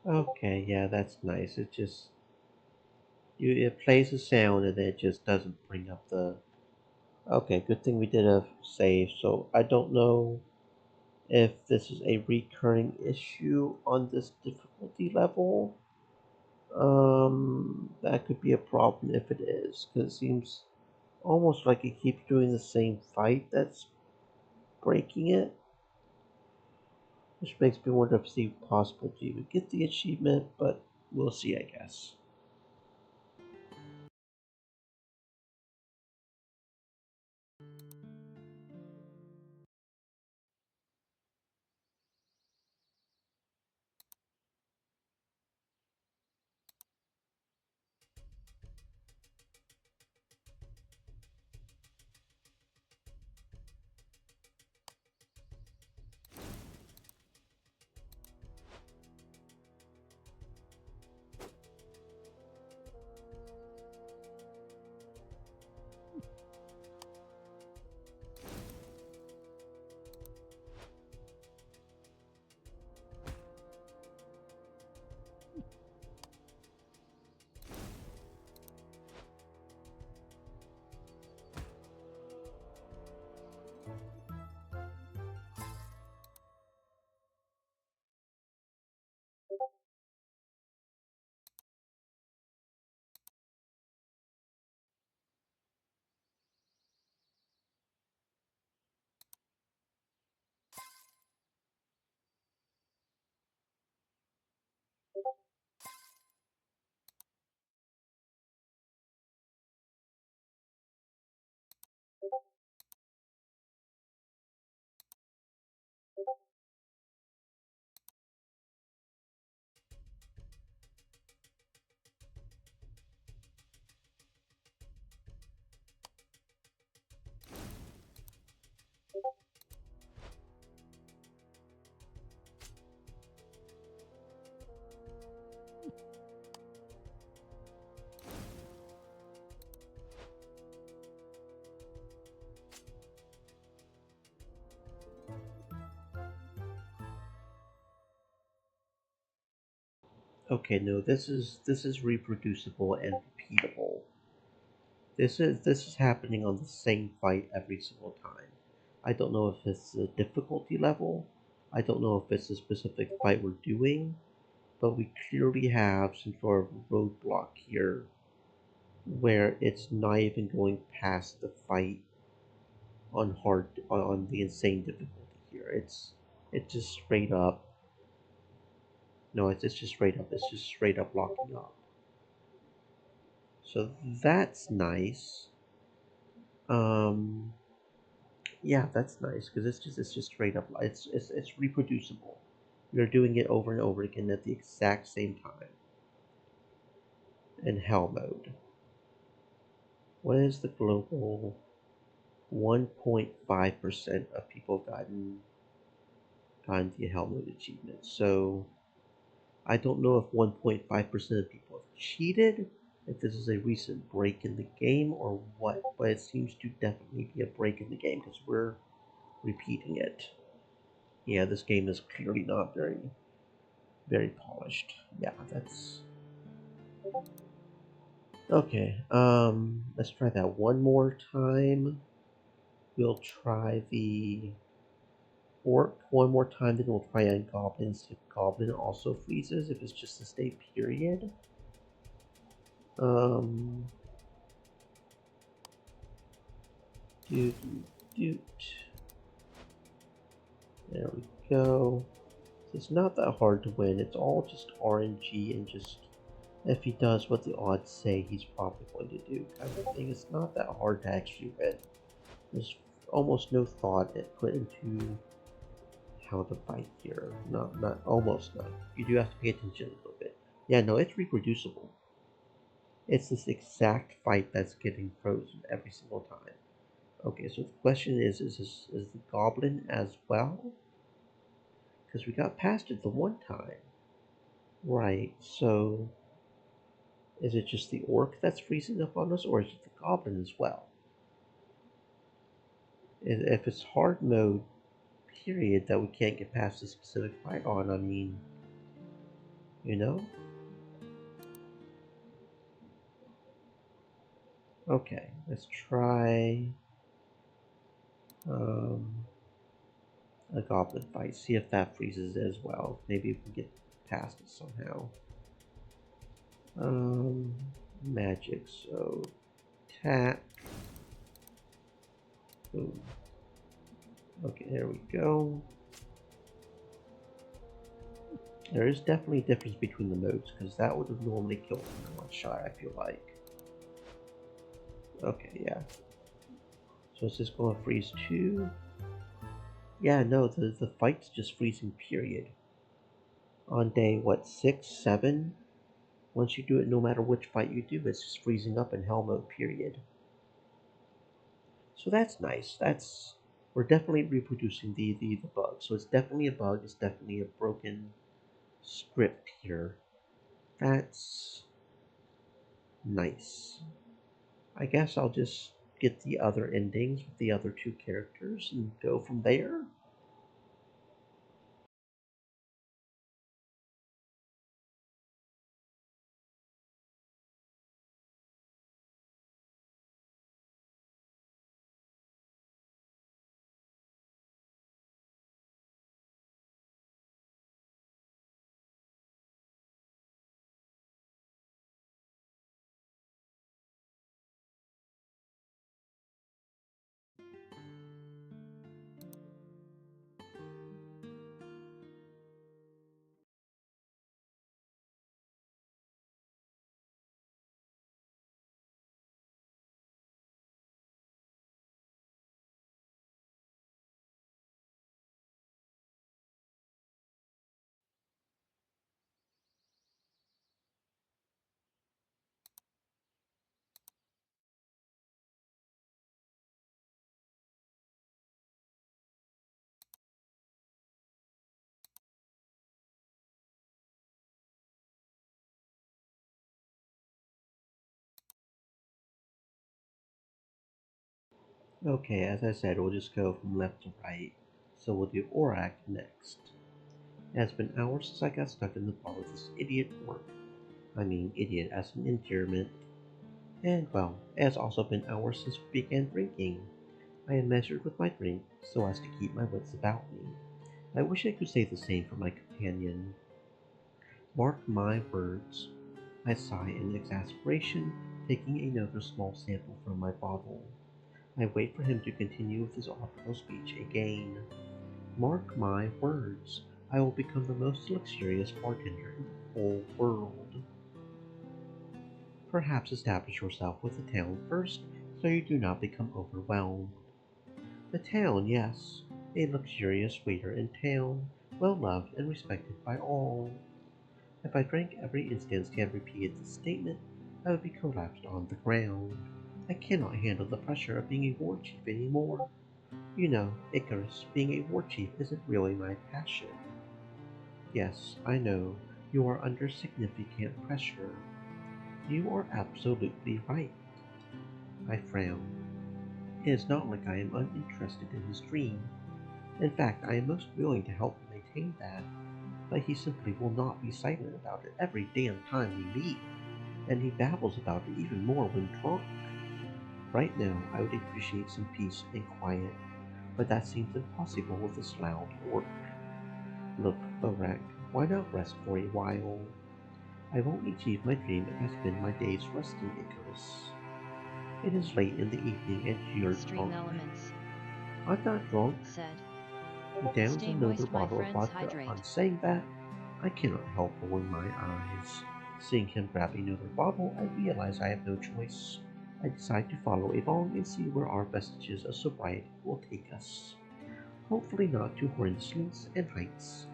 Okay, yeah, that's nice. It just it plays a sound and then it just doesn't bring up the. Okay, good thing we did a save. So I don't know if this is a recurring issue on this difficulty level. That could be a problem if it is, because it seems almost like it keeps doing the same fight that's breaking it, which makes me wonder if it's even possible to even get the achievement, but we'll see, I guess. Okay, no, this is reproducible and repeatable. This is happening on the same fight every single time. I don't know if it's a difficulty level. I don't know if it's a specific fight we're doing, but we clearly have some sort of roadblock here where it's not even going past the fight on hard on the insane difficulty here. It's just straight up. No, it's just straight up. It's just straight up locking up. So that's nice. Um, yeah, that's nice because it's just straight up. It's reproducible. You're doing it over and over again at the exact same time in hell mode. What is the global 1.5% of people have gotten the hell mode achievement? So I don't know if 1.5% of people have cheated, if this is a recent break in the game or what, but it seems to definitely be a break in the game because we're repeating it. Yeah, this game is clearly not very polished. Yeah, that's okay. Let's try that one more time. We'll try the orc one more time, then we'll try on goblins. If goblin also freezes, if it's just a stay period. Um, doot doot. There we go. So it's not that hard to win. It's all just RNG and just if he does what the odds say he's probably going to do kind of thing. It's not that hard to actually win. There's almost no thought put into how to fight here. Not almost none. You do have to pay attention a little bit. Yeah, no, it's reproducible. It's this exact fight that's getting frozen every single time. Okay, so the question is the goblin as well? Because we got past it the one time. Right, so is it just the orc that's freezing up on us, or is it the goblin as well? If it's hard mode, period, that we can't get past a specific fight on, I mean, you know? Okay, let's try um, a goblin fight, see if that freezes as well. Maybe we can get past it somehow. Um, magic, so attack. Boom. Okay, there we go. There is definitely a difference between the modes, because that would have normally killed him in one shot, I feel like. Okay, yeah. So is this going to freeze too? Yeah, no, the fight's just freezing, period. On day, what, 6, 7? Once you do it, no matter which fight you do, it's just freezing up in hell mode, period. So that's nice. We're definitely reproducing the bug. So it's definitely a bug. It's definitely a broken script here. That's nice. I guess I'll just get the other endings with the other two characters and go from there. Okay, as I said, we'll just go from left to right. So we'll do Orak next. It has been hours since I got stuck in the bar with this idiot orc. I mean, idiot as an endearment. And well, it has also been hours since we began drinking. I am measured with my drink so as to keep my wits about me. I wish I could say the same for my companion. Mark my words. I sigh in exasperation, taking another small sample from my bottle. I wait for him to continue with his awful speech again. Mark my words. I will become the most luxurious bartender in the whole world. Perhaps establish yourself with the town first, so you do not become overwhelmed. The town, yes. A luxurious waiter in town. well loved and respected by all. If I drank every instance he had repeated this statement, I would be collapsed on the ground. I cannot handle the pressure of being a war chief anymore. You know, Icarus, being a war chief isn't really my passion. Yes, I know, you are under significant pressure. You are absolutely right. I frowned. It is not like I am uninterested in his dream. In fact, I am most willing to help him attain that, but he simply will not be silent about it every damn time we meet, and he babbles about it even more when drunk. Right now, I would appreciate some peace and quiet, but that seems impossible with this loud orc. Look, Orak, why not rest for a while? I won't achieve my dream if I spend my days resting, Icarus. It is late in the evening and you're Extreme drunk. elements, I'm not drunk. said. He downs Stay another moist, my bottle of friends, vodka hydrate. upon saying that. I cannot help rolling my eyes. Seeing him grab another bottle, I realize I have no choice. I decide to follow along and see where our vestiges of sobriety will take us. Hopefully not to horrendous lengths and heights.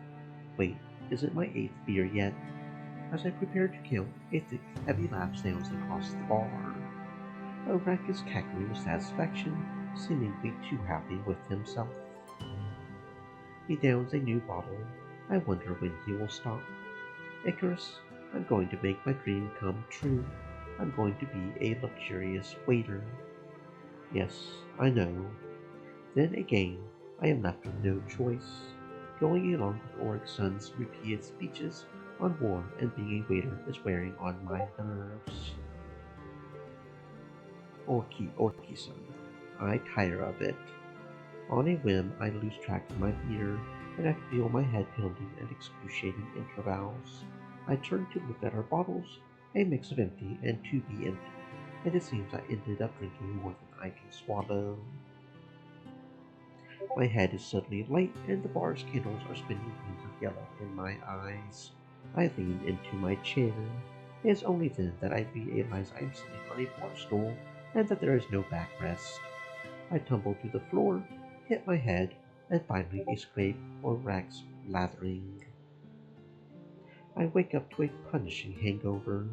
Wait, is it my eighth beer yet? As I prepare to count, a thick, heavy laugh sounds across the bar. Orak is cackling with satisfaction, seemingly too happy with himself. He downs a new bottle. I wonder when he will stop. Icarus, I'm going to make my dream come true. I'm going to be a luxurious waiter. Yes, I know. Then again, I am left with no choice. Going along with Oryx's repeated speeches on war and being a waiter is wearing on my nerves. Orki-san, I tire of it. On a whim, I lose track of my beer, and I feel my head pounding at excruciating intervals. I turn to look at our bottles, a mix of empty and to be empty, and it seems I ended up drinking more than I can swallow. My head is suddenly light, and the bar's candles are spinning beams of yellow in my eyes. I lean into my chair. It is only then that I realize I am sitting on a bar stool and that there is no backrest. I tumble to the floor, hit my head, and finally a scrape or rags lathering. I wake up to a punishing hangover.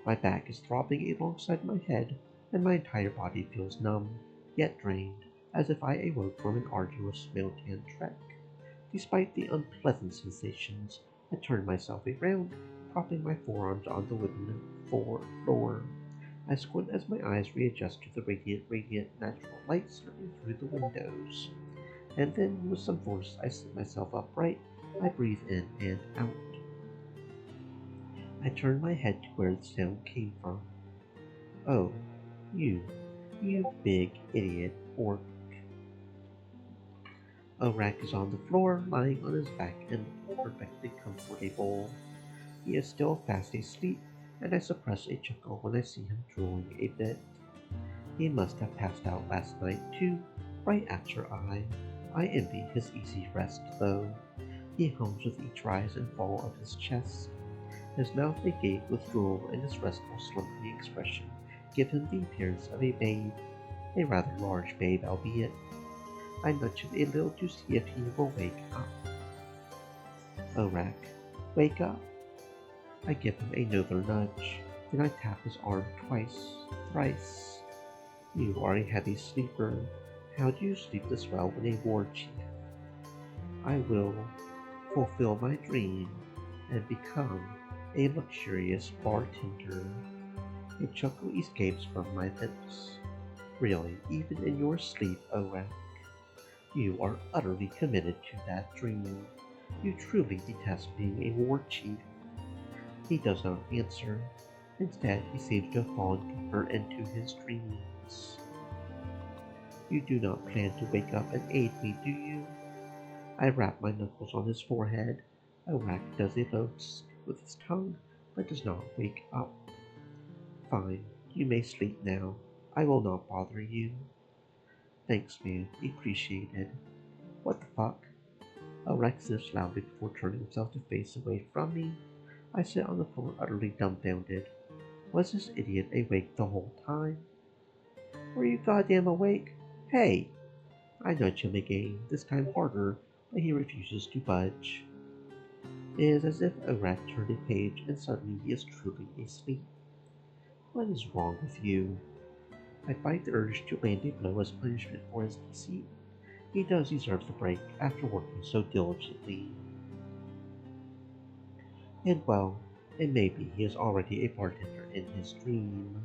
My back is throbbing alongside my head, and my entire body feels numb, yet drained, as if I awoke from an arduous mountain trek. Despite the unpleasant sensations, I turn myself around, propping my forearms on the wooden floor. I squint as my eyes readjust to the radiant natural light streaming through the windows. And then, with some force, I sit myself upright. I breathe in and out. I turn my head to where the sound came from. Oh, you, you big idiot orc. Orak is on the floor, lying on his back and looking perfectly comfortable. He is still fast asleep, and I suppress a chuckle when I see him drooling a bit. He must have passed out last night, too, right after I envy his easy rest, though. He hums with each rise and fall of his chest. His mouth agape with drool and his restful, slumbering expression give him the appearance of a babe, a rather large babe, albeit. I nudge him a little to see if he will wake up. Orak, wake up. I give him another nudge. Then I tap his arm twice, thrice. You are a heavy sleeper. How do you sleep this well when a war chief? I will fulfill my dream and become a luxurious bartender. A chuckle escapes from my lips. Really, even in your sleep, Orak, you are utterly committed to that dream. You truly detest being a war chief. He does not answer. Instead, he seems to have fallen deeper into his dreams. You do not plan to wake up and aid me, do you? I rap my knuckles on his forehead. Orak does a low tsk with his tongue, but does not wake up. Fine, you may sleep now. I will not bother you. Thanks, man. Appreciated. What the fuck? Orak sniffs loudly before turning himself to face away from me. I sit on the floor utterly dumbfounded. Was this idiot awake the whole time? Were you goddamn awake? Hey! I nudge him again, this time harder, but he refuses to budge. It is as if a rat turned a page and suddenly he is truly asleep. What is wrong with you? I fight the urge to land a blow as punishment for his deceit. He does deserve the break after working so diligently. And well, and maybe he is already a bartender in his dream.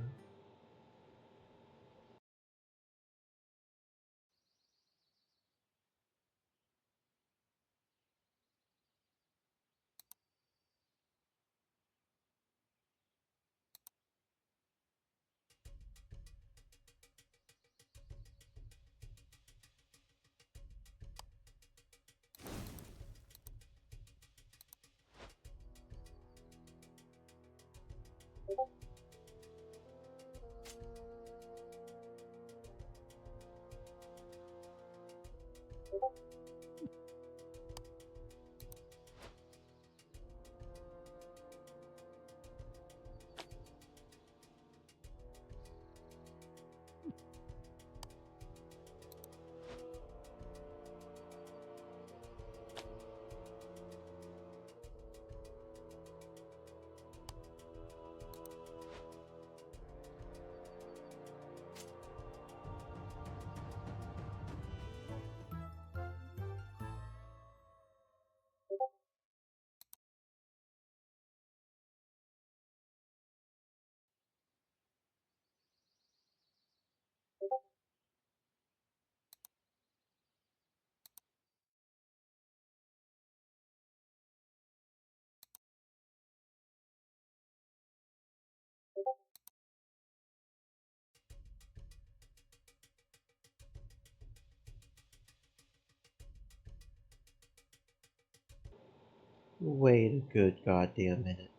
Wait a good goddamn minute.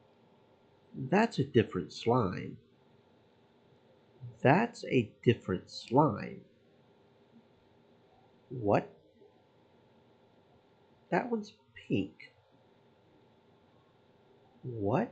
That's a different slime. That's a different slime. What? That one's pink. What?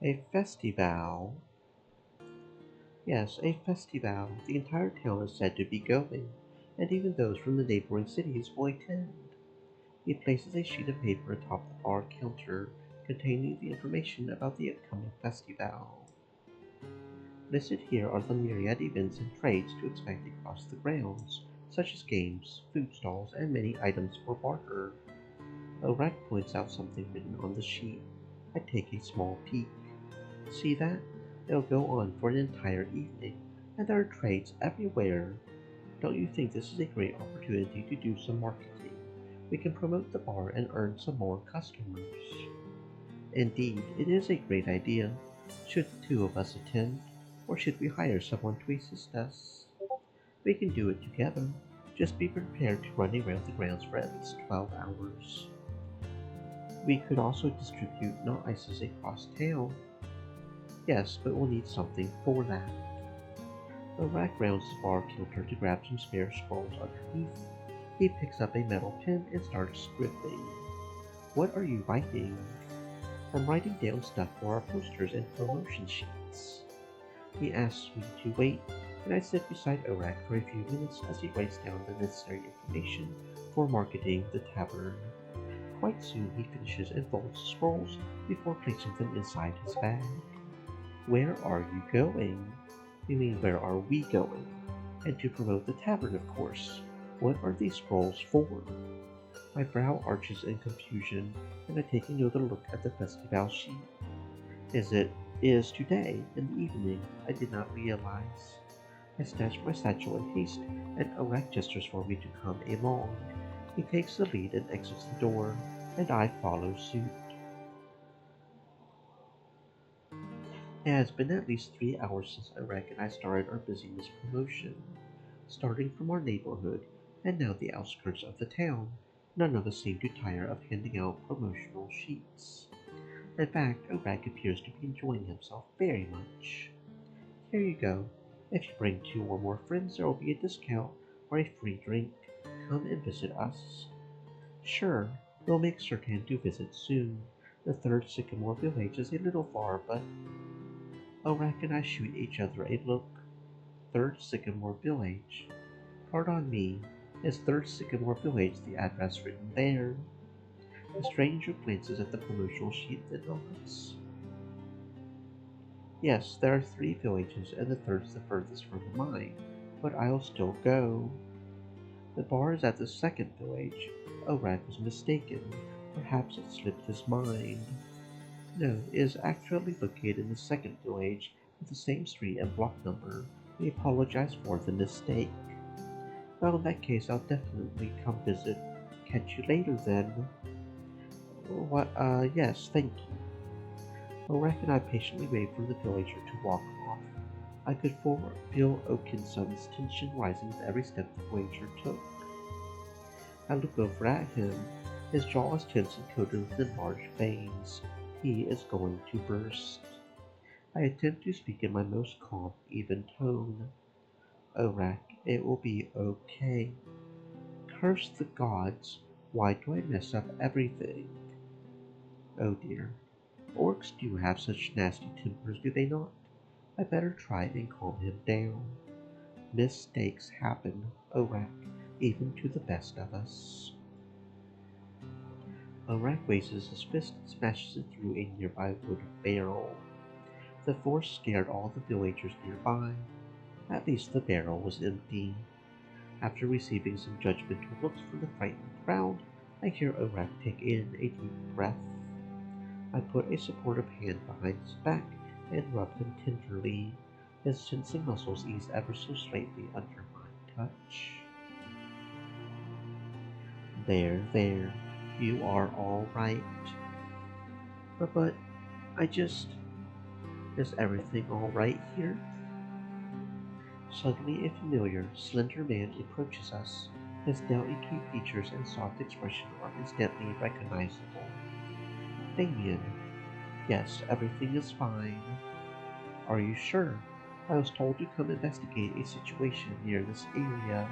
A festival. Yes, a festival. The entire town is said to be going, and even those from the neighboring cities will attend. He places a sheet of paper atop the bar counter containing the information about the upcoming festival. Listed here are the myriad events and trades to expect across the grounds, such as games, food stalls, and many items for barter. O'Reilly points out something written on the sheet. I take a small peek. See that? It'll go on for an entire evening, and there are trades everywhere. Don't you think this is a great opportunity to do some marketing? We can promote the bar and earn some more customers. Indeed, it is a great idea. Should the two of us attend, or should we hire someone to assist us? We can do it together. Just be prepared to run around the grounds for at least 12 hours. We could also distribute knot ices across town. Yes, but we'll need something for that. The rack rounds the bar counter to grab some spare scrolls underneath. He picks up a metal pen and starts scribbling. What are you writing? I'm writing down stuff for our posters and promotion sheets. He asks me to wait, and I sit beside Orak for a few minutes as he writes down the necessary information for marketing the tavern. Quite soon he finishes and folds the scrolls before placing them inside his bag. Where are you going? You mean where are we going? And to promote the tavern, of course. What are these scrolls for? My brow arches in confusion, and I take another look at the festival sheet. Is today, in the evening. I did not realize. I snatch my satchel in haste, and Orak gestures for me to come along. He takes the lead and exits the door, and I follow suit. It has been at least 3 hours since Orak and I started our busyness promotion. Starting from our neighborhood, and now the outskirts of the town, none of us seem to tire of handing out promotional sheets. In fact, Orak appears to be enjoying himself very much. Here you go. If you bring 2 or more friends, there will be a discount or a free drink. Come and visit us. Sure, we'll make certain to visit soon. The third Sycamore village is a little far, but Orak and I shoot each other a look. Third Sycamore village. Pardon me, is Third Sycamore village the address written there? The stranger glances at the promotional sheet and nods. Yes, there are 3 villages, and the third's the furthest from mine, but I'll still go. The bar is at the second village. Orak was mistaken. Perhaps it slipped his mind. No, it is actually located in the second village with the same street and block number. We apologize for the mistake. Well, in that case, I'll definitely come visit. Catch you later then. What, yes, thank you. Orak and I patiently wait for the villager to walk off. I could feel Oakinson's tension rising with every step the villager took. I look over at him. His jaw is tense and coated with enlarged veins. He is going to burst. I attempt to speak in my most calm, even tone. Orak, it will be okay. Curse the gods. Why do I mess up everything? Oh dear. Orcs do have such nasty tempers, do they not? I better try and calm him down. Mistakes happen, Orak, even to the best of us. Orak raises his fist and smashes it through a nearby wood barrel. The force scared all the villagers nearby. At least the barrel was empty. After receiving some judgmental looks from the frightened crowd, I hear Orak take in a deep breath. I put a supportive hand behind his back and rub him tenderly. His tensing muscles ease ever so slightly under my touch. There, you are all right. But is everything all right here? Suddenly a familiar, slender man approaches us. His delicate features and soft expression are instantly recognizable. Damien. Yes, everything is fine. Are you sure? I was told to come investigate a situation near this area.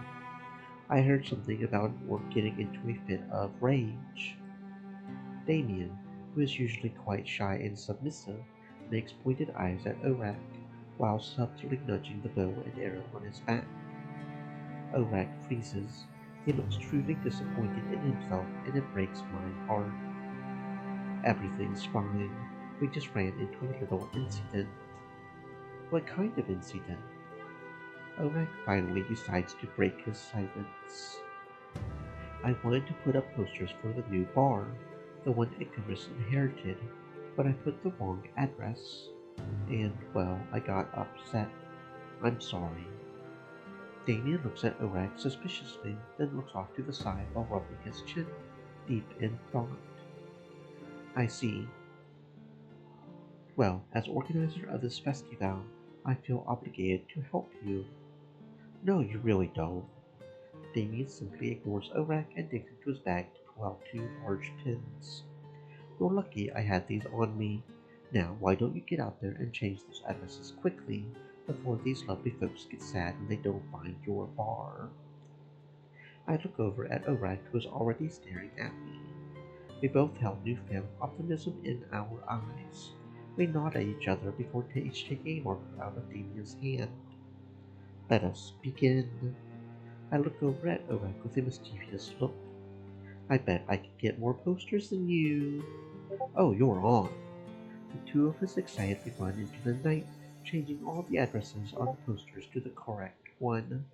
I heard something about an orc getting into a fit of rage. Damien, who is usually quite shy and submissive, makes pointed eyes at Orak, while subtly nudging the bow and arrow on his back. Orak freezes. He looks truly disappointed in himself, and it breaks my heart. Everything's fine. We just ran into a little incident. What kind of incident? Orak finally decides to break his silence. I wanted to put up posters for the new bar, the one Ikkarus inherited, but I put the wrong address, and, well, I got upset. I'm sorry. Damien looks at Orak suspiciously, then looks off to the side while rubbing his chin, deep in thought. I see. Well, as organizer of this festival, I feel obligated to help you. No, you really don't. Damien simply ignores Orak and digs into his bag to pull out two large pins. You're lucky I had these on me. Now, why don't you get out there and change those addresses quickly before these lovely folks get sad when they don't find your bar? I look over at Orak, who is already staring at me. We both held newfound optimism in our eyes. We nod at each other before each taking a marker out of Damien's hand. Let us begin. I look over at Orak with a mischievous look. I bet I could get more posters than you. Oh, you're on. The two of us excitedly run into the night, changing all the addresses on the posters to the correct one.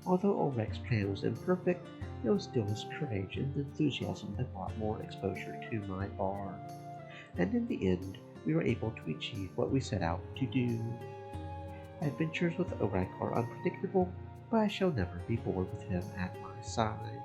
Although Ulrich's plan was imperfect, it was still his courage and enthusiasm that brought more exposure to my bar. And in the end, we were able to achieve what we set out to do. Adventures with Ulrich are unpredictable, but I shall never be bored with him at my side.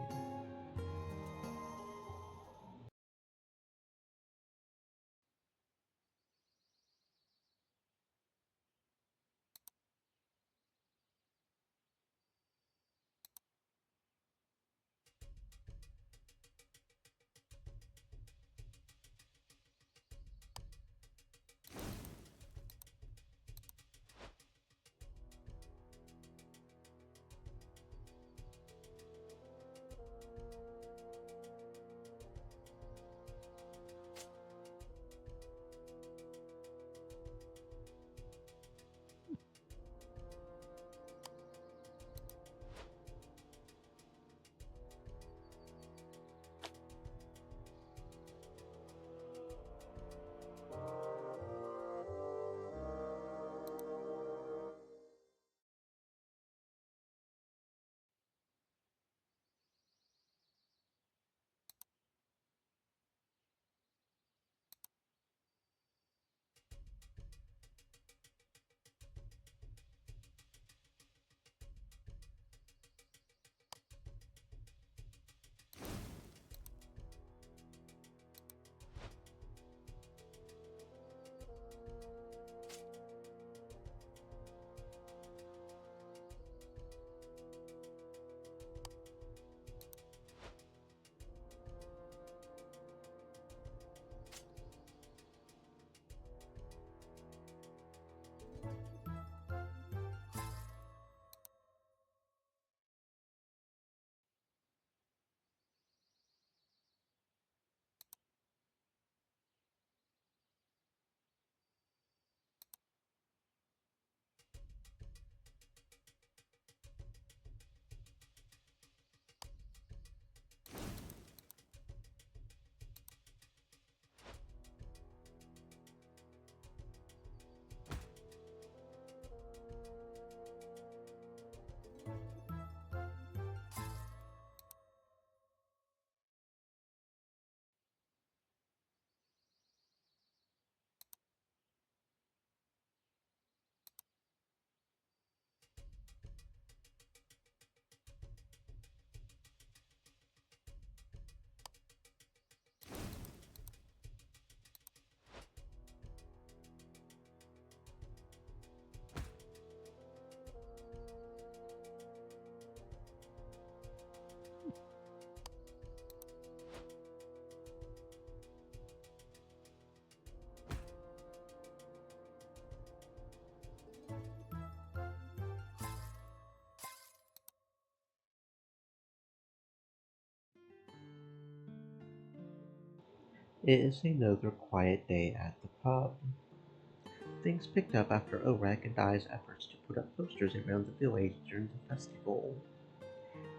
It is another quiet day at the pub. Things picked up after Orak and I's efforts to put up posters around the village during the festival.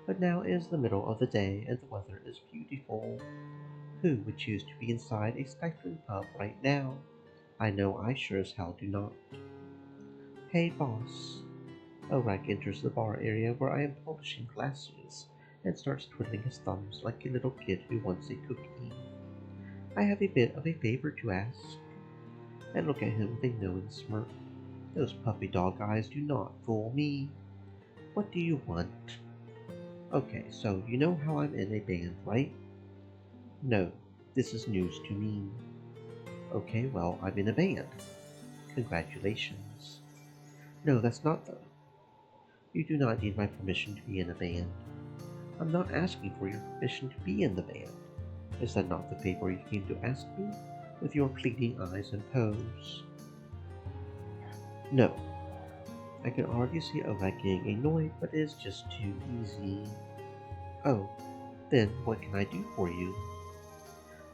But now it is the middle of the day and the weather is beautiful. Who would choose to be inside a stifling pub right now? I know I sure as hell do not. Hey, boss. Orak enters the bar area where I am polishing glasses and starts twiddling his thumbs like a little kid who wants a cookie. I have a bit of a favor to ask. I look at him with a knowing smirk. Those puppy dog eyes do not fool me. What do you want? Okay, so you know how I'm in a band, right? No, this is news to me. Okay, well, I'm in a band. Congratulations. No, that's not the. You do not need my permission to be in a band. I'm not asking for your permission to be in the band. Is that not the favor you came to ask me? With your pleading eyes and pose. No. I can already see Oleg getting annoyed, but it is just too easy. Oh, then what can I do for you?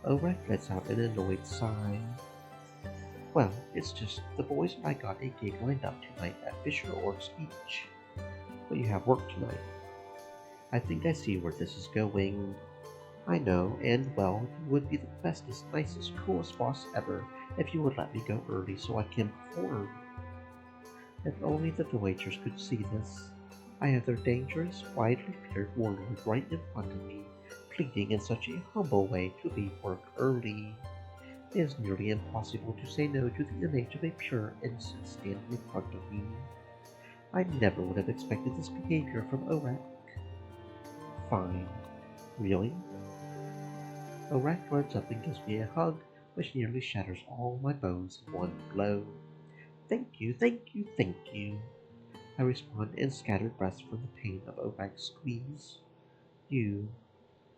Oleg lets out an annoyed sigh. Well, it's just the boys and I got a gig lined up tonight at Fisher Ork's Beach. But you have work tonight. I think I see where this is going. I know, and well, you would be the bestest, nicest, coolest boss ever if you would let me go early so I can perform. If only the villagers could see this. I have their dangerous, widely feared warlord right in front of me, pleading in such a humble way to leave work early. It is nearly impossible to say no to the image of a pure innocent standing in front of me. I never would have expected this behavior from Orak. Fine. Really? Orak runs up and gives me a hug, which nearly shatters all my bones in one blow. Thank you, thank you, thank you. I respond in scattered breaths from the pain of Orak's squeeze. You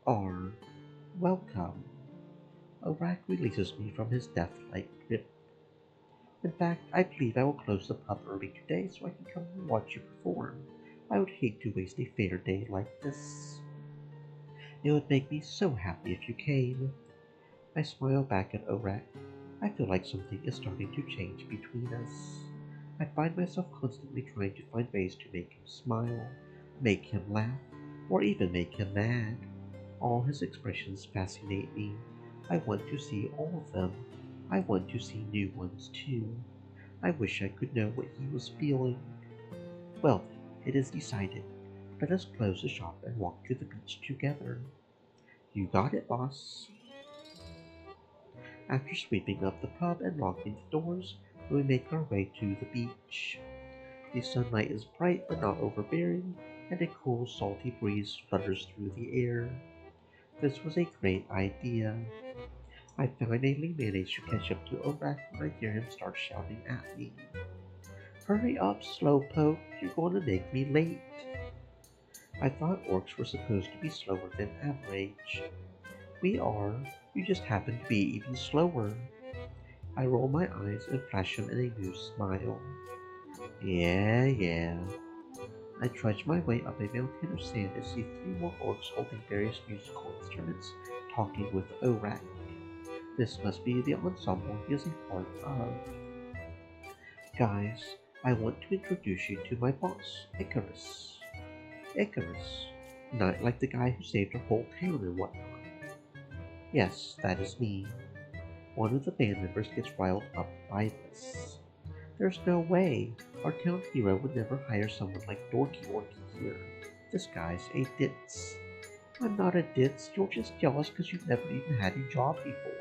are welcome. Orak releases me from his death-like grip. In fact, I believe I will close the pub early today so I can come and watch you perform. I would hate to waste a fair day like this. It would make me so happy if you came. I smile back at Orak. I feel like something is starting to change between us. I find myself constantly trying to find ways to make him smile, make him laugh, or even make him mad. All his expressions fascinate me. I want to see all of them. I want to see new ones too. I wish I could know what he was feeling. Well then, it is decided. Let us close the shop and walk to the beach together. You got it, boss. After sweeping up the pub and locking the doors, we make our way to the beach. The sunlight is bright but not overbearing, and a cool, salty breeze flutters through the air. This was a great idea. I finally managed to catch up to Orak when I hear him start shouting at me. Hurry up, slowpoke, you're going to make me late. I thought orcs were supposed to be slower than average. We are, you just happen to be even slower. I roll my eyes and flash him in a new smile. Yeah. I trudge my way up a mountain of sand and see three more orcs holding various musical instruments, talking with Orak. This must be the ensemble he is a part of. Guys, I want to introduce you to my boss, Ikkarus. Ikkarus, not like the guy who saved our whole town and whatnot. Yes, that is me. One of the band members gets riled up by this. There's no way. Our town hero would never hire someone like Dorky Orky here. This guy's a ditz. I'm not a ditz, you're just jealous because you've never even had a job before.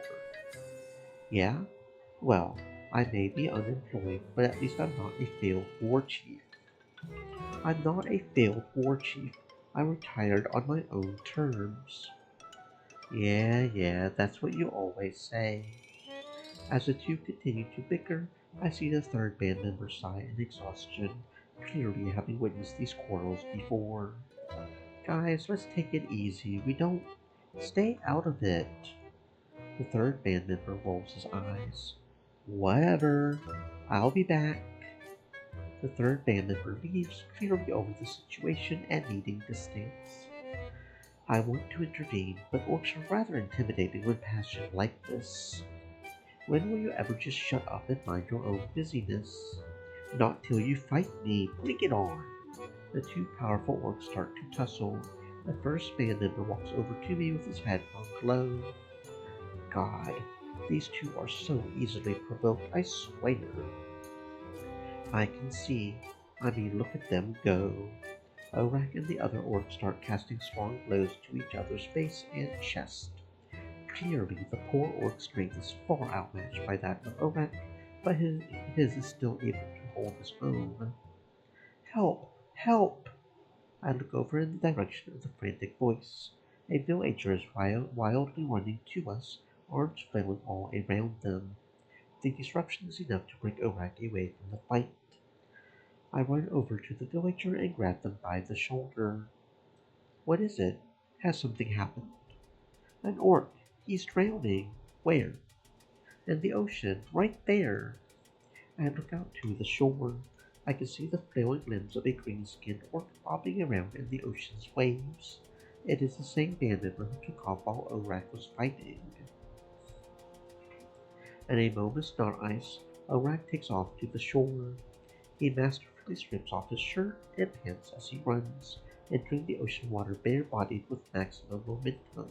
Yeah? Well, I may be unemployed, but at least I'm not a failed war chief. I'm not a failed war chief. I retired on my own terms. Yeah, that's what you always say. As the two continue to bicker, I see the third band member sigh in exhaustion, clearly having witnessed these quarrels before. Guys, let's take it easy. We don't... Stay out of it. The third band member rolls his eyes. Whatever. I'll be back. The third band member leaves, clearly over the situation and needing distance. I want to intervene, but orcs are rather intimidating when passionate like this. When will you ever just shut up and mind your own busyness? Not till you fight me. Bring it on. The two powerful orcs start to tussle. The first band member walks over to me with his headphones low. God, these two are so easily provoked, I swear. I can see. I mean, look at them go. Orak and the other orcs start casting strong blows to each other's face and chest. Clearly, the poor orc's strength is far outmatched by that of Orak, but his is still able to hold his own. Help! Help! I look over in the direction of the frantic voice. A villager is wildly running to us, arms flailing all around them. The disruption is enough to break Orak away from the fight. I run over to the villager and grab them by the shoulder. What is it? Has something happened? An orc. He's drowning. Where? In the ocean. Right there. I look out to the shore. I can see the flailing limbs of a green-skinned orc bobbing around in the ocean's waves. It is the same band member who took off while Orak was fighting. In a moment's not ice, Orak takes off to the shore. He masterfully strips off his shirt and pants as he runs, entering the ocean water bare-bodied with maximum momentum.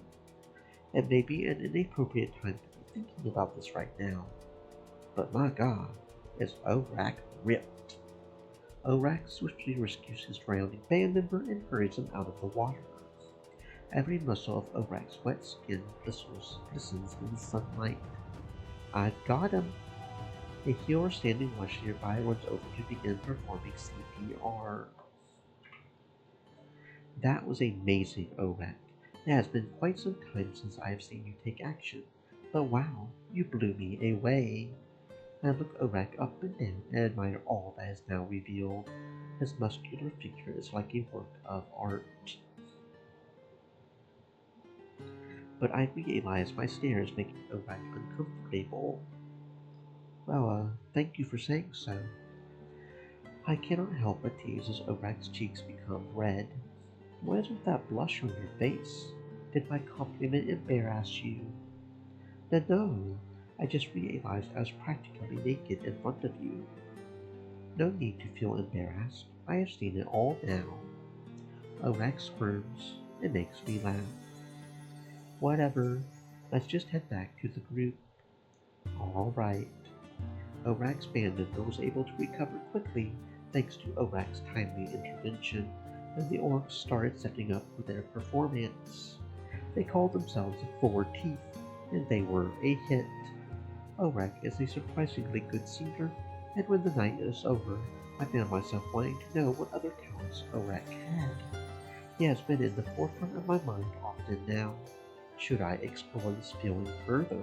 It may be an inappropriate time to be thinking about this right now, but my god, is Orak ripped. Orak swiftly rescues his drowning band member and hurries him out of the water. Every muscle of Orak's wet skin glistens in the sunlight. I've got him! A healer standing watch nearby runs over to begin performing CPR. That was amazing, Orak. It has been quite some time since I have seen you take action, but wow, you blew me away. I look Orak up and down and admire all that is now revealed. His muscular figure is like a work of art. But I realize my stare is making Orak uncomfortable. Well, thank you for saying so. I cannot help but tease as Orak's cheeks become red. What is with that blush on your face? Did my compliment embarrass you? No, I just realized I was practically naked in front of you. No need to feel embarrassed. I have seen it all now. Orak squirms. It makes me laugh. Whatever. Let's just head back to the group. All right. Orak's band member was able to recover quickly thanks to Orak's timely intervention, and the orcs started setting up for their performance. They called themselves the Four Teeth, and they were a hit. Orak is a surprisingly good singer, and when the night is over, I found myself wanting to know what other talents Orak had. He has been in the forefront of my mind often now. Should I explore this feeling further?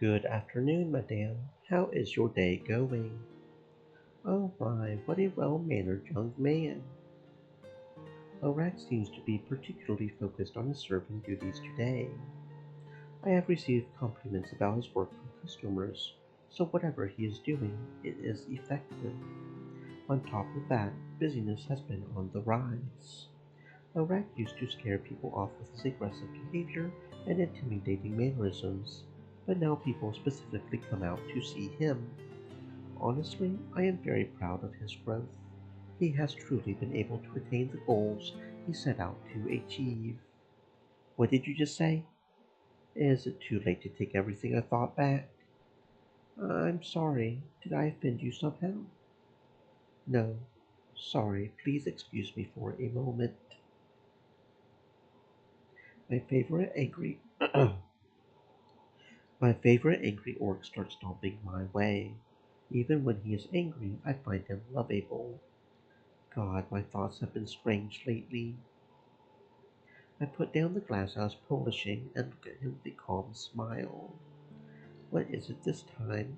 Good afternoon, madame. How is your day going? Oh my, what a well-mannered young man. Orak seems to be particularly focused on his serving duties today. I have received compliments about his work from customers, so whatever he is doing, it is effective. On top of that, busyness has been on the rise. Orak used to scare people off with his aggressive behavior and intimidating mannerisms, but now people specifically come out to see him. Honestly, I am very proud of his growth. He has truly been able to attain the goals he set out to achieve. What did you just say? Is it too late to take everything I thought back? I'm sorry. Did I offend you somehow? No. Sorry. Please excuse me for a moment. My favorite angry My favorite angry orc starts stomping my way. Even when he is angry, I find him lovable. God, my thoughts have been strange lately. I put down the glass I was polishing and look at him with a calm smile. What is it this time?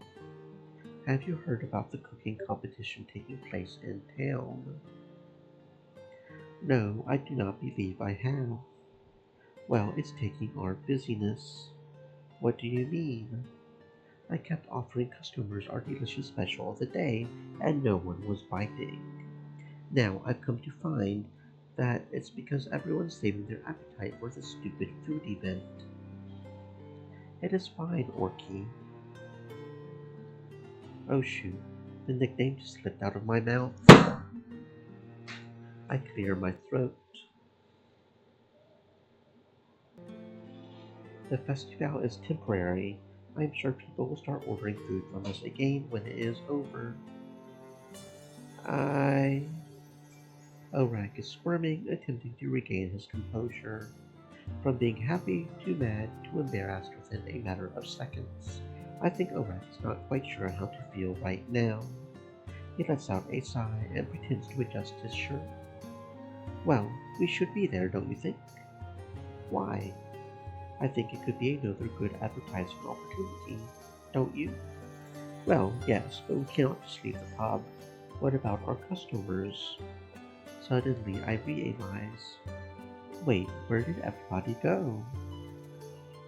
Have you heard about the cooking competition taking place in town? No, I do not believe I have. Well, it's taking our busyness. What do you mean? I kept offering customers our delicious special of the day, and no one was biting. Now I've come to find that it's because everyone's saving their appetite for this stupid food event. It is fine, Orky. Oh shoot, the nickname just slipped out of my mouth. I clear my throat. The festival is temporary. I'm sure people will start ordering food from us again when it is over. I... Orak is squirming, attempting to regain his composure. From being happy to mad to embarrassed within a matter of seconds. I think Orak is not quite sure how to feel right now. He lets out a sigh and pretends to adjust his shirt. Well, we should be there, don't you think? Why? I think it could be another good advertising opportunity, don't you? Well, yes, but we cannot just leave the pub. What about our customers? Suddenly I realize. Wait, where did everybody go?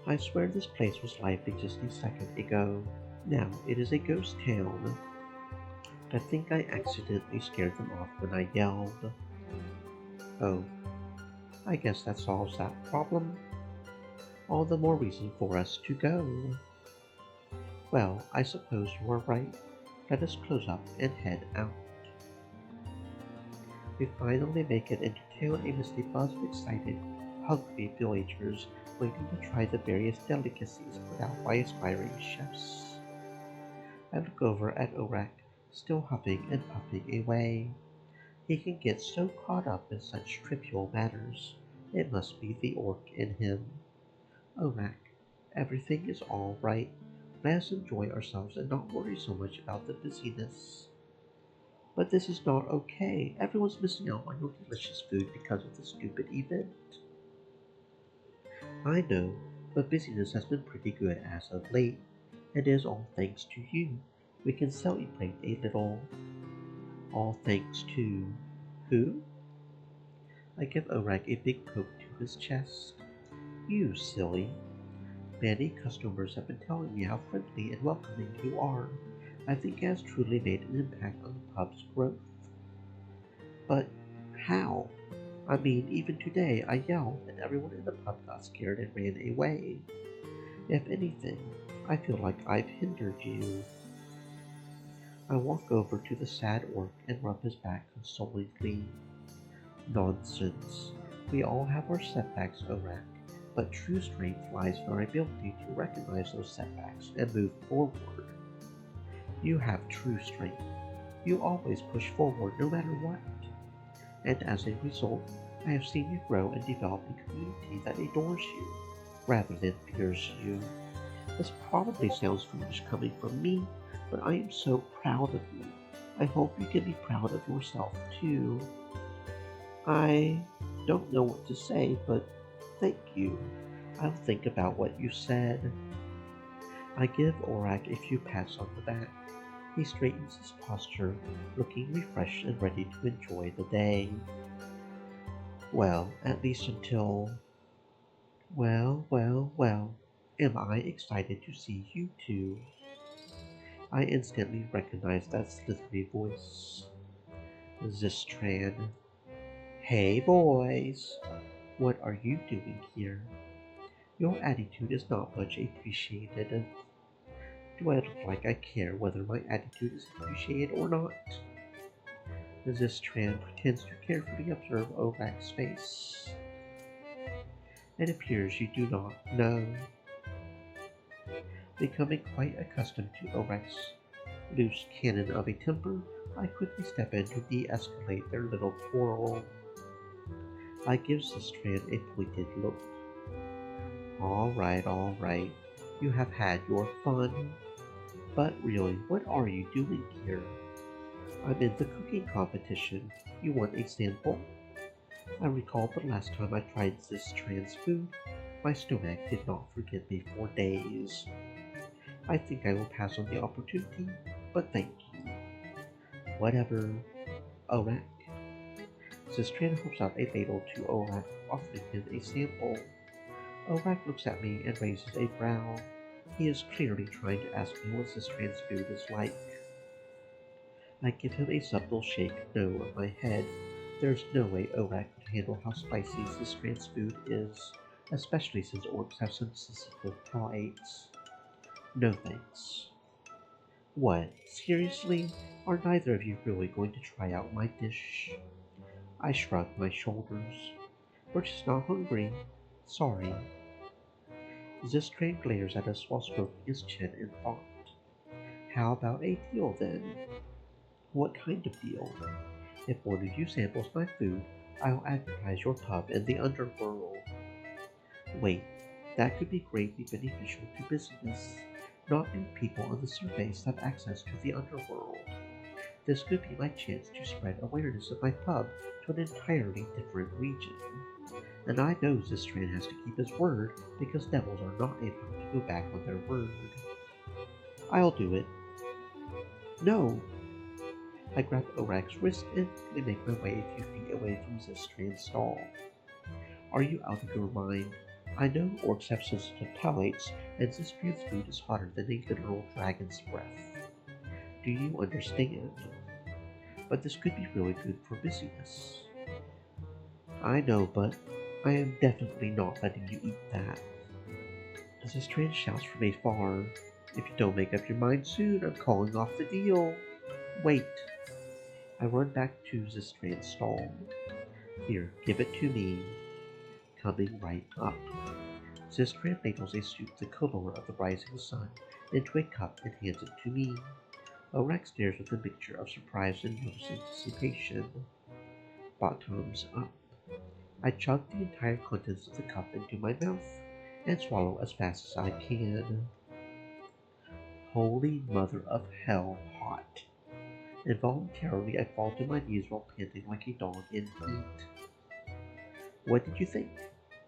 I swear this place was lively just a second ago. Now it is a ghost town. I think I accidentally scared them off when I yelled. Oh, I guess that solves that problem. All the more reason for us to go. Well, I suppose you are right. Let us close up and head out. We finally make it into town amidst a buzz of excited, hungry villagers waiting to try the various delicacies put out by aspiring chefs. I look over at Orak, still huffing and puffing away. He can get so caught up in such trivial matters. It must be the orc in him. Orak, everything is all right. Let us enjoy ourselves and not worry so much about the busyness. But this is not okay. Everyone's missing out on your delicious food because of the stupid event. I know, but busyness has been pretty good as of late, and it is all thanks to you. We can celebrate a little. All thanks to who? I give Orak a big poke to his chest. You silly. Many customers have been telling me how friendly and welcoming you are. I think it has truly made an impact on the pub's growth. But how? I mean, even today I yelled and everyone in the pub got scared and ran away. If anything, I feel like I've hindered you. I walk over to the sad orc and rub his back consolingly. Nonsense. We all have our setbacks, Orak, but true strength lies in our ability to recognize those setbacks and move forward. You have true strength. You always push forward no matter what. And as a result, I have seen you grow and develop a community that adores you, rather than fears you. This probably sounds foolish coming from me, but I am so proud of you. I hope you can be proud of yourself too. I don't know what to say, but thank you. I'll think about what you said. I give Orak a few pats on the back. He straightens his posture, looking refreshed and ready to enjoy the day. Well, at least until... Well, am I excited to see you two? I instantly recognize that slithery voice. Zistran. Hey boys, what are you doing here? Your attitude is not much appreciated. Do I look like I care whether my attitude is appreciated or not? Zistran pretends to carefully observe Orak's face. It appears you do not know. Becoming quite accustomed to Orak's loose cannon of a temper, I quickly step in to de-escalate their little quarrel. I give Zistran a pointed look. All right, you have had your fun. But really, what are you doing here? I'm in the cooking competition. You want a sample? I recall the last time I tried this trans food. My stomach did not forget me for days. I think I will pass on the opportunity, but thank you. Whatever. Orak. Sistran holds out a ladle to Orak, offering him a sample. Orak looks at me and raises a brow. He is clearly trying to ask me what Sistran's food is like. I give him a subtle shake no of my head. There's no way Orak could handle how spicy Sistran's food is, especially since orcs have some sensitive palates. No thanks. What, seriously? Are neither of you really going to try out my dish? I shrug my shoulders. We're just not hungry. Sorry. Zistran glares at us while stroking his chin in thought. How about a deal then? What kind of deal? If one of you samples my food, I'll advertise your pub in the underworld. Wait, that could be greatly beneficial to business. Not many people on the surface have access to the underworld. This could be my chance to spread awareness of my pub to an entirely different region. And I know Zistran has to keep his word because devils are not able to go back on their word. I'll do it. No! I grab Orak's wrist and quickly make my way a few feet away from Zistran's stall. Are you out of your mind? I know orcs have sensitive palates, and Zistran's food is hotter than a literal dragon's breath. Do you understand? But this could be really good for busyness. I know, but I am definitely not letting you eat that. Zistran shouts from afar. If you don't make up your mind soon, I'm calling off the deal. Wait. I run back to Zistran's stall. Here, give it to me. Coming right up. Zistran ladles a soup the color of the rising sun into a cup and hands it to me. Orak stares with a mixture of surprise and nervous anticipation. Bottoms up. I chug the entire contents of the cup into my mouth and swallow as fast as I can. Holy mother of hell, hot. Involuntarily, I fall to my knees while panting like a dog in heat. What did you think?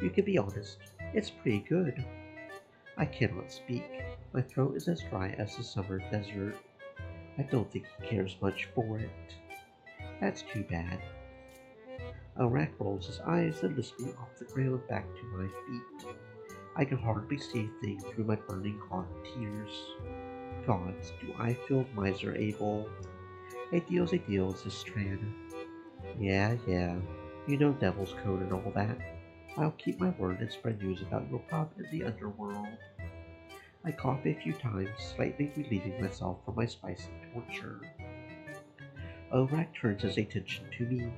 You can be honest. It's pretty good. I cannot speak. My throat is as dry as the summer desert. I don't think he cares much for it. That's too bad. Orak rolls his eyes and lifts me off the ground back to my feet. I can hardly see a thing through my burning hot tears. Gods, do I feel miserable? A deal's a deal, Zistran. Yeah, you know Devil's Code and all that. I'll keep my word and spread news about your pub in the underworld. I cough a few times, slightly relieving myself from my spicy torture. Orak turns his attention to me.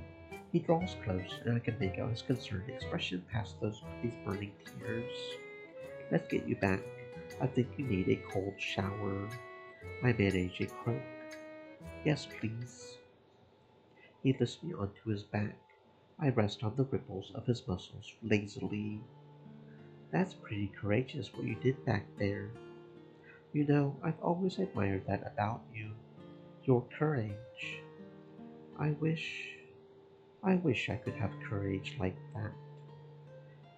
He draws close, and I can make out his concerned expression past these burning tears. Let's get you back. I think you need a cold shower. I manage a croak. Yes, please. He lifts me onto his back. I rest on the ripples of his muscles lazily. That's pretty courageous what you did back there. You know, I've always admired that about you. Your courage. I wish I could have courage like that.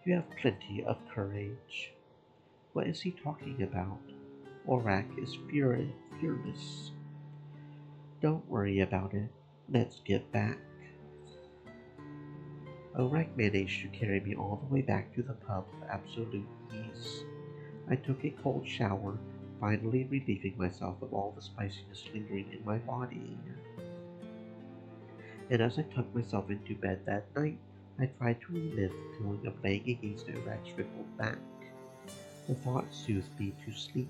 You have plenty of courage. What is he talking about? Orak is fearless. Don't worry about it. Let's get back. Orak managed to carry me all the way back to the pub with absolute ease. I took a cold shower, finally relieving myself of all the spiciness lingering in my body. And as I tucked myself into bed that night, I tried to relive the feeling of laying against Orak's wrinkled back. The thought soothed me to sleep.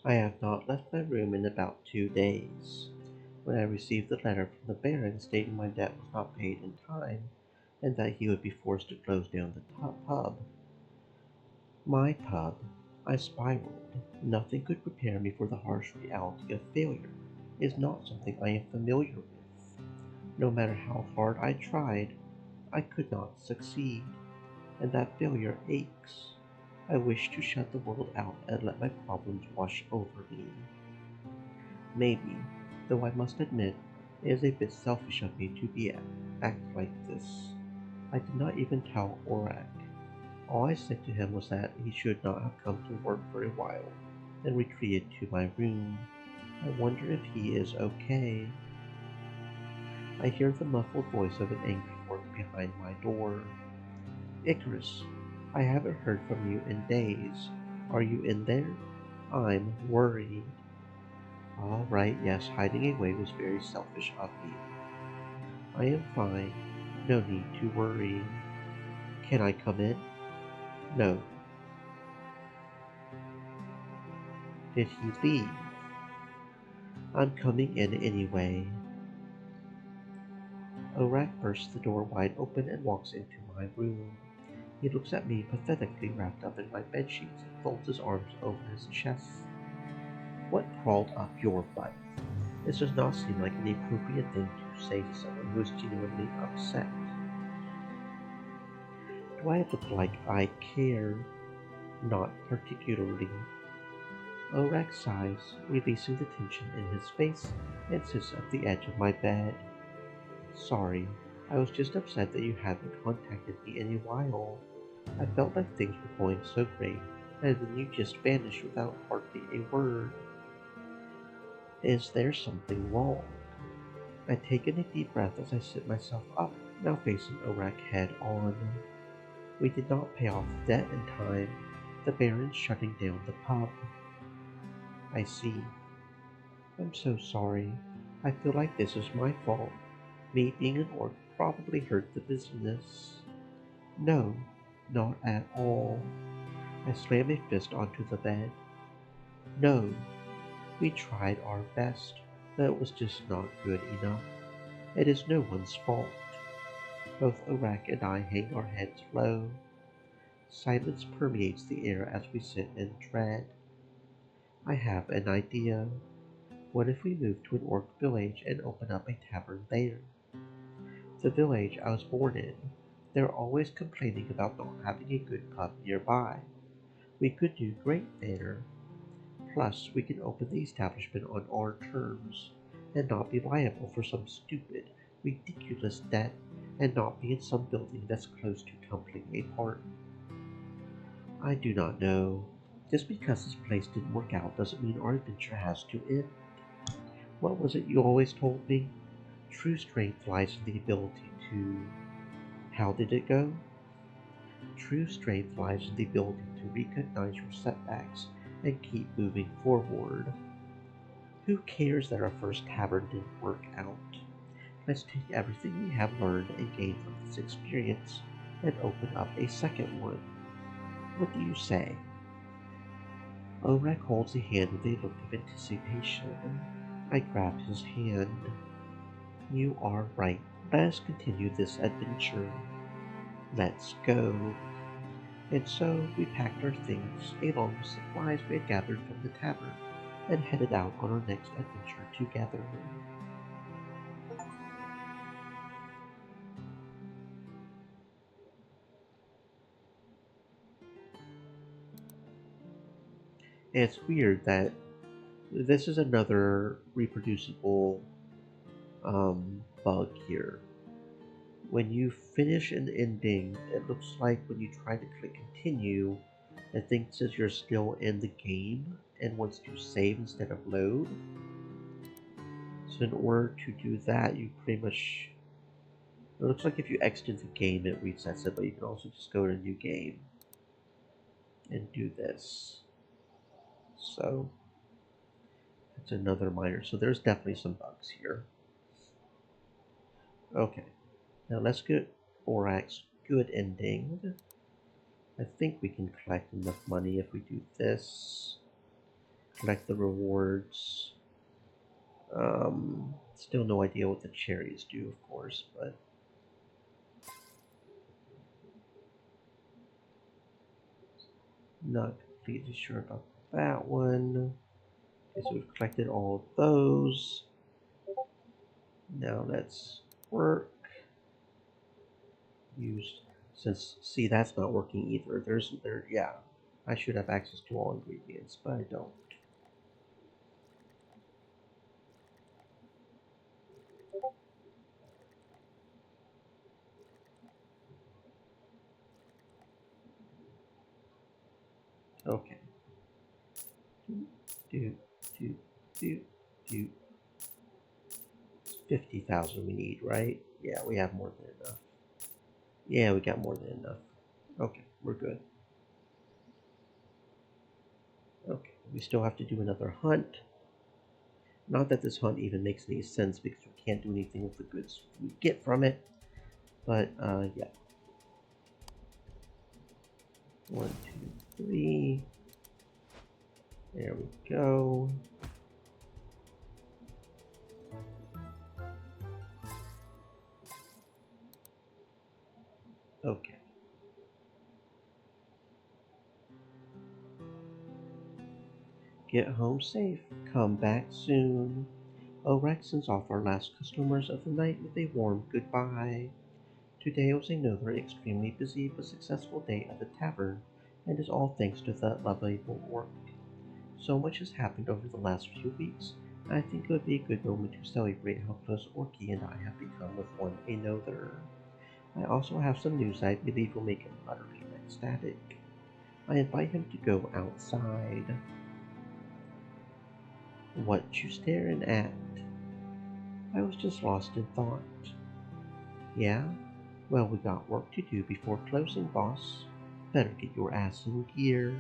I have not left my room in about 2 days. When I received the letter from the Baron stating my debt was not paid in time, and that he would be forced to close down the pub, I spiraled. Nothing could prepare me for the harsh reality of failure. It is not something I am familiar with. No matter how hard I tried, I could not succeed, and that failure aches. I wish to shut the world out and let my problems wash over me. Maybe, though I must admit, it is a bit selfish of me to act like this. I did not even tell Orak. All I said to him was that he should not have come to work for a while, then retreated to my room. I wonder if he is okay. I hear the muffled voice of an angry orc behind my door. Ikkarus, I haven't heard from you in days. Are you in there? I'm worried. All right, yes, hiding away was very selfish of me. I am fine. No need to worry. Can I come in? No. Did he leave? I'm coming in anyway. Orak bursts the door wide open and walks into my room. He looks at me pathetically wrapped up in my bedsheets and folds his arms over his chest. What crawled up your butt? This does not seem like an appropriate thing to say to someone who is genuinely upset. Do I look like I care? Not particularly. Orak sighs, releasing the tension in his face, and sits at the edge of my bed. Sorry, I was just upset that you hadn't contacted me in a while. I felt like things were going so great, and then you just vanished without hardly a word. Is there something wrong? I take in a deep breath as I sit myself up, now facing Orak head on. We did not pay off the debt in time. The Baron's shutting down the pub. I see. I'm so sorry. I feel like this is my fault. Me being an orc probably hurt the business. No, not at all. I slam a fist onto the bed. No, we tried our best, but it was just not good enough. It is no one's fault. Both Orak and I hang our heads low. Silence permeates the air as we sit in dread. I have an idea. What if we move to an orc village and open up a tavern there? The village I was born in. They're always complaining about not having a good pub nearby. We could do great there. Plus, we can open the establishment on our terms, and not be liable for some stupid, ridiculous debt, and not be in some building that's close to tumbling apart. I do not know. Just because this place didn't work out doesn't mean our adventure has to end. What was it you always told me? True strength lies in the ability to... How did it go? True strength lies in the ability to recognize your setbacks and keep moving forward. Who cares that our first tavern didn't work out? Let's take everything we have learned and gained from this experience and open up a second one. What do you say? Orak holds a hand with a look of anticipation. I grab his hand. You are right. Let us continue this adventure. Let's go. And so we packed our things, along with supplies we had gathered from the tavern, and headed out on our next adventure together. And it's weird that this is another reproducible bug here. When you finish an ending, it looks like when you try to click continue, it thinks that you're still in the game and wants to save instead of load. So in order to do that, you pretty much... It looks like if you exit the game, it resets it, but you can also just go to new game and do this. So that's another minor. So there's definitely some bugs here. Okay, now let's get Orak's good ending. I think we can collect enough money if we do this. collect the rewards. Still no idea what the cherries do, of course, but not completely sure about that one. Okay, so we've collected all of those. Now let's work. Use since see that's not working either. Yeah. I should have access to all ingredients, but I don't. Okay. Do do do do 50,000 we need, right? Yeah, we have more than enough. Yeah, we got more than enough. Okay, we're good. Okay, we still have to do another hunt. Not that this hunt even makes any sense because we can't do anything with the goods we get from it. But yeah. 1, 2, 3. There we go. Okay. Get home safe. Come back soon. Orex sends off our last customers of the night with a warm goodbye. Today was another extremely busy but successful day at the tavern, and is all thanks to that lovable orc. So much has happened over the last few weeks, I think it would be a good moment to celebrate how close Orky and I have become with one another. I also have some news I believe will make him utterly ecstatic. I invite him to go outside. What you staring at? I was just lost in thought. Yeah? Well, we got work to do before closing, boss. Better get your ass in gear.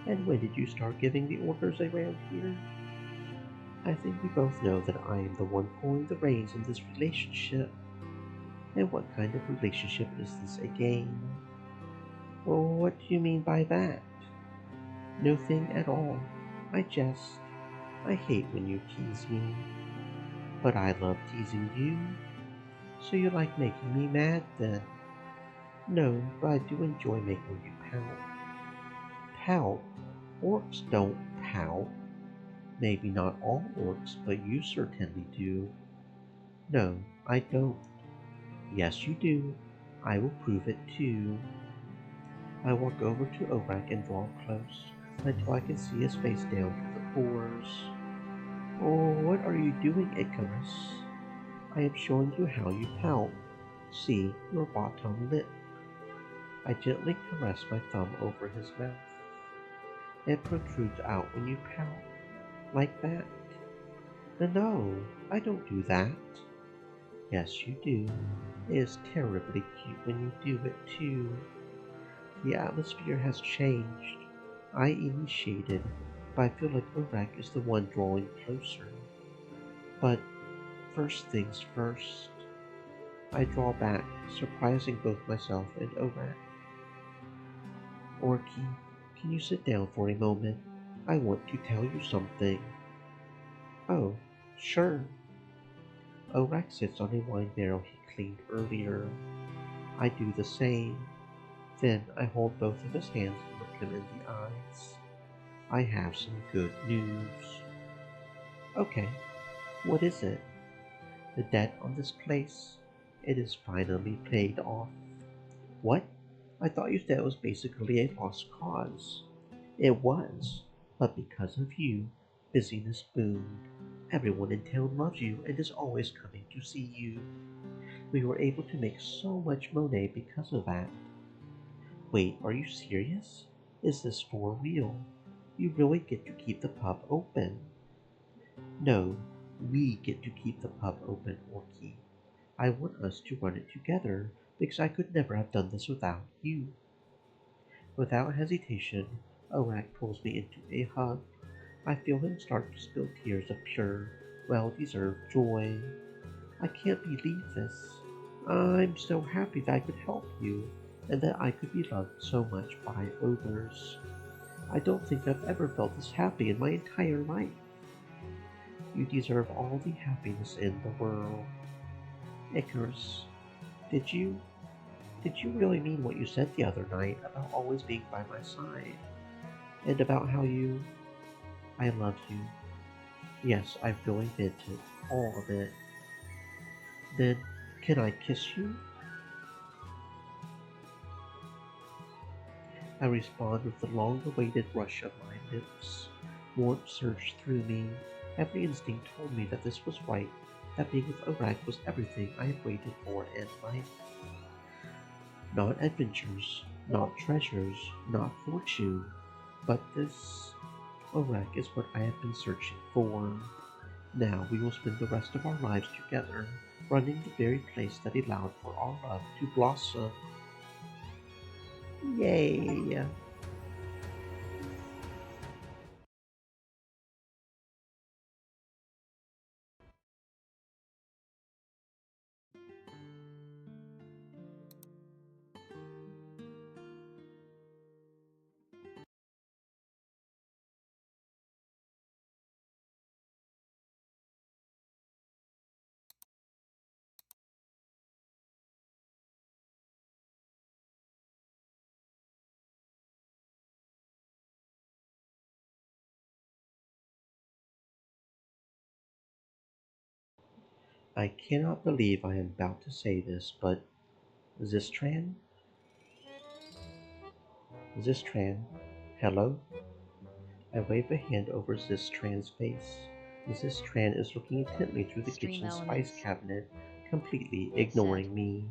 And when did you start giving the orders around here? I think we both know that I am the one pulling the reins in this relationship. And what kind of relationship is this again? Well, what do you mean by that? Nothing at all. I jest. I hate when you tease me. But I love teasing you. So you like making me mad then? No, but I do enjoy making you pout. Pout? Orcs don't pout. Maybe not all orcs, but you certainly do. No, I don't. Yes, you do. I will prove it too. I walk over to Orak and draw close until I can see his face down to the pores. Oh, what are you doing, Ikkarus? I am showing you how you pout. See, your bottom lip. I gently caress my thumb over his mouth. It protrudes out when you pout, like that. No, I don't do that. Yes, you do. It is terribly cute when you do it too. The atmosphere has changed. I initiated, but I feel like Urak is the one drawing closer. But first things first. I draw back, surprising both myself and Urak. Orky, can you sit down for a moment? I want to tell you something. Oh, sure. Urak sits on a wine barrel he cleaned earlier. I do the same. Then I hold both of his hands and look him in the eyes. I have some good news. Okay, what is it? The debt on this place? It is finally paid off. What? I thought you said it was basically a lost cause. It was, but because of you, busyness boomed. Everyone in town loves you and is always coming to see you. We were able to make so much money because of that. Wait, are you serious? Is this for real? You really get to keep the pub open. No, we get to keep the pub open, Orky. I want us to run it together because I could never have done this without you. Without hesitation, Orak pulls me into a hug. I feel him start to spill tears of pure, well-deserved joy. I can't believe this. I'm so happy that I could help you, and that I could be loved so much by others. I don't think I've ever felt this happy in my entire life. You deserve all the happiness in the world. Icarus, did you did you really mean what you said the other night about always being by my side? And about how I love you? Yes, I really meant it. All of it. Then, can I kiss you? I respond with the long-awaited rush of my lips. Warmth surged through me. Every instinct told me that this was right, that being with Orak was everything I had waited for in life. Not adventures, not treasures, not fortune, but this. Orak is what I have been searching for. Now we will spend the rest of our lives together, running the very place that allowed for our love to blossom. Yay! I cannot believe I am about to say this, but Zistran? Zistran? Hello? I wave a hand over Zistran's face. Zistran is looking intently through the Stream kitchen spice elements. cabinet, completely Set. ignoring me.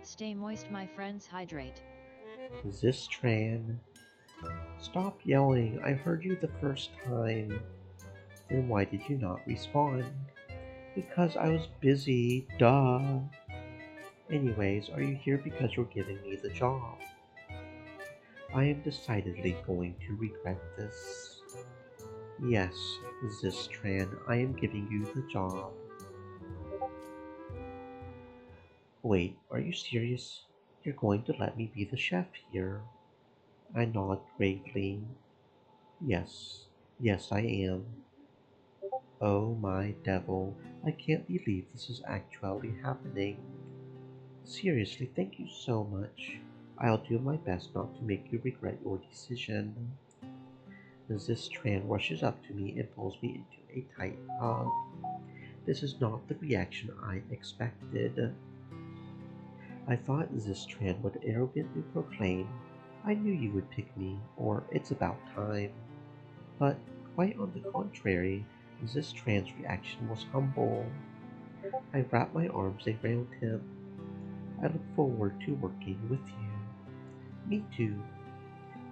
Stay moist, my friends, hydrate. Zistran, stop yelling. I heard you the first time. Then why did you not respond? Because I was busy, duh. Anyways, are you here because you're giving me the job? I am decidedly going to regret this. Yes, Zistran, I am giving you the job. Wait, are you serious? You're going to let me be the chef here? I nod gravely. Yes, yes, I am. Oh my devil, I can't believe this is actually happening. Seriously, thank you so much. I'll do my best not to make you regret your decision. Zistran rushes up to me and pulls me into a tight hug. This is not the reaction I expected. I thought Zistran would arrogantly proclaim, I knew you would pick me, or it's about time. But quite on the contrary, Zistran's reaction was humble. I wrap my arms around him. I look forward to working with you. Me too.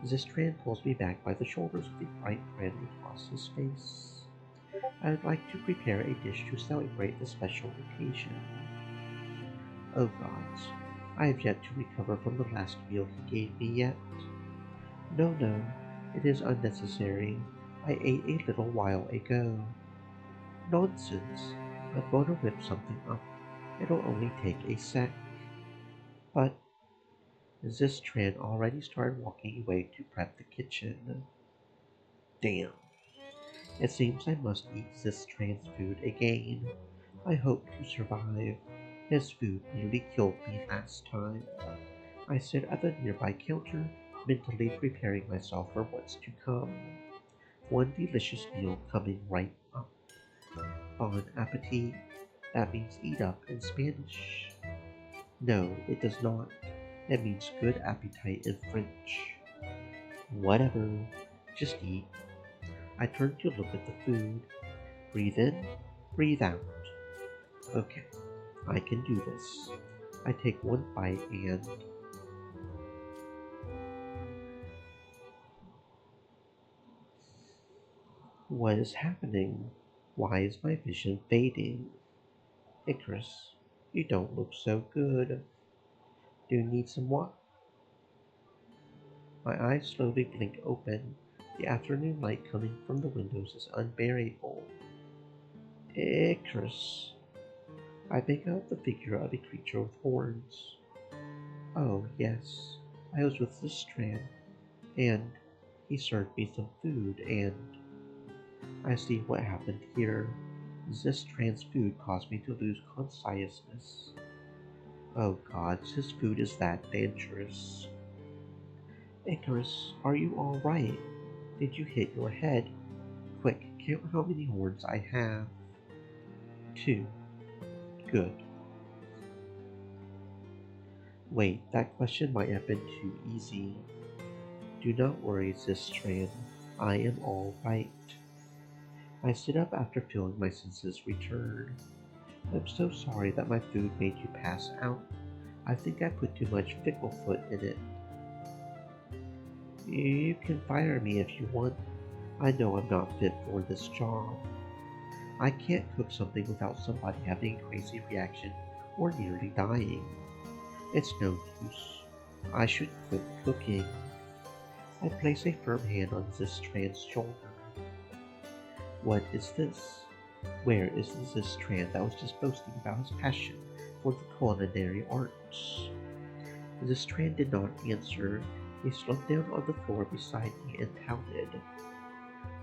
Zistran pulls me back by the shoulders with a bright grin across his face. I'd like to prepare a dish to celebrate the special occasion. Oh gods, I have yet to recover from the last meal he gave me yet. No, no, it is unnecessary. I ate a little while ago. Nonsense. I'm going to whip something up. It'll only take a sec. But Zistran already started walking away to prep the kitchen. Damn. It seems I must eat Zistran's food again. I hope to survive. His food nearly killed me last time. I sit at the nearby counter, mentally preparing myself for what's to come. One delicious meal coming right up. Bon appetit. That means eat up in Spanish. No, it does not. It means good appetite in French. Whatever. Just eat. I turn to look at the food. Breathe in, breathe out. Okay, I can do this. I take one bite and what is happening? Why is my vision fading? Icarus, you don't look so good. Do you need some what? My eyes slowly blink open. The afternoon light coming from the windows is unbearable. Icarus. I make out the figure of a creature with horns. Oh, yes. I was with the strand, and He served me some food, and I see what happened here. This trans food caused me to lose consciousness. Oh God, this food is that dangerous. Icarus, are you alright? Did you hit your head? Quick, count how many horns I have. Two. Good. Wait, that question might have been too easy. Do not worry, Zistran. I am all right. I sit up after feeling my senses return. I'm so sorry that my food made you pass out. I think I put too much ficklefoot in it. You can fire me if you want. I know I'm not fit for this job. I can't cook something without somebody having a crazy reaction or nearly dying. It's no use. I should quit cooking. I place a firm hand on Zistran's shoulder. What is this? Where is the Zistran that was just boasting about his passion for the culinary arts? Zistran did not answer. He slumped down on the floor beside me and pouted.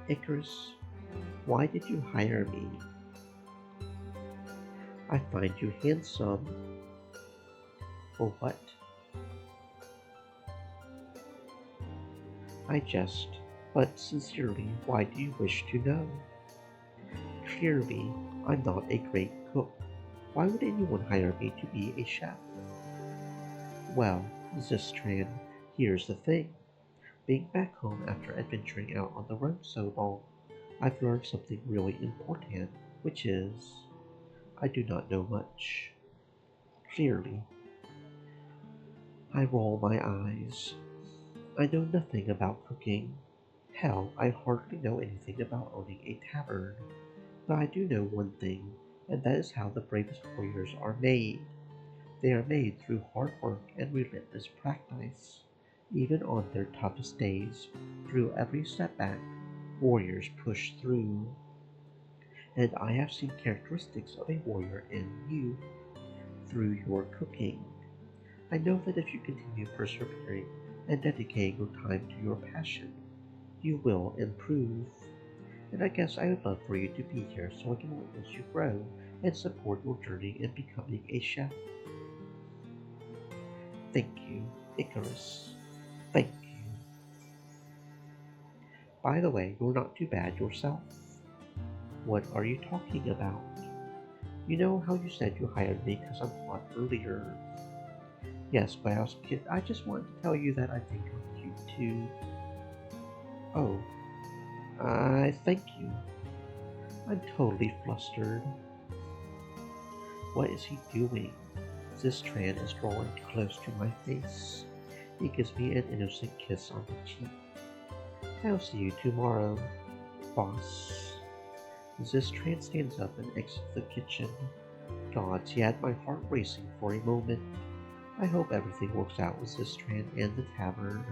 Icarus, why did you hire me? I find you handsome. For what? I jest, but sincerely, why do you wish to know? Clearly, I'm not a great cook. Why would anyone hire me to be a chef? Well, Zistran, here's the thing. Being back home after adventuring out on the road so long, I've learned something really important, which is, I do not know much. Clearly, I roll my eyes. I know nothing about cooking. Hell, I hardly know anything about owning a tavern. But I do know one thing, and that is how the bravest warriors are made. They are made through hard work and relentless practice. Even on their toughest days, through every setback, warriors push through. And I have seen characteristics of a warrior in you through your cooking. I know that if you continue persevering and dedicating your time to your passion, you will improve. And I guess I would love for you to be here so I can witness you grow and support your journey in becoming a chef. Thank you, Icarus. Thank you. By the way, you're not too bad yourself. What are you talking about? You know how you said you hired me because I'm hot earlier? Yes, but I just wanted to tell you that I think you're cute too. Oh, I thank you. I'm totally flustered. What is he doing? Zistran is drawing close to my face. He gives me an innocent kiss on the cheek. I'll see you tomorrow, boss. Zistran stands up and exits the kitchen. Gods, he had my heart racing for a moment. I hope everything works out with Zistran and the tavern.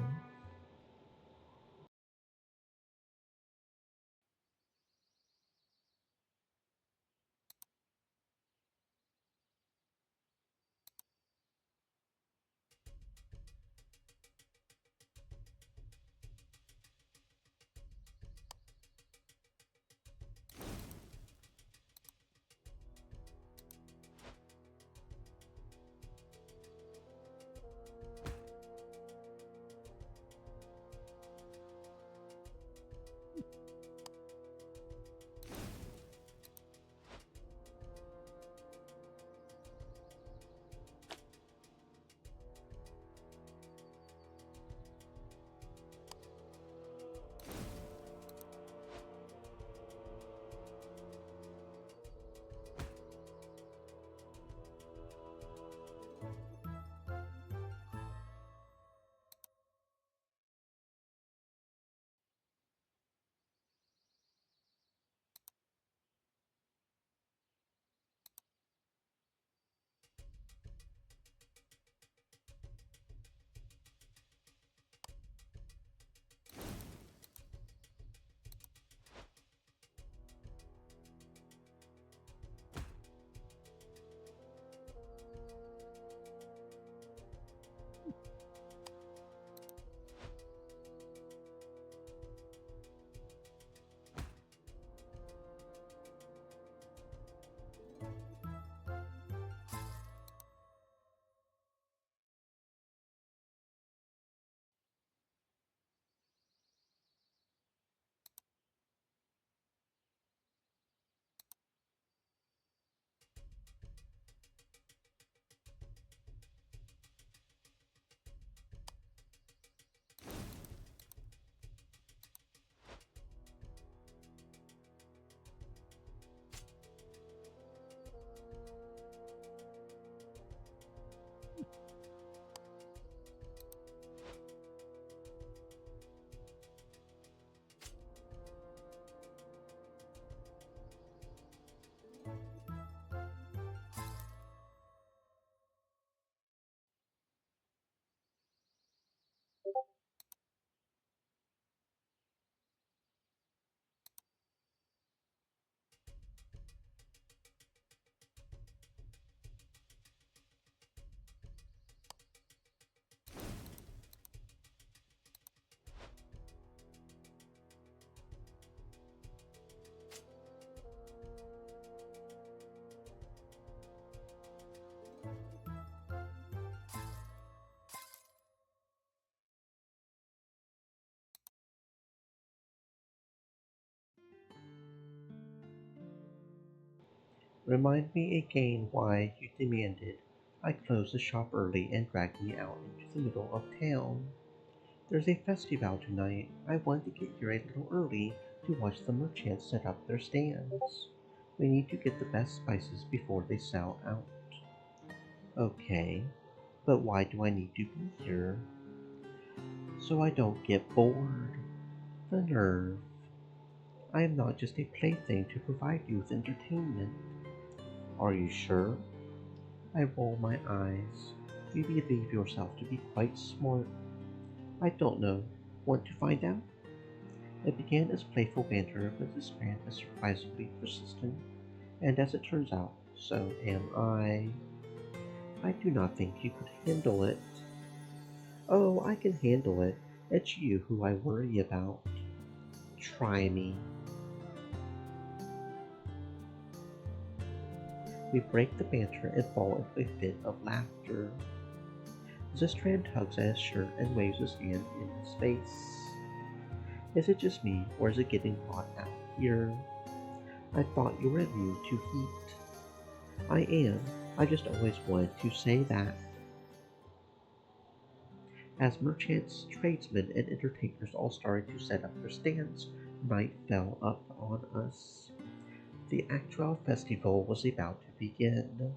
Remind me again why you demanded I close the shop early and drag me out into the middle of town. There's a festival tonight. I wanted to get here a little early to watch the merchants set up their stands. We need to get the best spices before they sell out. Okay, but why do I need to be here? So I don't get bored. The nerve. I am not just a plaything to provide you with entertainment. Are you sure? I roll my eyes. You believe yourself to be quite smart. I don't know. Want to find out? It began as playful banter, but this man is surprisingly persistent, and as it turns out, so am I. I do not think you could handle it. Oh, I can handle it. It's you who I worry about. Try me. We break the banter and fall into a fit of laughter. Zistrand tugs at his shirt and waves his hand in his face. Is it just me, or is it getting hot out here? I thought you were immune to heat. I am. I just always wanted to say that. As merchants, tradesmen, and entertainers all started to set up their stands, night fell up on us. The actual festival was about to begin,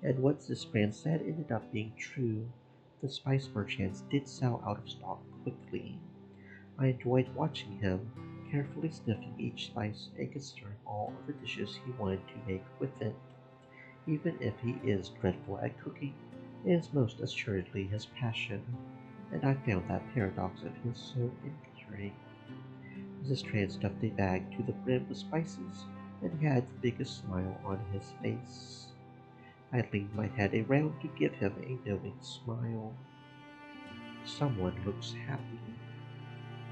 and what this brand said ended up being true. The spice merchants did sell out of stock quickly. I enjoyed watching him, carefully sniffing each spice and considering all of the dishes he wanted to make with it. Even if he is dreadful at cooking, it is most assuredly his passion, and I found that paradox of his so endearing. Mrs. Tran stuffed a bag to the brim with spices, and he had the biggest smile on his face. I leaned my head around to give him a knowing smile. Someone looks happy.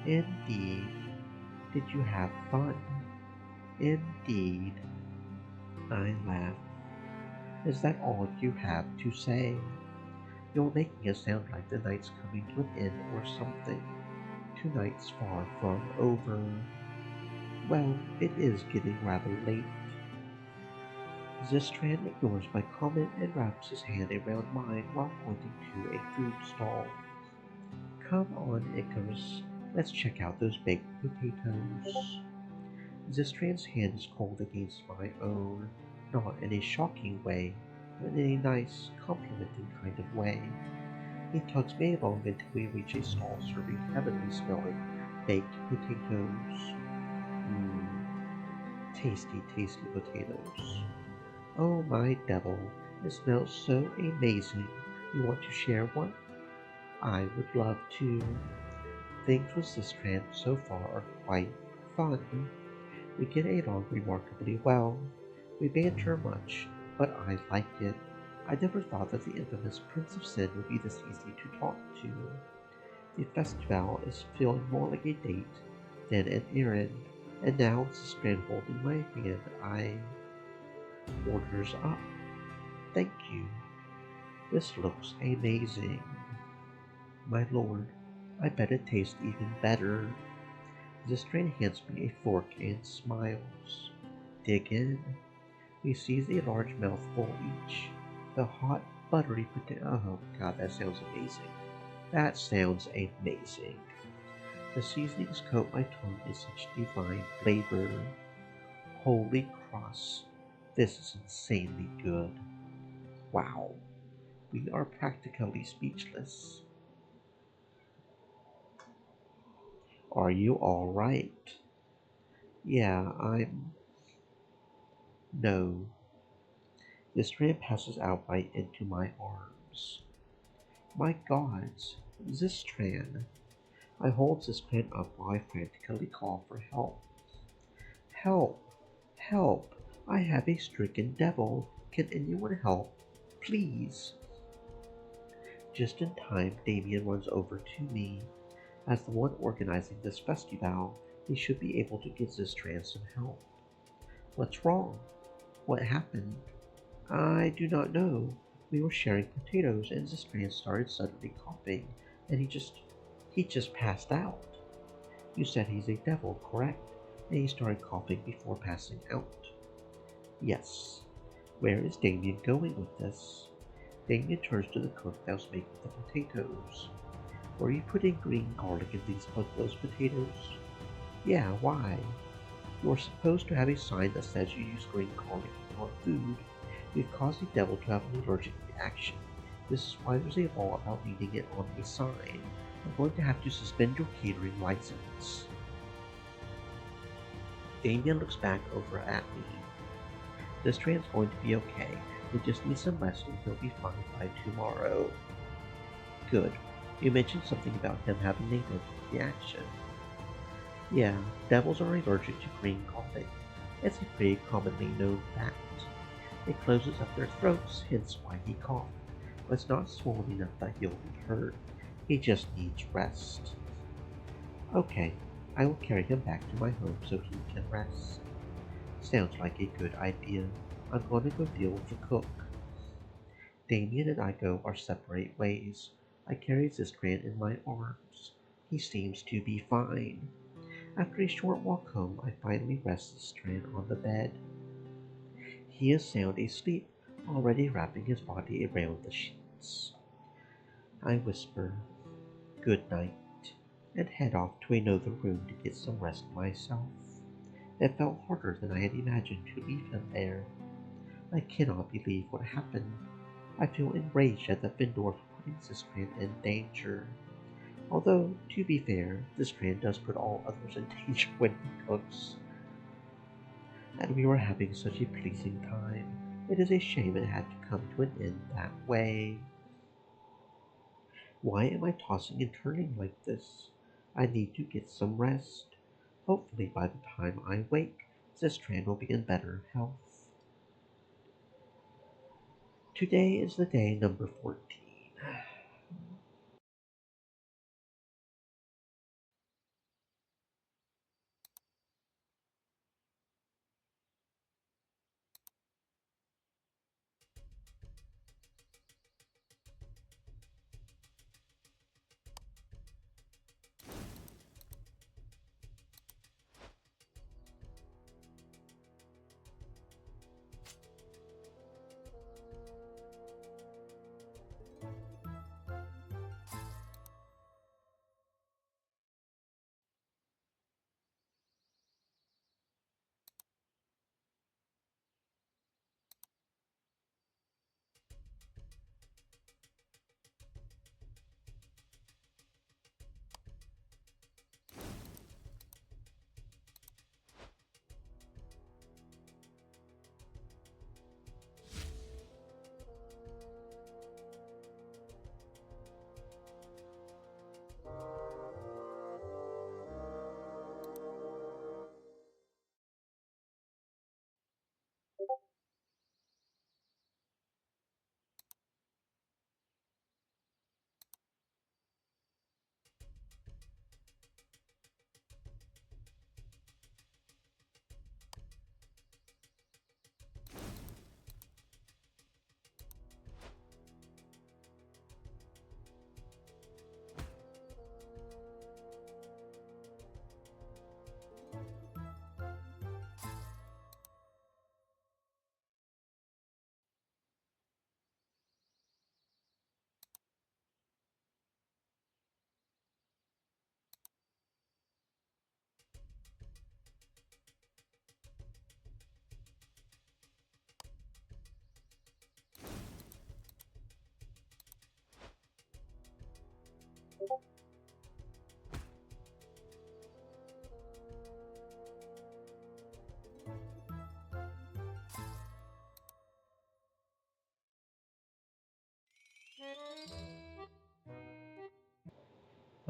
Indeed. Did you have fun? Indeed. I laughed. Is that all you have to say? You're making it sound like the night's coming to an end or something. Tonight's far from over. Well, it is getting rather late. Zistran ignores my comment and wraps his hand around mine while pointing to a food stall. Come on, Ikkarus. Let's check out those baked potatoes. Zistran's hand is cold against my own, not in a shocking way, but in a nice, complimenting kind of way. He tugs me along until we reach a stall serving heavenly smelling baked potatoes. Tasty, tasty potatoes. Oh my devil, it smells so amazing. You want to share one? I would love to. Things with Zistran so far are quite fun. We get along remarkably well. We banter much, but I like it. I never thought that the infamous Prince of Sin would be this easy to talk to. The festival is feeling more like a date than an errand, and now with Zistran holding my hand, I orders up. Thank you. This looks amazing. My lord, I bet it tastes even better. Zistran hands me a fork and smiles. Dig in. We seize a large mouthful each. The hot, buttery potato. Oh god, that sounds amazing. That sounds amazing. The seasonings coat my tongue in such divine flavor. Holy cross. This is insanely good. Wow. We are practically speechless. Are you alright? Yeah, I'm. No. Zistran passes out right into my arms. My gods, Zistran. I hold Zistran up while I frantically call for help. Help! Help! I have a stricken devil. Can anyone help? Please! Just in time, Damien runs over to me. As the one organizing this festival, he should be able to get Zistran some help. What's wrong? What happened? I do not know. We were sharing potatoes and Zistran started suddenly coughing, and he just passed out. You said he's a devil, correct? And he started coughing before passing out. Yes. Where is Damien going with this? Damien turns to the cook that was making the potatoes. Were you putting green garlic in those potatoes? Yeah, why? You are supposed to have a sign that says you use green garlic in your food. You've caused the devil to have an allergic reaction. This is why there's a law about needing it on a sign. I'm going to have to suspend your catering license. Damien looks back over at me. This train's going to be okay. He just needs some rest and he'll be fine by tomorrow. Good. You mentioned something about him having an allergic reaction. Yeah, devils are allergic to green garlic. It's a pretty commonly known fact. It closes up their throats, hence why he coughed. But it's not swollen enough that he'll be hurt. He just needs rest. Okay, I will carry him back to my home so he can rest. Sounds like a good idea. I'm going to go deal with the cook. Damien and I go our separate ways. I carry Zistran in my arms. He seems to be fine. After a short walk home, I finally rest Zistran on the bed. He is sound asleep, already wrapping his body around the sheets. I whisper, "Good night," and head off to another room to get some rest myself. It felt harder than I had imagined to leave him there. I cannot believe what happened. I feel enraged at the vendor for putting Zistran in danger. Although, to be fair, Zistran does put all others in danger when he cooks. And we were having such a pleasing time. It is a shame it had to come to an end that way. Why am I tossing and turning like this? I need to get some rest. Hopefully by the time I wake, Zistran will be in better health. Today is the day number 14.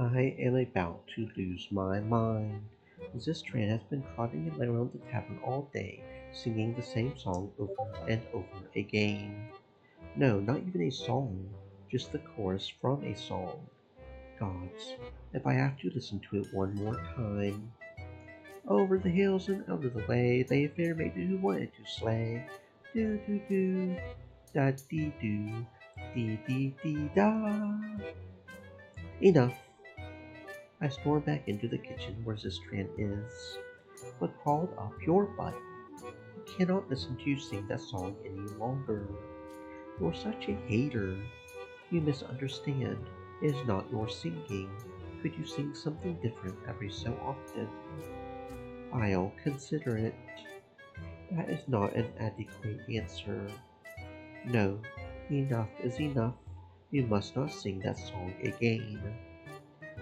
I am about to lose my mind. Zistran has been trotting around the tavern all day, singing the same song over and over again. No, not even a song, just the chorus from a song. Gods, if I have to listen to it one more time. Over the hills and out of the way, lay a fair maiden who wanted to slay. Do do do, da dee do, dee dee dee da. Enough. I stormed back into the kitchen where Zistran is. What crawled up your butt? cannot listen to you sing that song any longer. You're such a hater. You misunderstand. It is not your singing. Could you sing something different every so often? I'll consider it. That is not an adequate answer. No, enough is enough. You must not sing that song again.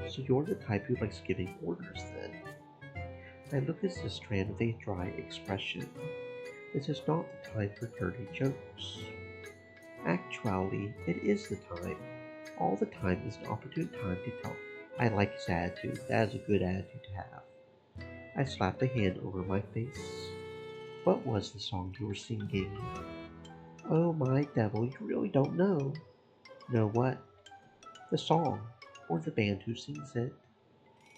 So you're the type who likes giving orders then. I look at this strand with a dry expression. This is not the time for dirty jokes. Actually, it is the time. All the time is an opportune time to tell. I like his attitude. That is a good attitude to have. I slapped a hand over my face. What was the song you were singing? Oh my devil, you really don't know. Know what? The song, or the band who sings it?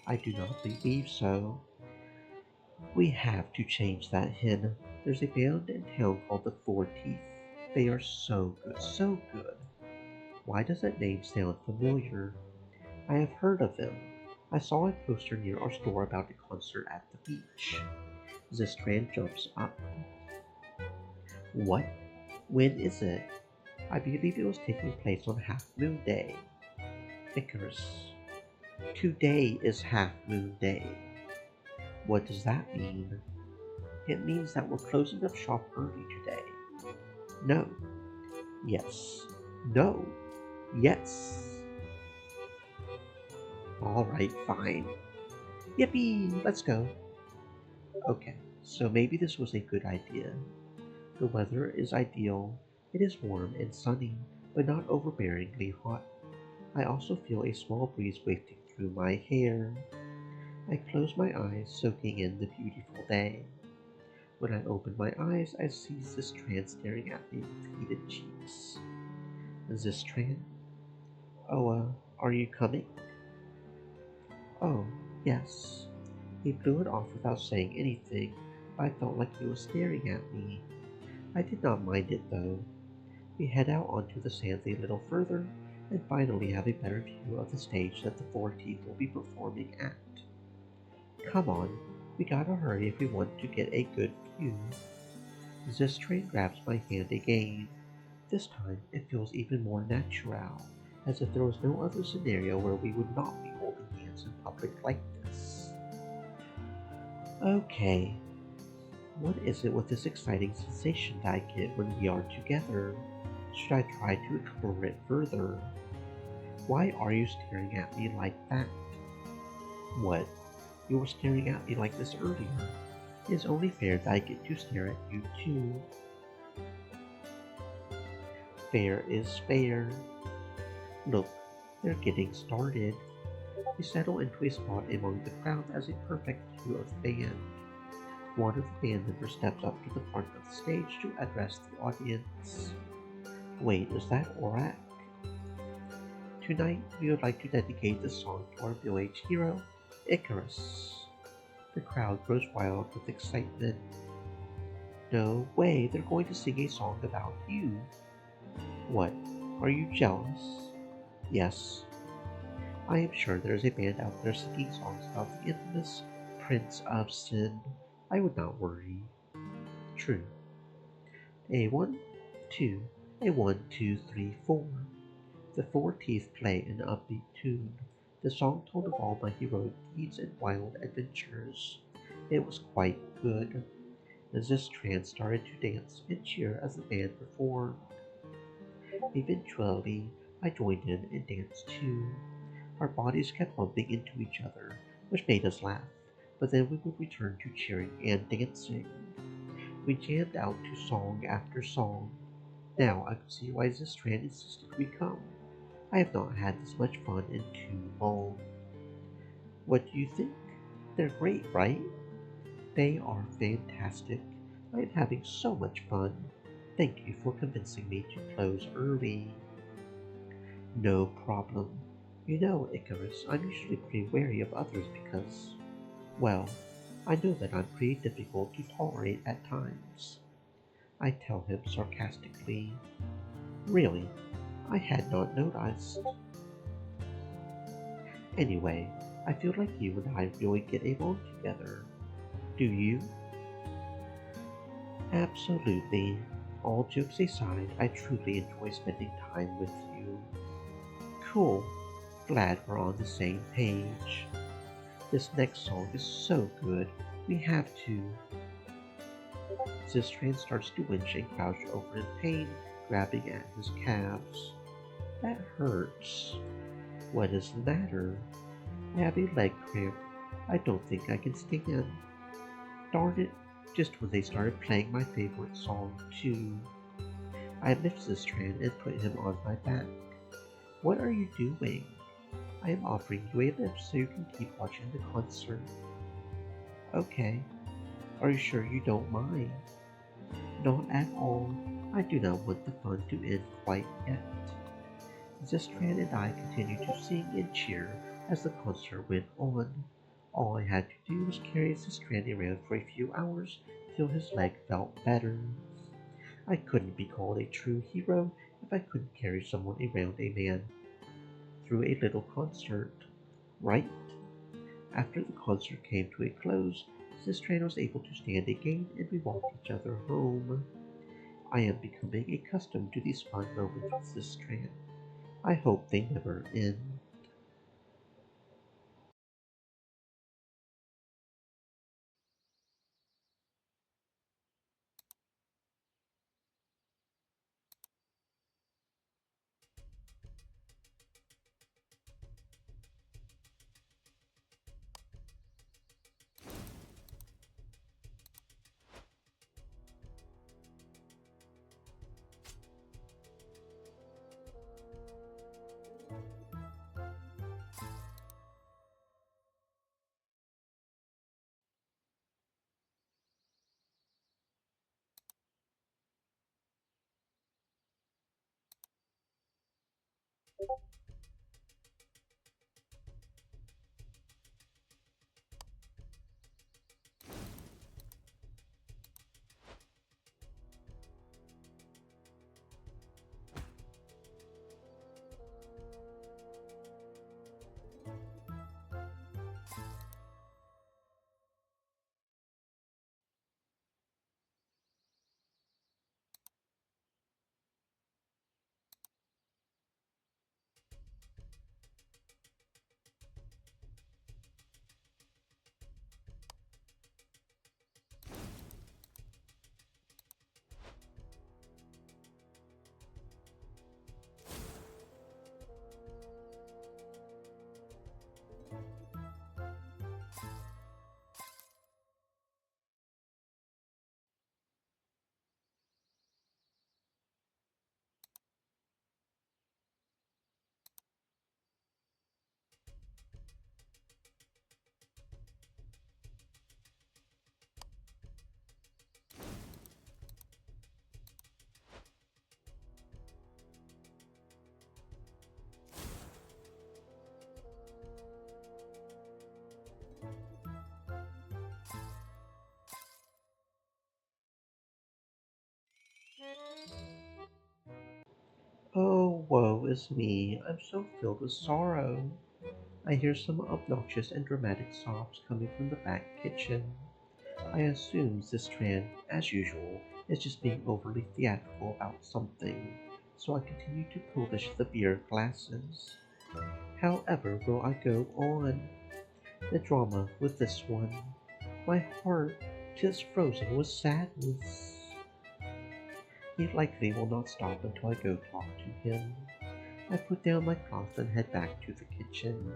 I do not believe so. We have to change that, Hen. There's a band in town called the Four Teeth. They are so good, so good. Why does that name sound familiar? I have heard of them. I saw a poster near our store about a concert at the beach. Zistran jumps up. What? When is it? I believe it was taking place on Half Moon Day. Ikkarus. Today is Half Moon Day. What does that mean? It means that we're closing up shop early today. No. Yes. No. Yes. Alright, fine. Yippee! Let's go. Okay, so maybe this was a good idea. The weather is ideal. It is warm and sunny, but not overbearingly hot. I also feel a small breeze wafting through my hair. I close my eyes, soaking in the beautiful day. When I open my eyes, I see Zistran staring at me with heated cheeks. Zistran? Oh, are you coming? Oh, yes. He blew it off without saying anything, but I felt like he was staring at me. I did not mind it though. We head out onto the sands a little further, and finally have a better view of the stage that the Four Teeth will be performing at. Come on, we gotta hurry if we want to get a good view. Zistran grabs my hand again. This time it feels even more natural, as if there was no other scenario where we would not be holding hands in public like this. Okay, what is it with this exciting sensation that I get when we are together? Should I try to explore it further? Why are you staring at me like that? What? You were staring at me like this earlier. It is only fair that I get to stare at you too. Fair is fair. Look, they're getting started. We settle into a spot among the crowd as a perfect view of the band. One of the band members steps up to the front of the stage to address the audience. Wait, is that Orak? Tonight, we would like to dedicate this song to our village hero, Ikkarus. The crowd grows wild with excitement. No way, they're going to sing a song about you. What, are you jealous? Yes. I am sure there's a band out there singing songs about the infamous Prince of Sin. I would not worry. True. A 1, 2, a 1, 2, 3, 4. The Four Teeth play an upbeat tune. The song told of all my heroic deeds and wild adventures. It was quite good. Zistran started to dance and cheer as the band performed. Eventually, I joined in and danced too. Our bodies kept bumping into each other, which made us laugh, but then we would return to cheering and dancing. We jammed out to song after song. Now I could see why Zistran insisted we come. I have not had this much fun in too long. What do you think? They're great, right? They are fantastic. I am having so much fun. Thank you for convincing me to close early. No problem. You know, Ikkarus, I'm usually pretty wary of others because, well, I know that I'm pretty difficult to tolerate at times. I tell him sarcastically. Really, I had not noticed. Anyway, I feel like you and I really get along together. Do you? Absolutely. All jokes aside, I truly enjoy spending time with you. Cool. Glad we're on the same page. This next song is so good. We have to. Zistran starts to winch and crouch over in pain, grabbing at his calves. That hurts. What is the matter? I have a leg cramp. I don't think I can stand. Darn it, just when they started playing my favorite song, too. I lift Zistran and put him on my back. What are you doing? I am offering you a lift so you can keep watching the concert. Okay. Are you sure you don't mind? Not at all. I do not want the fun to end quite yet. Zistran and I continued to sing and cheer as the concert went on. All I had to do was carry Zistran around for a few hours till his leg felt better. I couldn't be called a true hero if I couldn't carry someone around a man through a little concert, right? After the concert came to a close, Zistran was able to stand again and we walked each other home. I am becoming accustomed to these fun moments with Zistran. I hope they never end. Oh, woe is me, I'm so filled with sorrow. I hear some obnoxious and dramatic sobs coming from the back kitchen. I assume Zistran, as usual, is just being overly theatrical about something, so I continue to polish the beer glasses. However, will I go on? The drama with this one. My heart tis frozen with sadness. He likely will not stop until I go talk to him. I put down my cloth and head back to the kitchen.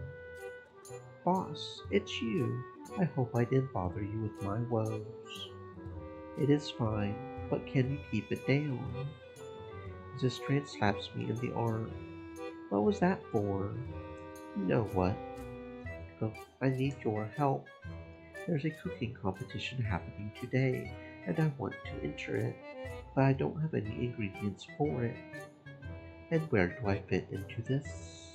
Boss, it's you. I hope I didn't bother you with my woes. It is fine, but can you keep it down? Zistran slaps me in the arm. What was that for? You know what? Look, I need your help. There's a cooking competition happening today, and I want to enter it, but I don't have any ingredients for it. And where do I fit into this?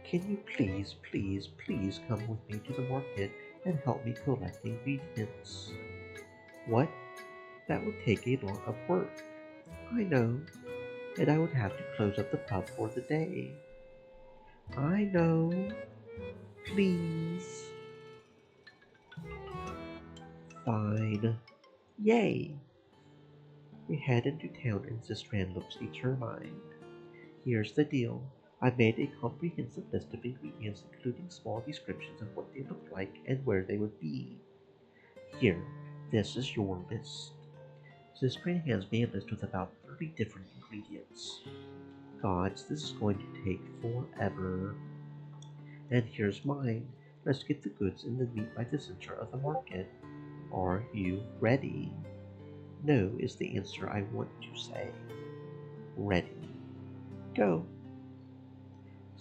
Can you please, please, please come with me to the market and help me collect ingredients? What? That would take a lot of work. I know, and I would have to close up the pub for the day. I know. Please. Fine. Yay! We head into town and Zistran looks determined. Here's the deal. I made a comprehensive list of ingredients including small descriptions of what they look like and where they would be. Here, this is your list. Zistran hands me a list with about 30 different ingredients. Gods, this is going to take forever. And here's mine. Let's get the goods and the meat by the center of the market. Are you ready? No is the answer I want to say. Ready. Go.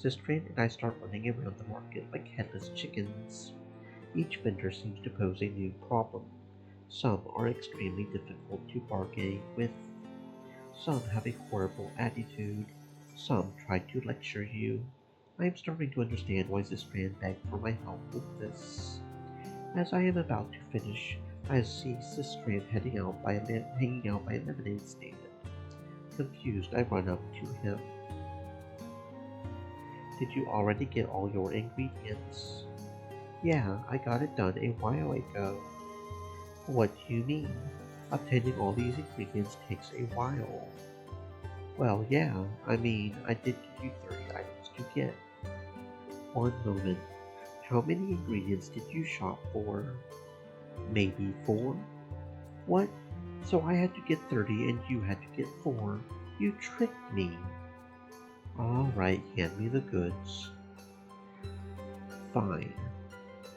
Sistran and I start running around the market like headless chickens. Each vendor seems to pose a new problem. Some are extremely difficult to bargain with. Some have a horrible attitude. Some try to lecture you. I am starting to understand why Zistran begged for my help with this. As I am about to finish, I see Zistran hanging out by a lemonade stand. Confused, I run up to him. Did you already get all your ingredients? Yeah, I got it done a while ago. What do you mean? Obtaining all these ingredients takes a while. Well, yeah, I did give you 30 items to get. One moment. How many ingredients did you shop for? Maybe 4? What? So I had to get 30 and you had to get 4. You tricked me. Alright, hand me the goods. Fine,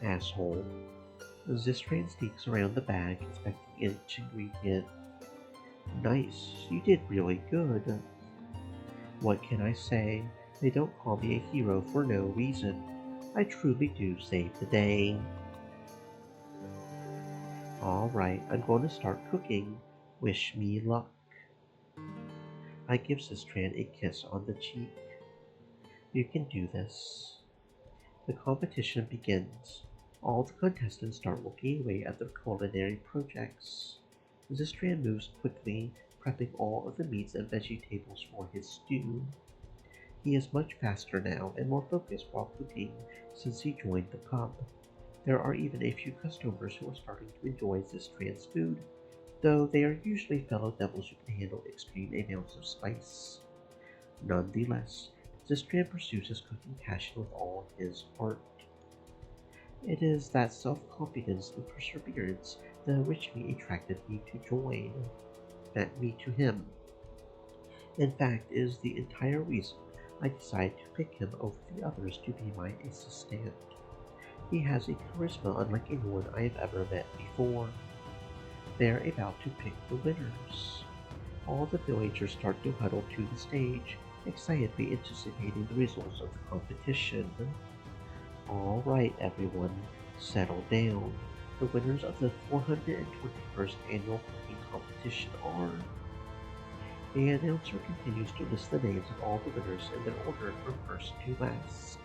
asshole. Zistran sneaks around the bag, inspecting each ingredient. Nice, you did really good. What can I say? They don't call me a hero for no reason. I truly do save the day. Alright, I'm going to start cooking. Wish me luck. I give Zistran a kiss on the cheek. You can do this. The competition begins. All the contestants start looking away at their culinary projects. Zistran moves quickly, prepping all of the meats and vegetables for his stew. He is much faster now and more focused while cooking since he joined the pub. There are even a few customers who are starting to enjoy Zistran's food, though they are usually fellow devils who can handle extreme amounts of spice. Nonetheless, Zistran pursues his cooking passion with all his heart. It is that self-confidence and perseverance that originally attracted me to him. In fact, it is the entire reason I decided to pick him over the others to be my assistant. He has a charisma unlike anyone I have ever met before. They are about to pick the winners. All the villagers start to huddle to the stage, excitedly anticipating the results of the competition. All right, everyone, settle down. The winners of the 421st Annual Cooking Competition are... The announcer continues to list the names of all the winners in their order from first to last.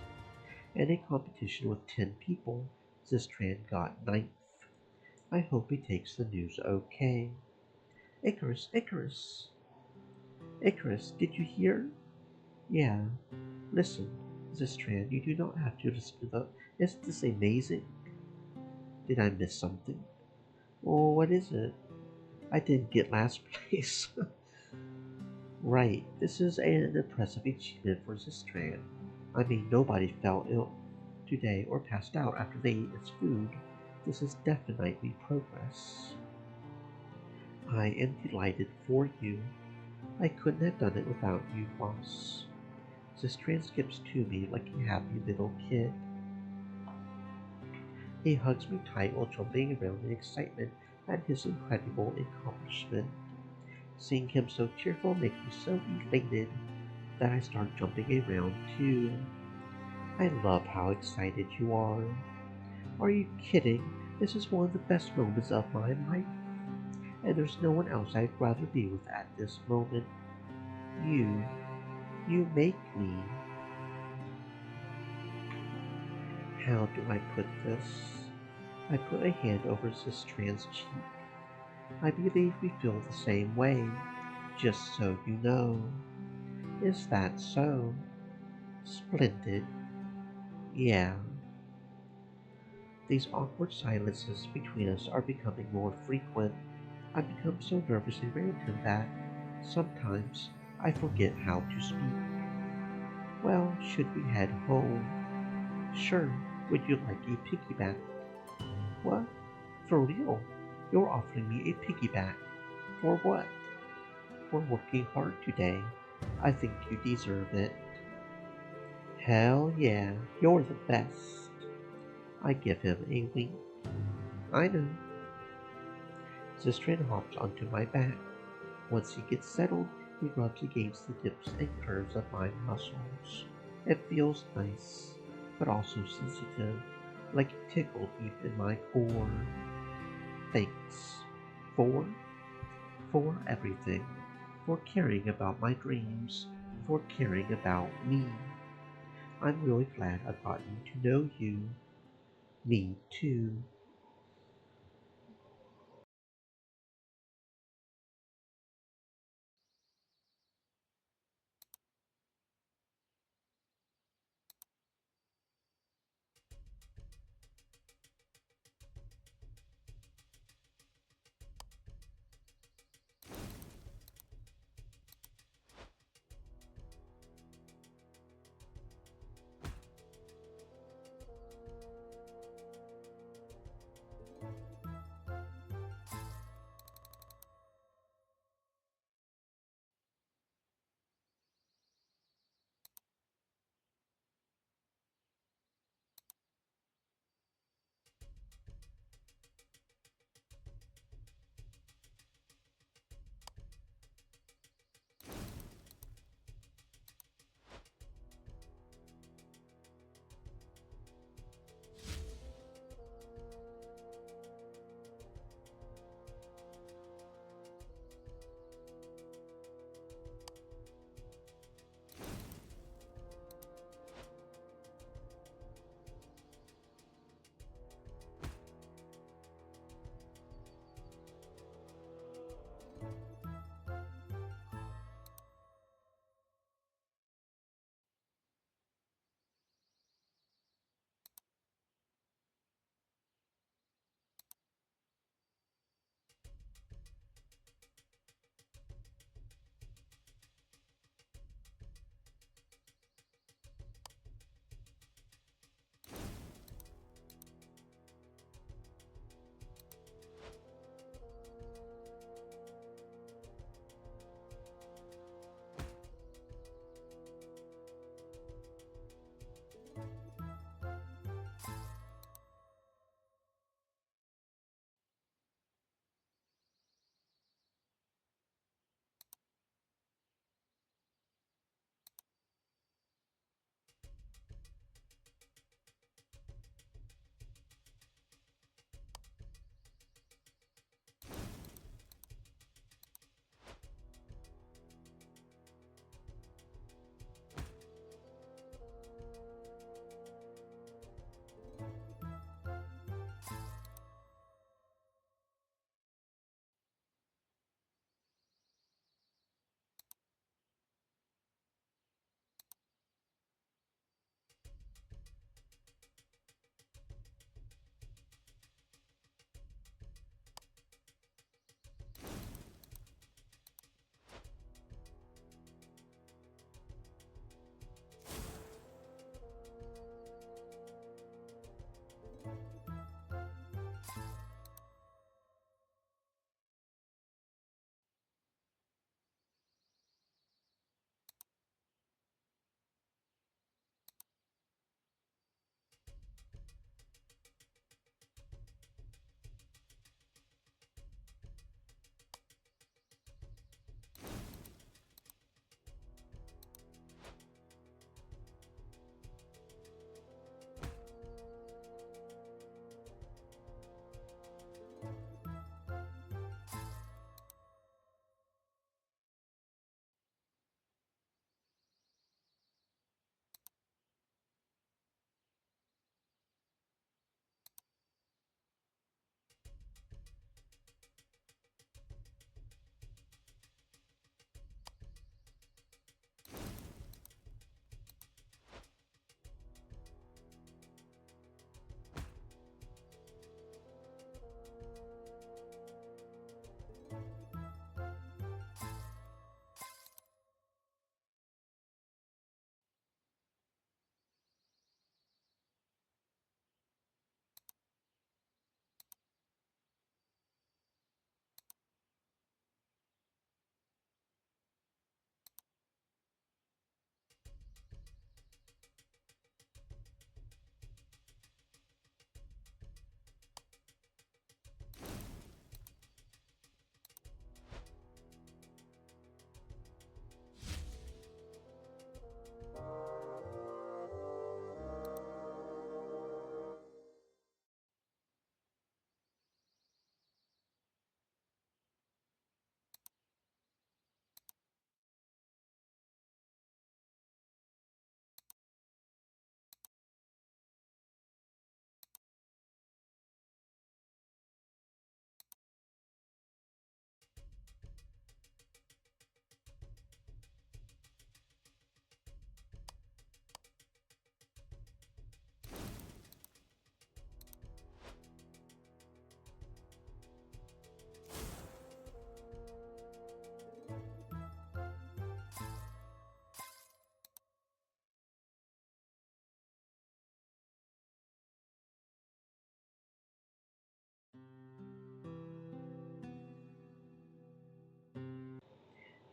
In a competition with 10 people, Zistran got 9th. I hope he takes the news okay. Ikkarus, Ikkarus! Ikkarus, did you hear? Yeah. Listen, Zistran, you do not have to listen to the... Isn't this amazing? Did I miss something? Oh, what is it? I didn't get last place. Right, this is an impressive achievement for Zistran. Nobody fell ill today or passed out after they ate its food. This is definitely progress. I am delighted for you. I couldn't have done it without you, boss. Zistran skips to me like a happy little kid. He hugs me tight while jumping around in excitement at his incredible accomplishment. Seeing him so cheerful makes me so elated that I start jumping around too. I love how excited you are. Are you kidding? This is one of the best moments of my life. And there's no one else I'd rather be with at this moment. You. You make me. How do I put this? I put a hand over Zistran's cheek. I believe we feel the same way, just so you know. Is that so? Splendid. Yeah. These awkward silences between us are becoming more frequent. I become so nervous and random that sometimes I forget how to speak. Well, should we head home? Sure. Would you like a piggyback? What? For real? You're offering me a piggyback. For what? For working hard today. I think you deserve it. Hell yeah, you're the best. I give him a wink. I know. Zistran hops onto my back. Once he gets settled, he rubs against the dips and curves of my muscles. It feels nice, but also sensitive, like a tickle deep in my core. Thanks. For? For everything. For caring about my dreams. For caring about me. I'm really glad I've gotten to know you. Me too.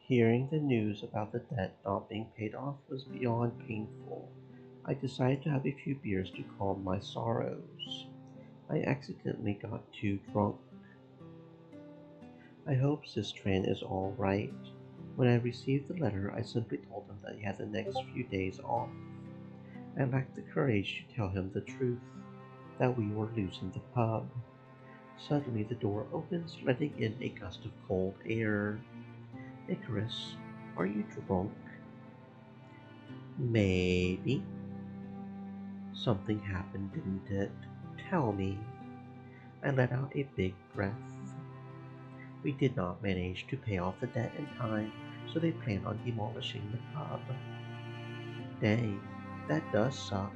Hearing the news about the debt not being paid off was beyond painful. I decided to have a few beers to calm my sorrows. I accidentally got too drunk. I hope Sistran is all right. When I received the letter, I simply told him that he had the next few days off. I lacked the courage to tell him the truth, that we were losing the pub. Suddenly the door opens, letting in a gust of cold air. Icarus, are you drunk? Maybe. Something happened, didn't it? Tell me. I let out a big breath. We did not manage to pay off the debt in time, so they plan on demolishing the pub. Dang, that does suck.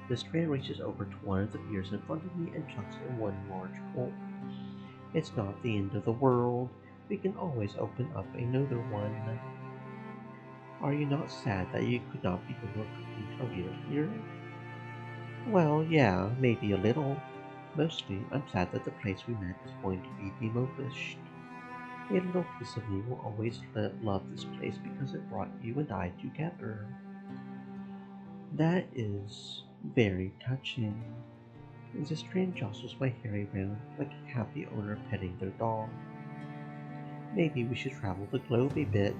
The strand reaches over to one of the beers in front of me and chucks in one large gulp. It's not the end of the world. We can always open up another one. Are you not sad that you could not begin your cooking career here? Well, yeah, maybe a little. Mostly, I'm sad that the place we met is going to be demolished. A little piece of me will always love this place because it brought you and I together. That is very touching. The strain jostles my hair around like a happy owner petting their dog. Maybe we should travel the globe a bit.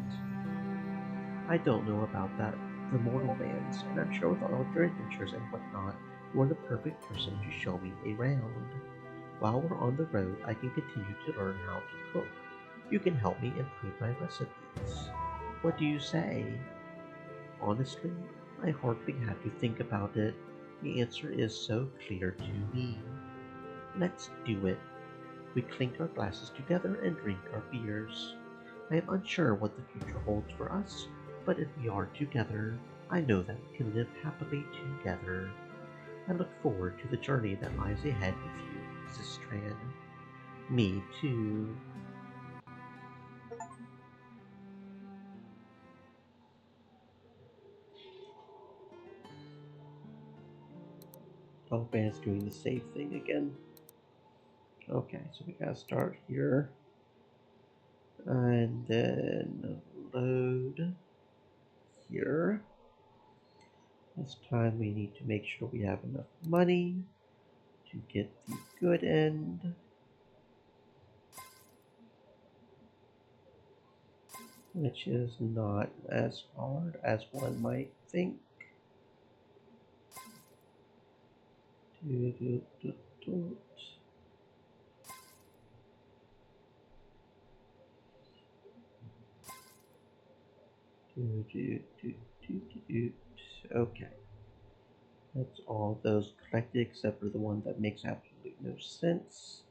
I don't know about that, the mortal lands, and I'm sure with all of your adventures and whatnot, you are the perfect person to show me around. While we're on the road, I can continue to learn how to cook. You can help me improve my recipes. What do you say? Honestly, I hardly have to think about it. The answer is so clear to me. Let's do it. We clink our glasses together and drink our beers. I am unsure what the future holds for us, but if we are together, I know that we can live happily together. I look forward to the journey that lies ahead with you, Sistran. Me too. Oh, man, it's doing the save thing again. Okay, so we gotta start here. And then load here. This time we need to make sure we have enough money to get the good end, which is not as hard as one might think. Do, do, do, do. Do, do, do, do, do, do. Okay, that's all those collected except for the one that makes absolutely no sense,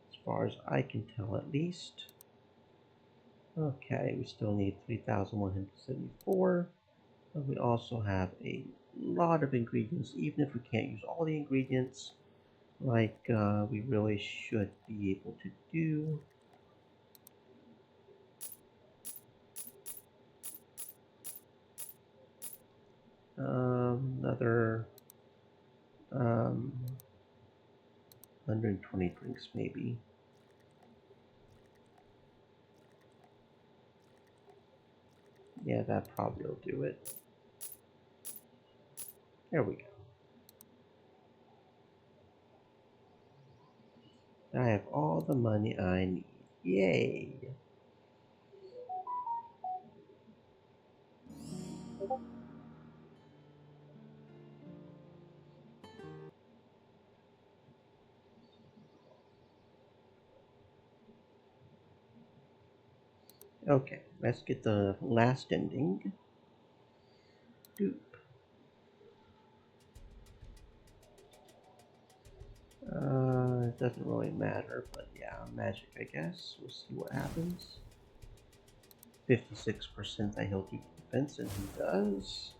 as far as I can tell at least. Okay, we still need 3,174. But we also have a lot of ingredients, even if we can't use all the ingredients, like we really should be able to do. Another 120 drinks, maybe. Yeah, that probably will do it. There we go. I have all the money I need. Yay! Okay, let's get the last ending. Doop. It doesn't really matter, but yeah, magic, I guess. We'll see what happens. 56% I heal 2 defense, and he does.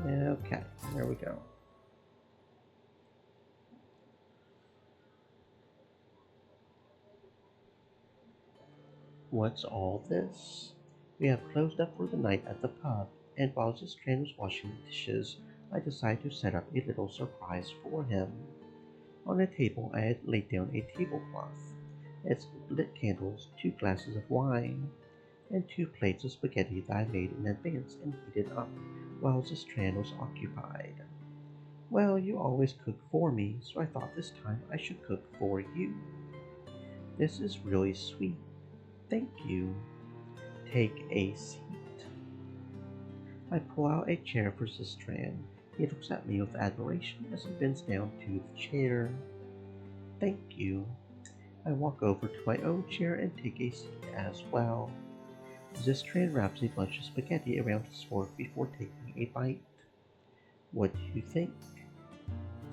Okay, there we go. What's all this? We have closed up for the night at the pub, and while Strand was washing the dishes, I decided to set up a little surprise for him. On the table, I had laid down a tablecloth. Its lit candles, 2 glasses of wine. and 2 plates of spaghetti that I made in advance and heated up while Zistran was occupied. Well, you always cook for me, so I thought this time I should cook for you. This is really sweet. Thank you. Take a seat. I pull out a chair for Zistran. He looks at me with admiration as he bends down to the chair. Thank you. I walk over to my own chair and take a seat as well. Zistran wraps a bunch of spaghetti around his fork before taking a bite. What do you think?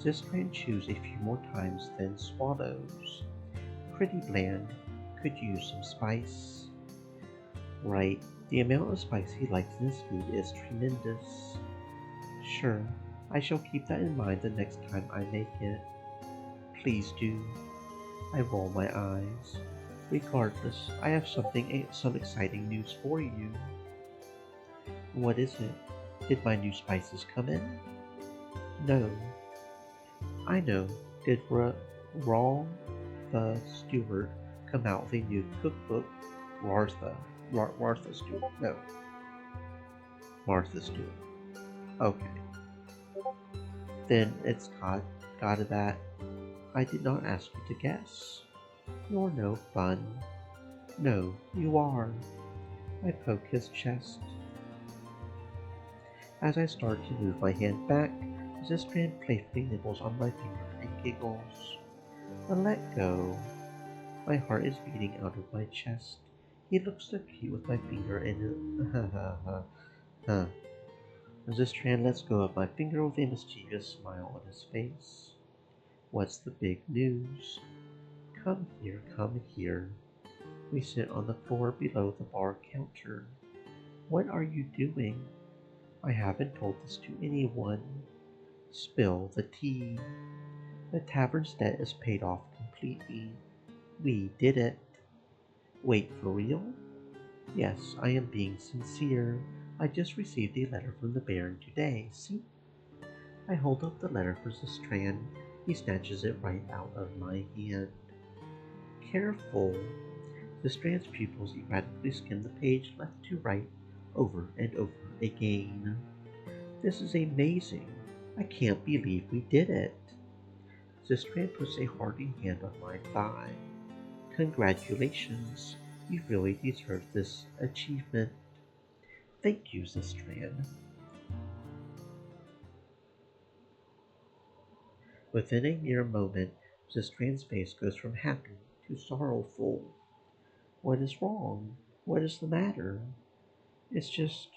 Zistran chews a few more times, then swallows. Pretty bland. Could use some spice. Right, the amount of spice he likes in his food is tremendous. Sure, I shall keep that in mind the next time I make it. Please do. I roll my eyes. Regardless, I have some exciting news for you. What is it? Did my new spices come in? No. I know. Did Raw the Stewart come out with a new cookbook? Martha Stewart. No. Martha Stewart. Okay. Then it's got that. I did not ask you to guess. You're no fun. No, you are. I poke his chest. As I start to move my hand back, Zistran playfully nibbles on my finger and giggles. But let go. My heart is beating out of my chest. He looks so cute with my finger in it. Zistran lets go of my finger with a mischievous smile on his face. What's the big news? Come here, come here. We sit on the floor below the bar counter. What are you doing? I haven't told this to anyone. Spill the tea. The tavern's debt is paid off completely. We did it. Wait, for real? Yes, I am being sincere. I just received a letter from the Baron today, see? I hold up the letter for Zistran. He snatches it right out of my hand. Careful. Zistran's pupils erratically skim the page left to right, over and over again. This is amazing. I can't believe we did it. Zistran puts a hearty hand on my thigh. Congratulations. You really deserve this achievement. Thank you, Zistran. Within a mere moment, Zistran's face goes from happy to sorrowful. What is wrong? What is the matter? It's just,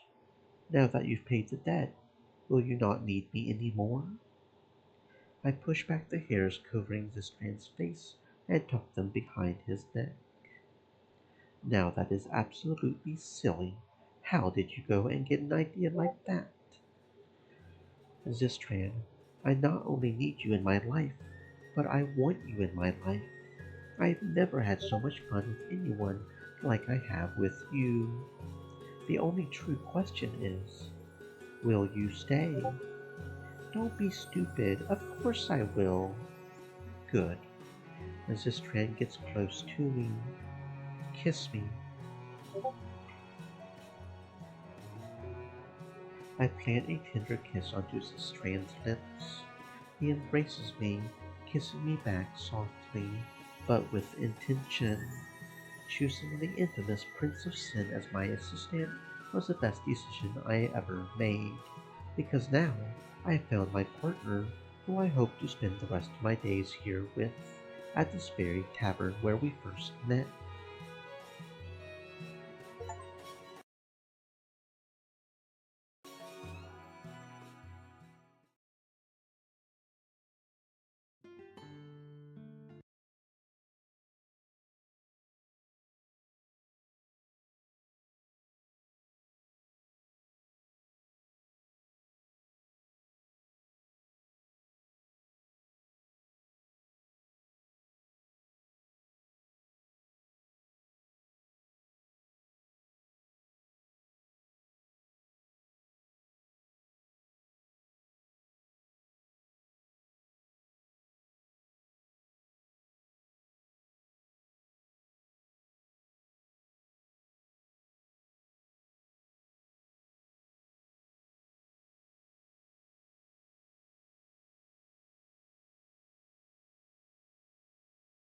now that you've paid the debt, will you not need me any more? I push back the hairs covering Zistran's face and tuck them behind his neck. Now that is absolutely silly. How did you go and get an idea like that? Zistran, I not only need you in my life, but I want you in my life. I've never had so much fun with anyone like I have with you. The only true question is, will you stay? Don't be stupid. Of course I will. Good. As Zistran gets close to me, kiss me. I plant a tender kiss onto Zistran's lips. He embraces me, kissing me back softly, but with intention. Choosing the infamous Prince of Sin as my assistant was the best decision I ever made, because now I have found my partner, who I hope to spend the rest of my days here with, at this very tavern where we first met.